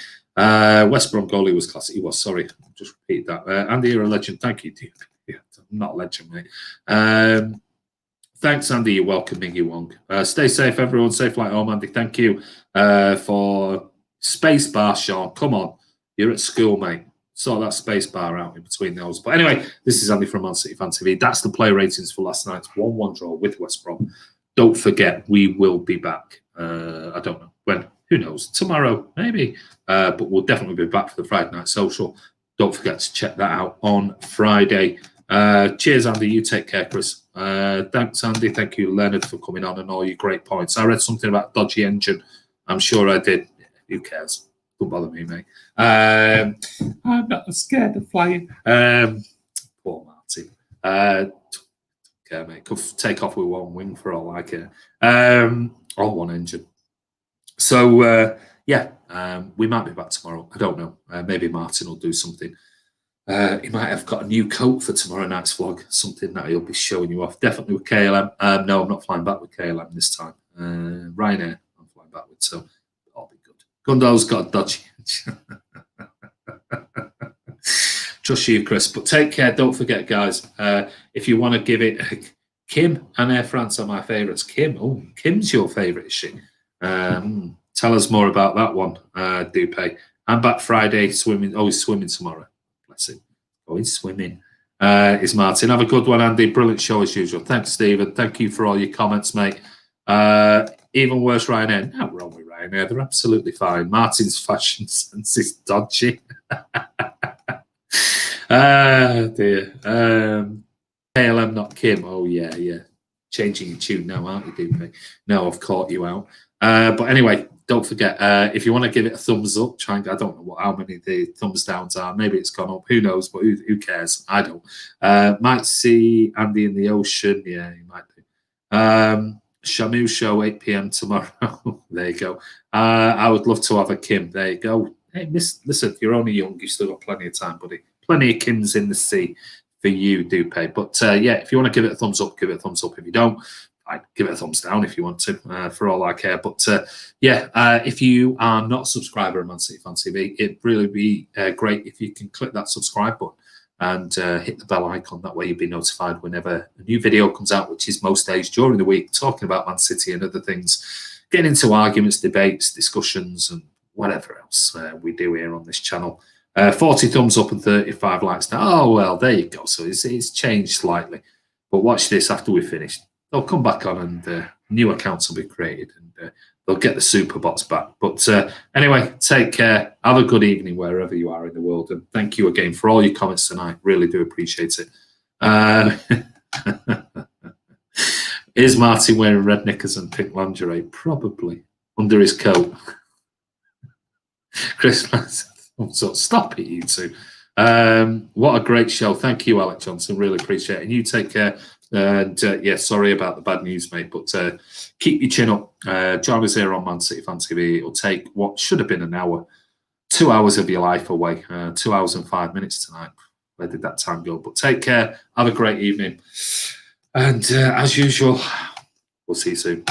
West Brom goalie was classic. He was, sorry. Just repeat that. Andy, you're a legend. Thank you, dude. Yeah, I'm not a legend, mate. Thanks, Andy. You're welcome, Miggy Wong. Stay safe, everyone. Safe flight home, Andy. Thank you for space bar, Sean. Come on. You're at school, mate. Sort that space bar out in between those. But anyway, this is Andy from Man City Fan TV. That's the player ratings for last night's 1-1 draw with West Brom. Don't forget, we will be back. I don't know when. Who knows? Tomorrow, maybe. But we'll definitely be back for the Friday Night Social. Don't forget to check that out on Friday. Cheers, Andy. You take care, Chris. Thanks, Andy. Thank you, Leonard, for coming on and all your great points. I read something about dodgy engine. I'm sure I did. Who cares? Don't bother me, mate. I'm not scared of flying. Poor Marty. Okay, mate. Could take off with one wing for all I care. Or one engine. So, yeah, we might be back tomorrow. I don't know. Maybe Martin will do something. He might have got a new coat for tomorrow night's vlog, something that he'll be showing you off. Definitely with KLM. No, I'm not flying back with KLM this time. Ryanair, I'm flying back with, so I'll be good. Gundal's got a dodgy. Trust you, Chris. But take care. Don't forget, guys, if you want to give it... Kim and Air France are my favourites. Kim, oh, Kim's your favourite, is she? Tell us more about that one, Dupe. I'm back Friday swimming. Oh, he's swimming tomorrow. Bless him. Oh, he's swimming. Is Martin. Have a good one, Andy. Brilliant show as usual. Thanks, Stephen. Thank you for all your comments, mate. Even worse, Ryanair. Not wrong with Ryanair. They're absolutely fine. Martin's fashion sense is dodgy. Dear. KLM, not Kim. Oh, yeah. Changing your tune now, aren't you, Dupe? No, I've caught you out. But anyway, don't forget, if you want to give it a thumbs up, try and, I don't know how many the thumbs downs are. Maybe it's gone up. Who knows? But who cares? I don't. Might see Andy in the ocean. Yeah, you might do. Shamu show, 8 p.m. tomorrow. There you go. I would love to have a Kim. There you go. Hey, listen, you're only young. You've still got plenty of time, buddy. Plenty of Kims in the sea for you, Dupe. But yeah, if you want to give it a thumbs up, give it a thumbs up. If you don't, I'd give it a thumbs down if you want to, for all I care. But yeah, if you are not a subscriber of Man City Fan TV, it'd really be great if you can click that subscribe button. and hit the bell icon. That way you'll be notified whenever a new video comes out, which is most days during the week, talking about Man City and other things, getting into arguments, debates, discussions, and whatever else we do here on this channel. 40 thumbs up and 35 likes now. Oh, well, there you go. So it's changed slightly. But watch this after we're finished. They'll come back on and new accounts will be created and they'll get the super bots back. But anyway, take care. Have a good evening wherever you are in the world. And thank you again for all your comments tonight. Really do appreciate it. Is Martin wearing red knickers and pink lingerie? Probably. Under his coat. Chris, so stop it, you two. What a great show. Thank you, Alec Johnson. Really appreciate it. And you take care. And yeah, sorry about the bad news, mate, but keep your chin up. Join us here on Man City Fan TV. It'll take what should have been an hour, 2 hours of your life away. 2 hours and 5 minutes tonight. Where did that time go? But take care. Have a great evening. And as usual, we'll see you soon.